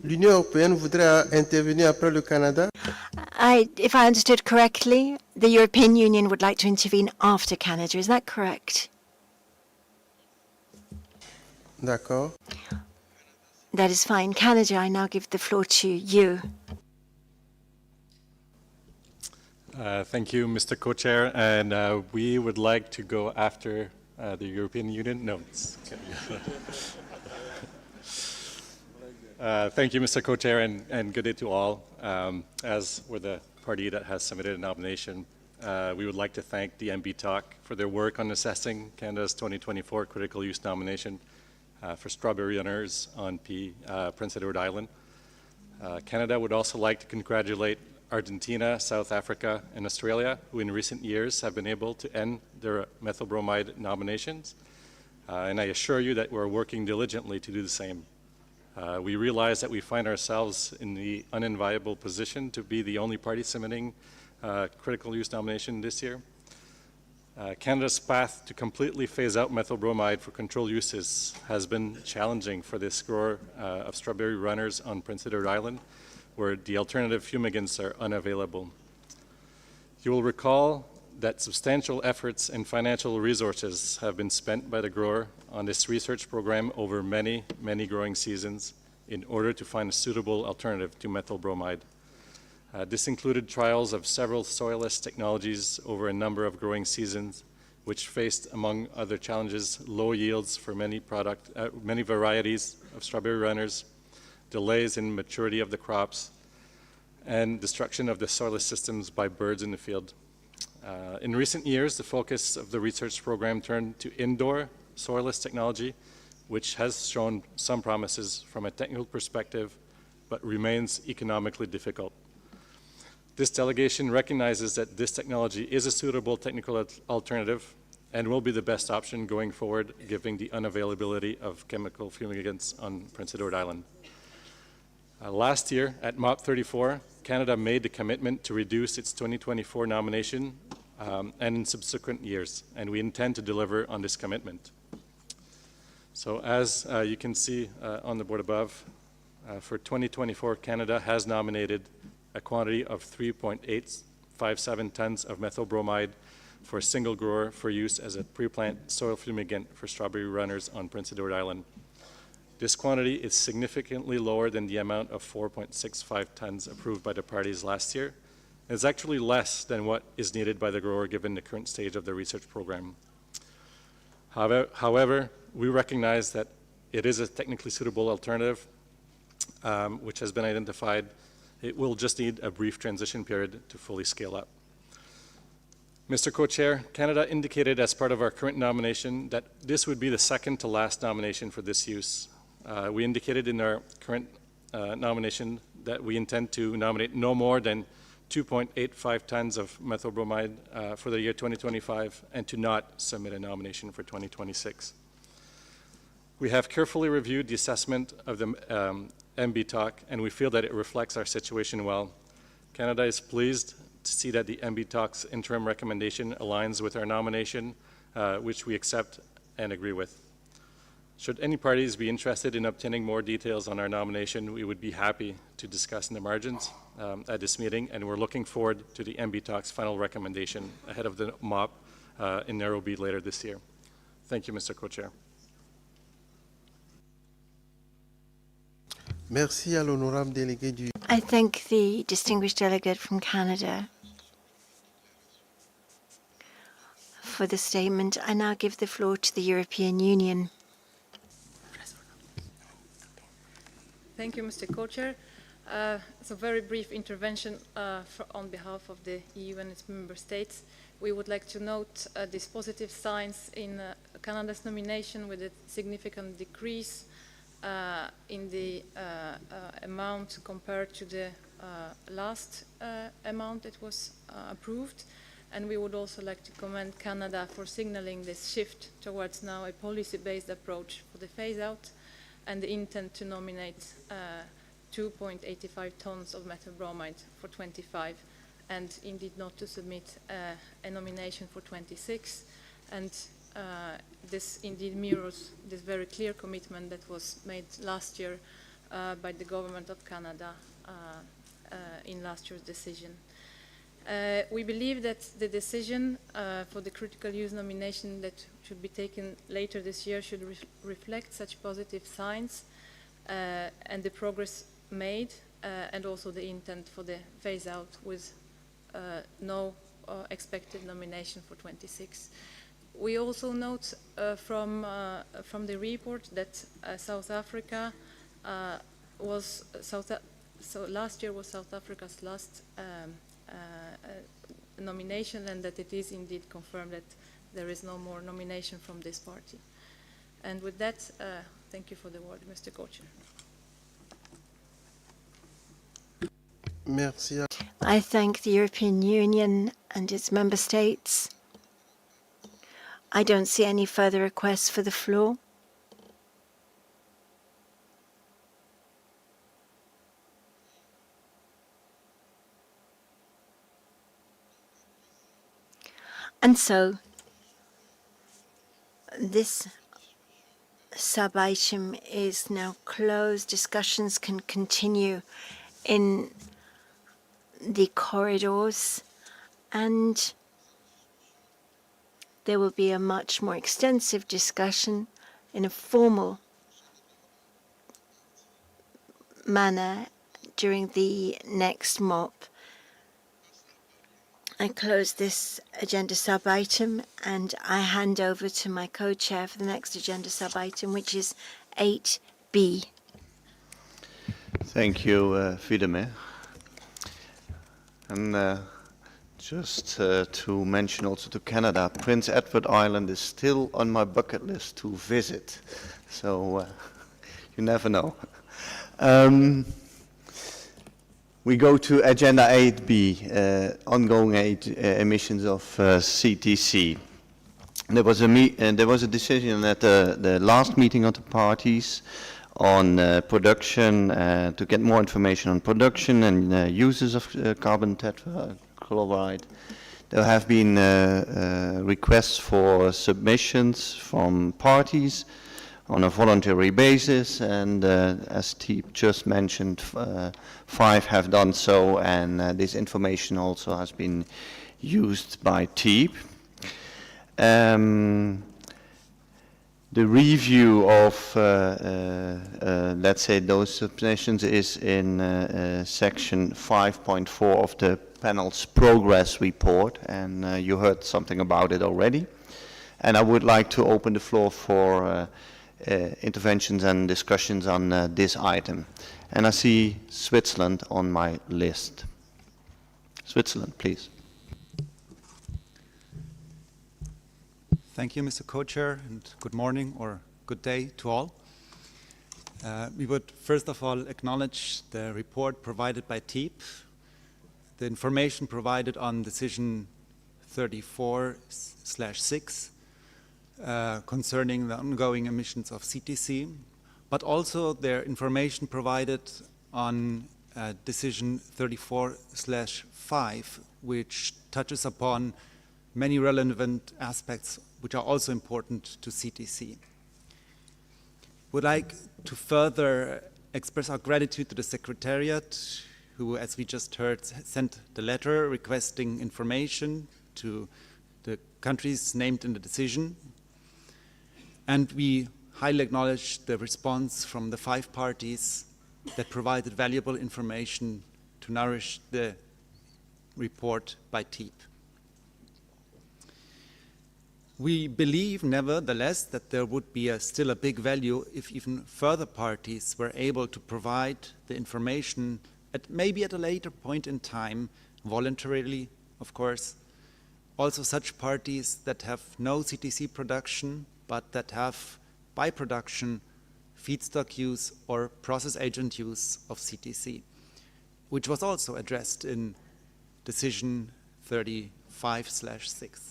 L'Union européenne voudrait intervenir après le Canada. If I understood correctly, the European Union would like to intervene after Canada. Is that correct? D'accord. That is fine. Canada, I now give the floor to you. Thank you, Mr. Co-Chair, and we would like to go after the European Union. No, it's thank you, Mr. Co-Chair, and good day to all. As we're the party that has submitted a nomination, we would like to thank the MB Talk for their work on assessing Canada's 2024 critical use nomination for strawberry runners on Prince Edward Island. Canada would also like to congratulate Argentina, South Africa, and Australia, who in recent years have been able to end their methyl bromide nominations. And I assure you that we're working diligently to do the same. We realize that we find ourselves in the unenviable position to be the only party submitting critical use nomination this year. Canada's path to completely phase out methyl bromide for controlled uses has been challenging for this grower of strawberry runners on Prince Edward Island, where the alternative fumigants are unavailable. You will recall that substantial efforts and financial resources have been spent by the grower on this research program over many, many growing seasons in order to find a suitable alternative to methyl bromide. This included trials of several soilless technologies over a number of growing seasons, which faced, among other challenges, low yields for many varieties of strawberry runners, delays in maturity of the crops, and destruction of the soilless systems by birds in the field. In recent years, the focus of the research program turned to indoor soilless technology, which has shown some promises from a technical perspective, but remains economically difficult. This delegation recognizes that this technology is a suitable technical alternative and will be the best option going forward, given the unavailability of chemical fumigants on Prince Edward Island. Last year, at MOP 34, Canada made the commitment to reduce its 2024 nomination and in subsequent years, and we intend to deliver on this commitment. So as you can see on the board above, for 2024, Canada has nominated a quantity of 3.857 tons of methyl bromide for a single grower for use as a pre-plant soil fumigant for strawberry runners on Prince Edward Island. This quantity is significantly lower than the amount of 4.65 tons approved by the parties last year. It's actually less than what is needed by the grower given the current stage of the research program. However, we recognize that it is a technically suitable alternative which has been identified. It will just need a brief transition period to fully scale up. Mr. Co-Chair, Canada indicated as part of our current nomination that this would be the second to last nomination for this use. We indicated in our current nomination that we intend to nominate no more than 2.85 tons of methyl bromide for the year 2025 and to not submit a nomination for 2026. We have carefully reviewed the assessment of the MB Talk, and we feel that it reflects our situation well. Canada is pleased to see that the MB Talk's interim recommendation aligns with our nomination, which we accept and agree with. Should any parties be interested in obtaining more details on our nomination, we would be happy to discuss in the margins at this meeting, and we're looking forward to the MB Talk's final recommendation ahead of the MOP in Nairobi later this year. Thank you, Mr. Co-Chair. Merci à l'honorable délégué du... I thank the distinguished delegate from Canada for the statement. I now give the floor to the European Union. Thank you, Mr. Co-Chair. It's a very brief intervention on behalf of the EU and its member states. We would like to note these positive signs in Canada's nomination with a significant decrease in the amount compared to the last amount that was approved. And we would also like to commend Canada for signaling this shift towards now a policy-based approach for the phase-out and the intent to nominate 2.85 tons of methyl bromide for 25, and indeed not to submit a nomination for 26. And this indeed mirrors this very clear commitment that was made last year by the government of Canada in last year's decision. We believe that the decision for the critical use nomination that should be taken later this year should reflect such positive signs and the progress made, and also the intent for the phase out with no expected nomination for 26. We also note from the report that South Africa so last year was South Africa's last nomination, and that it is indeed confirmed that there is no more nomination from this party. And with that, thank you for the word, Mr. Co-Chair. Merci. I thank the European Union and its member states. I don't see any further requests for the floor. And so, this sub-item is now closed. Discussions can continue in the corridors, and there will be a much more extensive discussion in a formal manner during the next MOP. I close this agenda sub-item, and I hand over to my co-chair for the next agenda sub-item, which is 8B. Thank you, Videme. And just to mention also to Canada, Prince Edward Island is still on my bucket list to visit. So you never know. We go to Agenda 8B, ongoing emissions of CTC. There was a decision at the last meeting of the parties on production, to get more information on production and uses of carbon tetrachloride. There have been requests for submissions from parties on a voluntary basis, and as Teep just mentioned, 5 have done so, and this information also has been used by Teep. The review of, let's say, those submissions is in section 5.4 of the panel's progress report, and you heard something about it already. And I would like to open the floor for interventions and discussions on this item. And I see Switzerland on my list. Switzerland, please. Thank you, Mr. Co-Chair, and good morning or good day to all. We would first of all acknowledge the report provided by Teep, the information provided on decision 34/6 concerning the ongoing emissions of CTC, but also their information provided on decision 34/5, which touches upon many relevant aspects which are also important to CTC. Would like to further express our gratitude to the Secretariat, who, as we just heard, sent the letter requesting information to the countries named in the decision. And we highly acknowledge the response from the 5 parties that provided valuable information to nourish the report by Teep. We believe, nevertheless, that there would be still a big value if even further parties were able to provide the information maybe at a later point in time, voluntarily, of course. Also such parties that have no CTC production, but that have by production feedstock use or process agent use of CTC, which was also addressed in decision 35/6.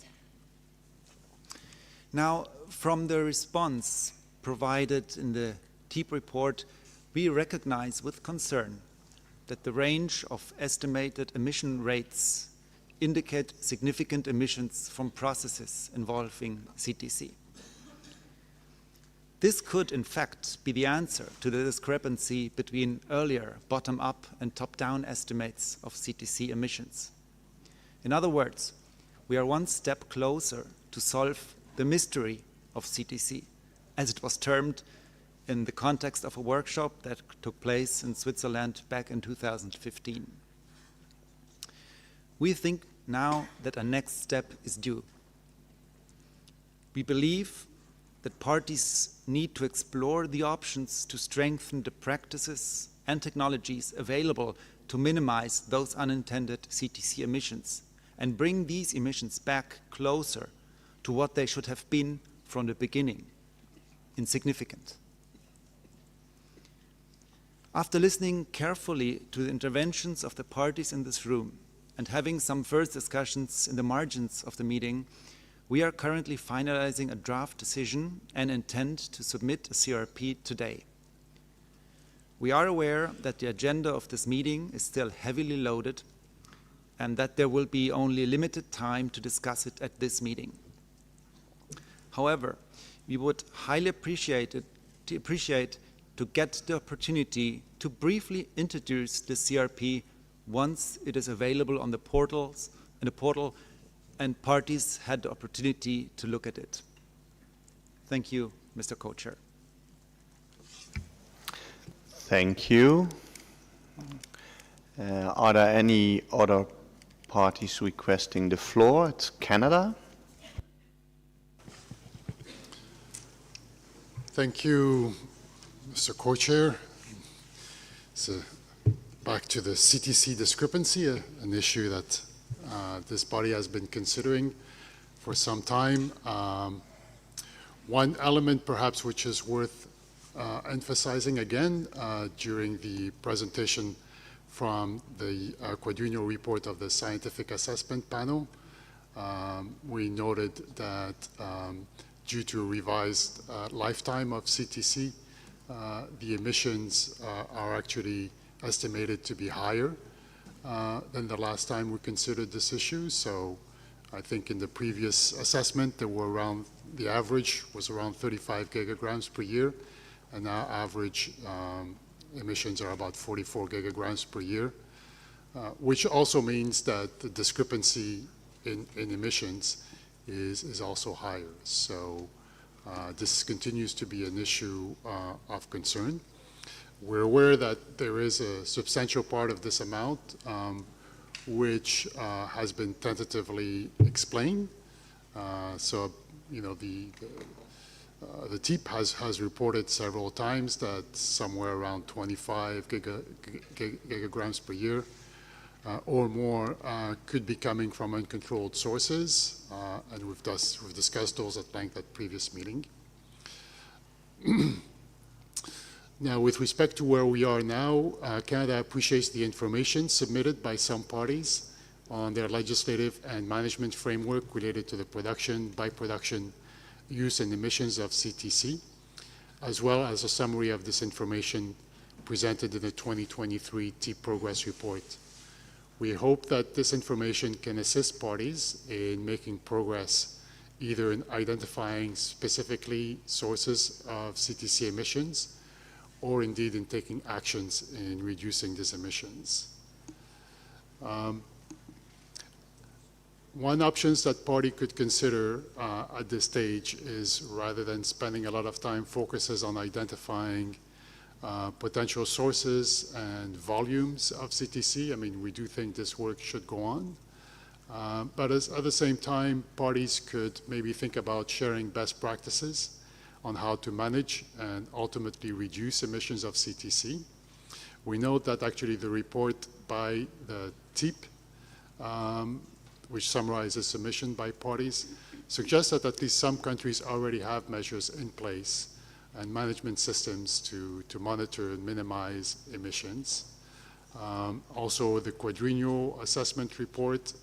Now, from the response provided in the Teep report, we recognize with concern that the range of estimated emission rates indicate significant emissions from processes involving CTC. This could, in fact, be the answer to the discrepancy between earlier bottom-up and top-down estimates of CTC emissions. In other words, we are one step closer to solve the mystery of CTC, as it was termed in the context of a workshop that took place in Switzerland back in 2015. We think now that a next step is due. We believe that parties need to explore the options to strengthen the practices and technologies available to minimize those unintended CTC emissions and bring these emissions back closer to what they should have been from the beginning, insignificant. After listening carefully to the interventions of the parties in this room and having some first discussions in the margins of the meeting, we are currently finalizing a draft decision and intend to submit a CRP today. We are aware that the agenda of this meeting is still heavily loaded and that there will be only limited time to discuss it at this meeting. However, we would highly appreciate to get the opportunity to briefly introduce the CRP once it is available on the portal and parties had the opportunity to look at it. Thank you, Mr. Co-Chair. Thank you. Are there any other parties requesting the floor? It's Canada. Thank you, Mr. Co-Chair. So back to the CTC discrepancy, an issue that this body has been considering for some time. One element perhaps which is worth emphasizing again during the presentation from the quadrennial report of the scientific assessment panel, we noted that due to a revised lifetime of CTC, the emissions are actually estimated to be higher than the last time we considered this issue. So I think in the previous assessment, there were around, the average was around 35 gigagrams per year, and now average emissions are about 44 gigagrams per year, which also means that the discrepancy in emissions is also higher. So this continues to be an issue of concern. We're aware that there is a substantial part of this amount which has been tentatively explained. So, you know, the TEEP has reported several times that somewhere around 25 gigagrams per year or more could be coming from uncontrolled sources, and we've discussed those at length at previous meeting. Now, with respect to where we are now, Canada appreciates the information submitted by some parties on their legislative and management framework related to the production, by-production, use and emissions of CTC, as well as a summary of this information presented in the 2023 TEEP Progress Report. We hope that this information can assist parties in making progress either in identifying specifically sources of CTC emissions or indeed in taking actions in reducing these emissions. One option that party could consider at this stage is, rather than spending a lot of time, focuses on identifying potential sources and volumes of CTC. I mean, we do think this work should go on. But at the same time, parties could maybe think about sharing best practices on how to manage and ultimately reduce emissions of CTC. We note that actually the report by the TEEP, which summarizes submission by parties, suggests that at least some countries already have measures in place and management systems to monitor and minimize emissions. Also, the quadrennial assessment report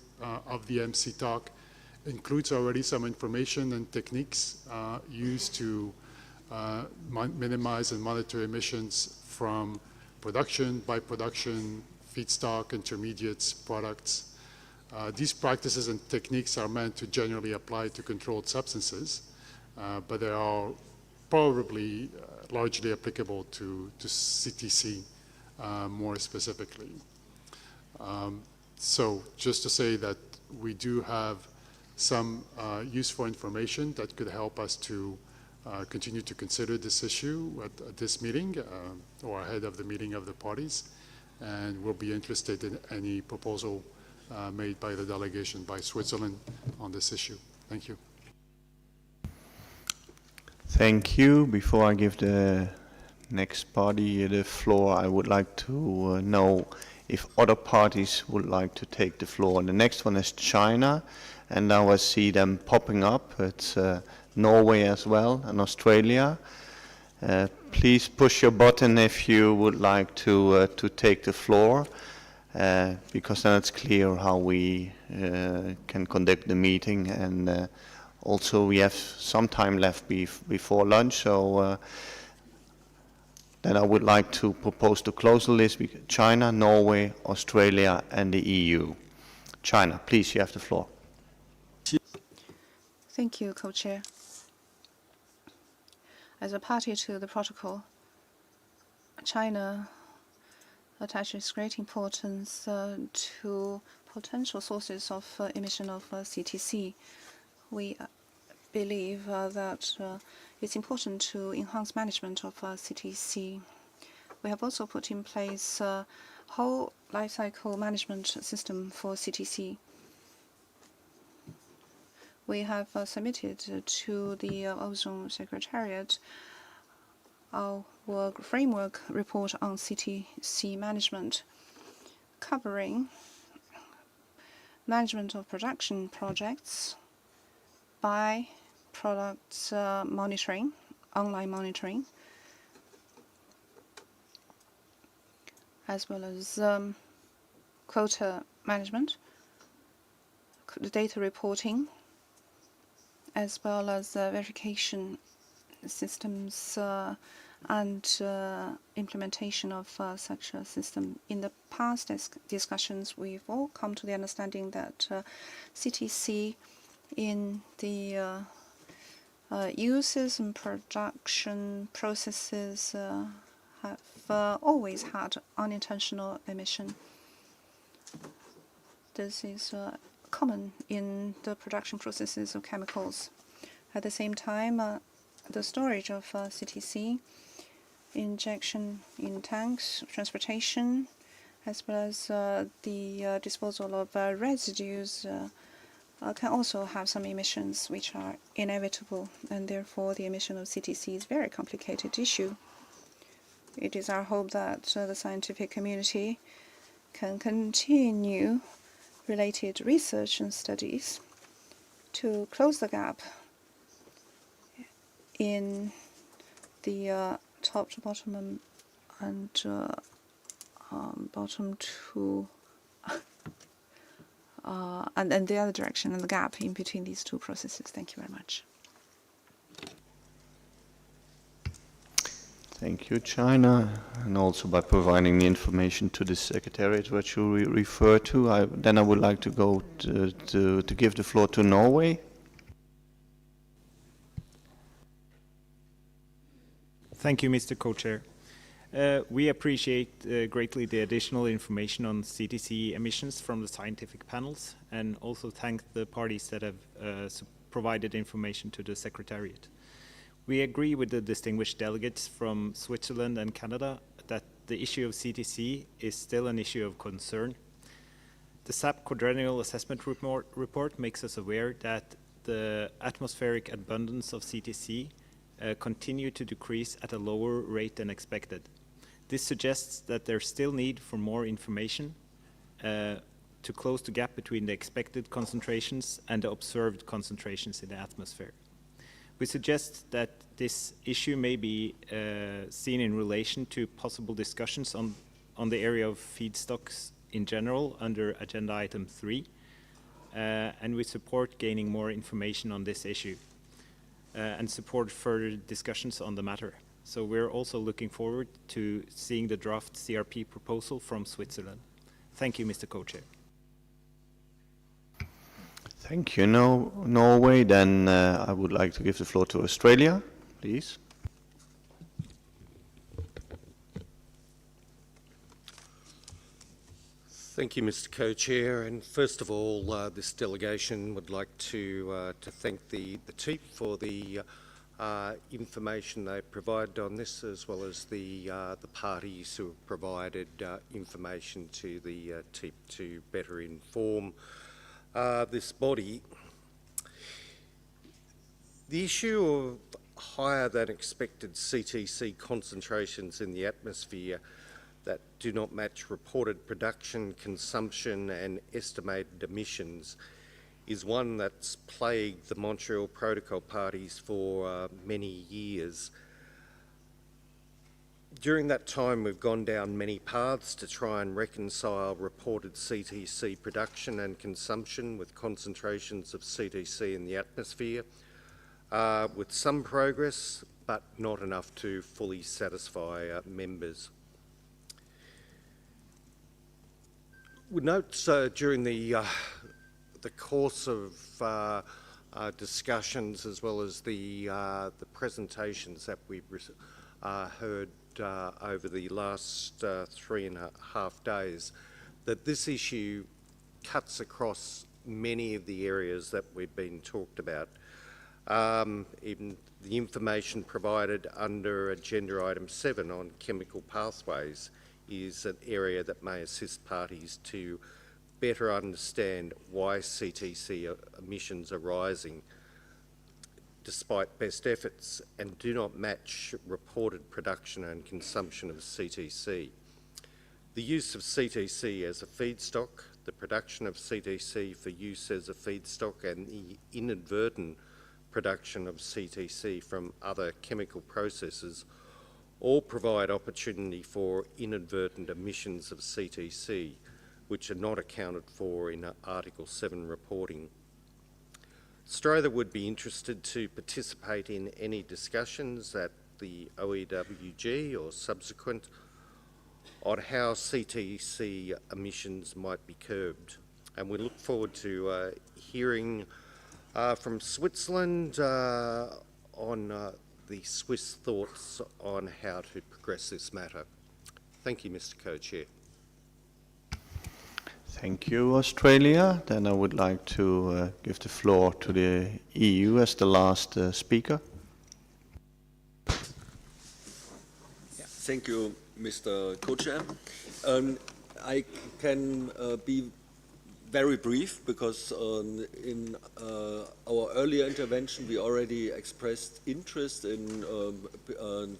of the MCTOC includes already some information and techniques used to minimize and monitor emissions from production, by-production, feedstock, intermediates, products. These practices and techniques are meant to generally apply to controlled substances, but they are probably largely applicable to CTC more specifically. So just to say that we do have some useful information that could help us to continue to consider this issue at this meeting or ahead of the meeting of the parties, and we'll be interested in any proposal made by the delegation by Switzerland on this issue. Thank you. Thank you. Before I give the next party the floor, I would like to know if other parties would like to take the floor. The next one is China, and now I see them popping up. It's Norway as well and Australia. Please push your button if you would like to take the floor, because then it's clear how we can conduct the meeting, and also we have some time left before lunch, so then I would like to propose to close the list. China, Norway, Australia and the EU. China, please, you have the floor. Thank you, Co-Chair. As a party to the protocol, China attaches great importance to potential sources of emission of CTC. We believe that it's important to enhance management of CTC. We have also put in place a whole life cycle management system for CTC. We have submitted to the Ozone Secretariat our framework report on CTC management, covering management of production projects by product monitoring, online monitoring, as well as quota management, the data reporting, as well as verification systems and implementation of such a system. In the past discussions, we've all come to the understanding that CTC in the uses and production processes have always had unintentional emission. This is common in the production processes of chemicals. At the same time, the storage of CTC, injection in tanks, transportation, as well as the disposal of residues can also have some emissions which are inevitable, and therefore the emission of CTC is a very complicated issue. It is our hope that the scientific community can continue related research and studies to close the gap in the top to bottom and bottom to and the other direction, and the gap in between these two processes. Thank you very much. Thank you, China, and also by providing the information to the Secretariat which you refer to. Then I would like to go to give the floor to Norway. Thank you, Mr. Co-Chair. We appreciate greatly the additional information on CTC emissions from the scientific panels, and also thank the parties that have provided information to the Secretariat. We agree with the distinguished delegates from Switzerland and Canada that the issue of CTC is still an issue of concern. The SAP quadrennial assessment report makes us aware that the atmospheric abundance of CTC continue to decrease at a lower rate than expected. This suggests that there's still need for more information to close the gap between the expected concentrations and the observed concentrations in the atmosphere. We suggest that this issue may be seen in relation to possible discussions on the area of feedstocks in general under agenda item 3, and we support gaining more information on this issue and support further discussions on the matter. So we're also looking forward to seeing the draft CRP proposal from Switzerland. Thank you, Mr. Co-Chair. Thank you, Norway. Then I would like to give the floor to Australia, please. Thank you, Mr. Co-Chair. And first of all, this delegation would like to thank the TEEP for the information they provided on this, as well as the parties who have provided information to the TIP to better inform this body. The issue of higher than expected CTC concentrations in the atmosphere that do not match reported production, consumption and estimated emissions is one that's plagued the Montreal Protocol parties for many years. During that time, we've gone down many paths to try and reconcile reported CTC production and consumption with concentrations of CTC in the atmosphere, with some progress, but not enough to fully satisfy members. We note during the course of discussions, as well as the presentations that we've heard over the last 3.5 days, that this issue cuts across many of the areas that we've been talked about. Even the information provided under Agenda Item 7 on chemical pathways is an area that may assist parties to better understand why CTC emissions are rising despite best efforts and do not match reported production and consumption of CTC. The use of CTC as a feedstock, the production of CTC for use as a feedstock, and the inadvertent production of CTC from other chemical processes all provide opportunity for inadvertent emissions of CTC, which are not accounted for in Article 7 reporting. Australia would be interested to participate in any discussions at the OEWG or subsequent on how CTC emissions might be curbed. And we look forward to hearing from Switzerland on the Swiss thoughts on how to progress this matter. Thank you, Mr. Co-Chair. Thank you, Australia. Then I would like to give the floor to the EU as the last speaker. Thank you, Mr. Co-Chair. I can be very brief because in our earlier intervention we already expressed interest in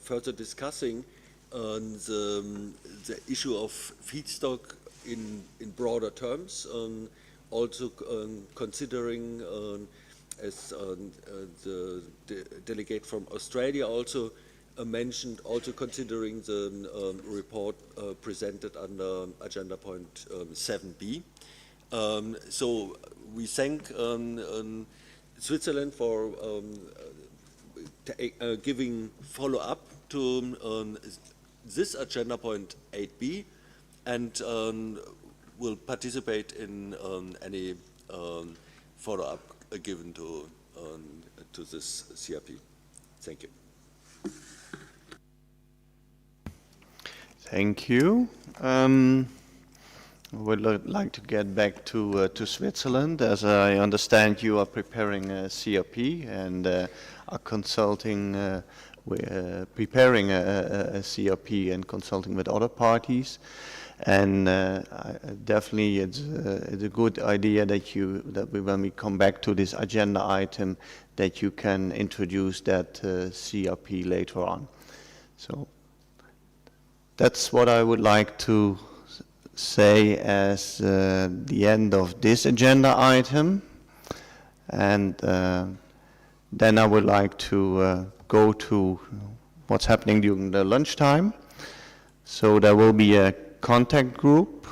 further discussing the issue of feedstock in broader terms, also considering, as the delegate from Australia also mentioned, also considering the report presented under agenda point 7b. So we thank Switzerland for giving follow-up to this agenda point 8b, and will participate in any follow-up given to this CRP. Thank you. Thank you. I would like to get back to Switzerland. As I understand, you are preparing a CRP and are consulting, preparing a CRP and consulting with other parties. And definitely, it's a good idea that when we come back to this agenda item, that you can introduce that CRP later on. So that's what I would like to say as the end of this agenda item. And then I would like to go to what's happening during the lunchtime. So there will be a contact group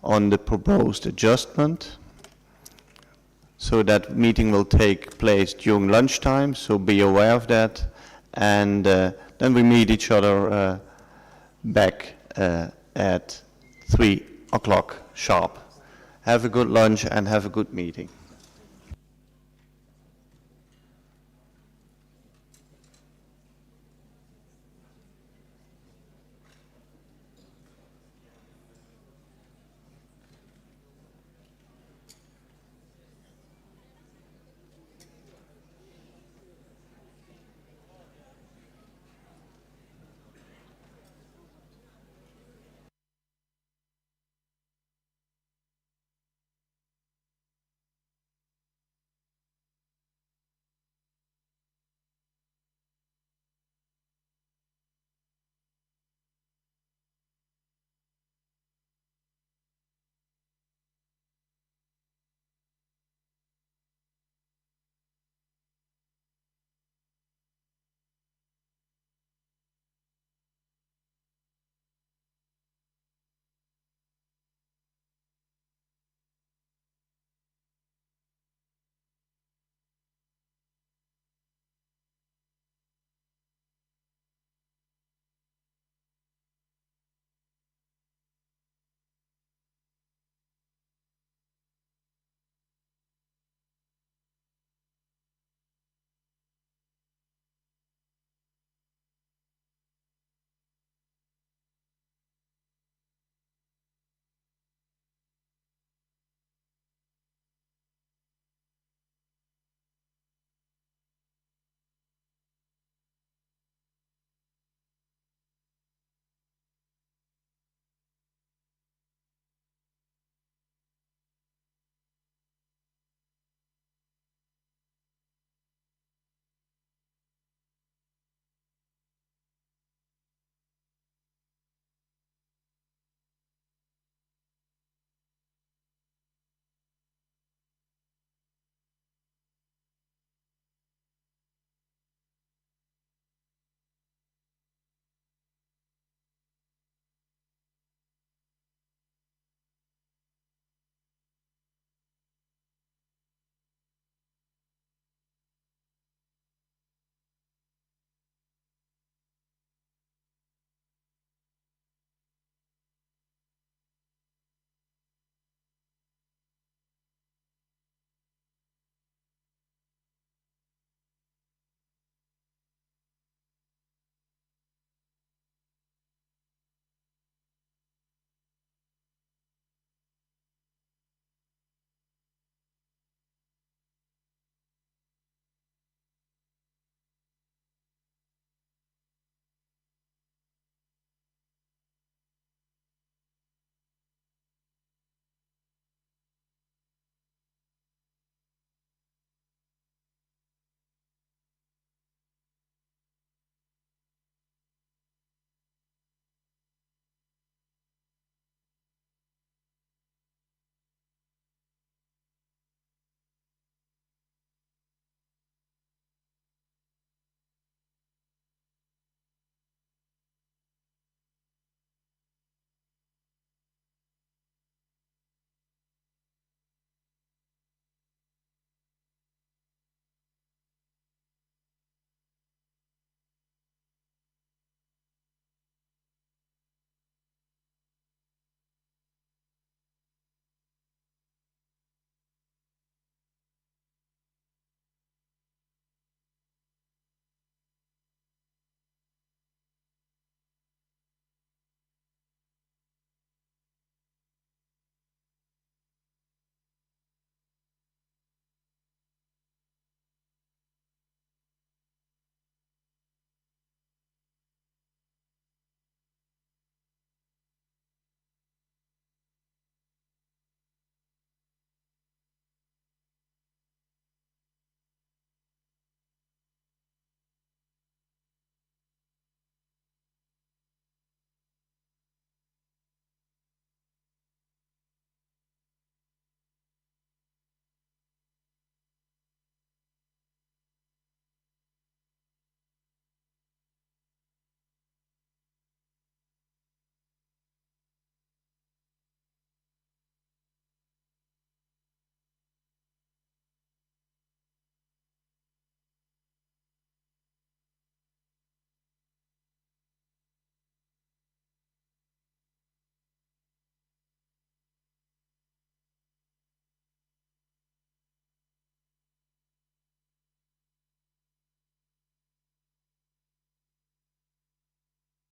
on the proposed adjustment. So that meeting will take place during lunchtime, so be aware of that. And then we meet each other back at 3 o'clock sharp. Have a good lunch and have a good meeting.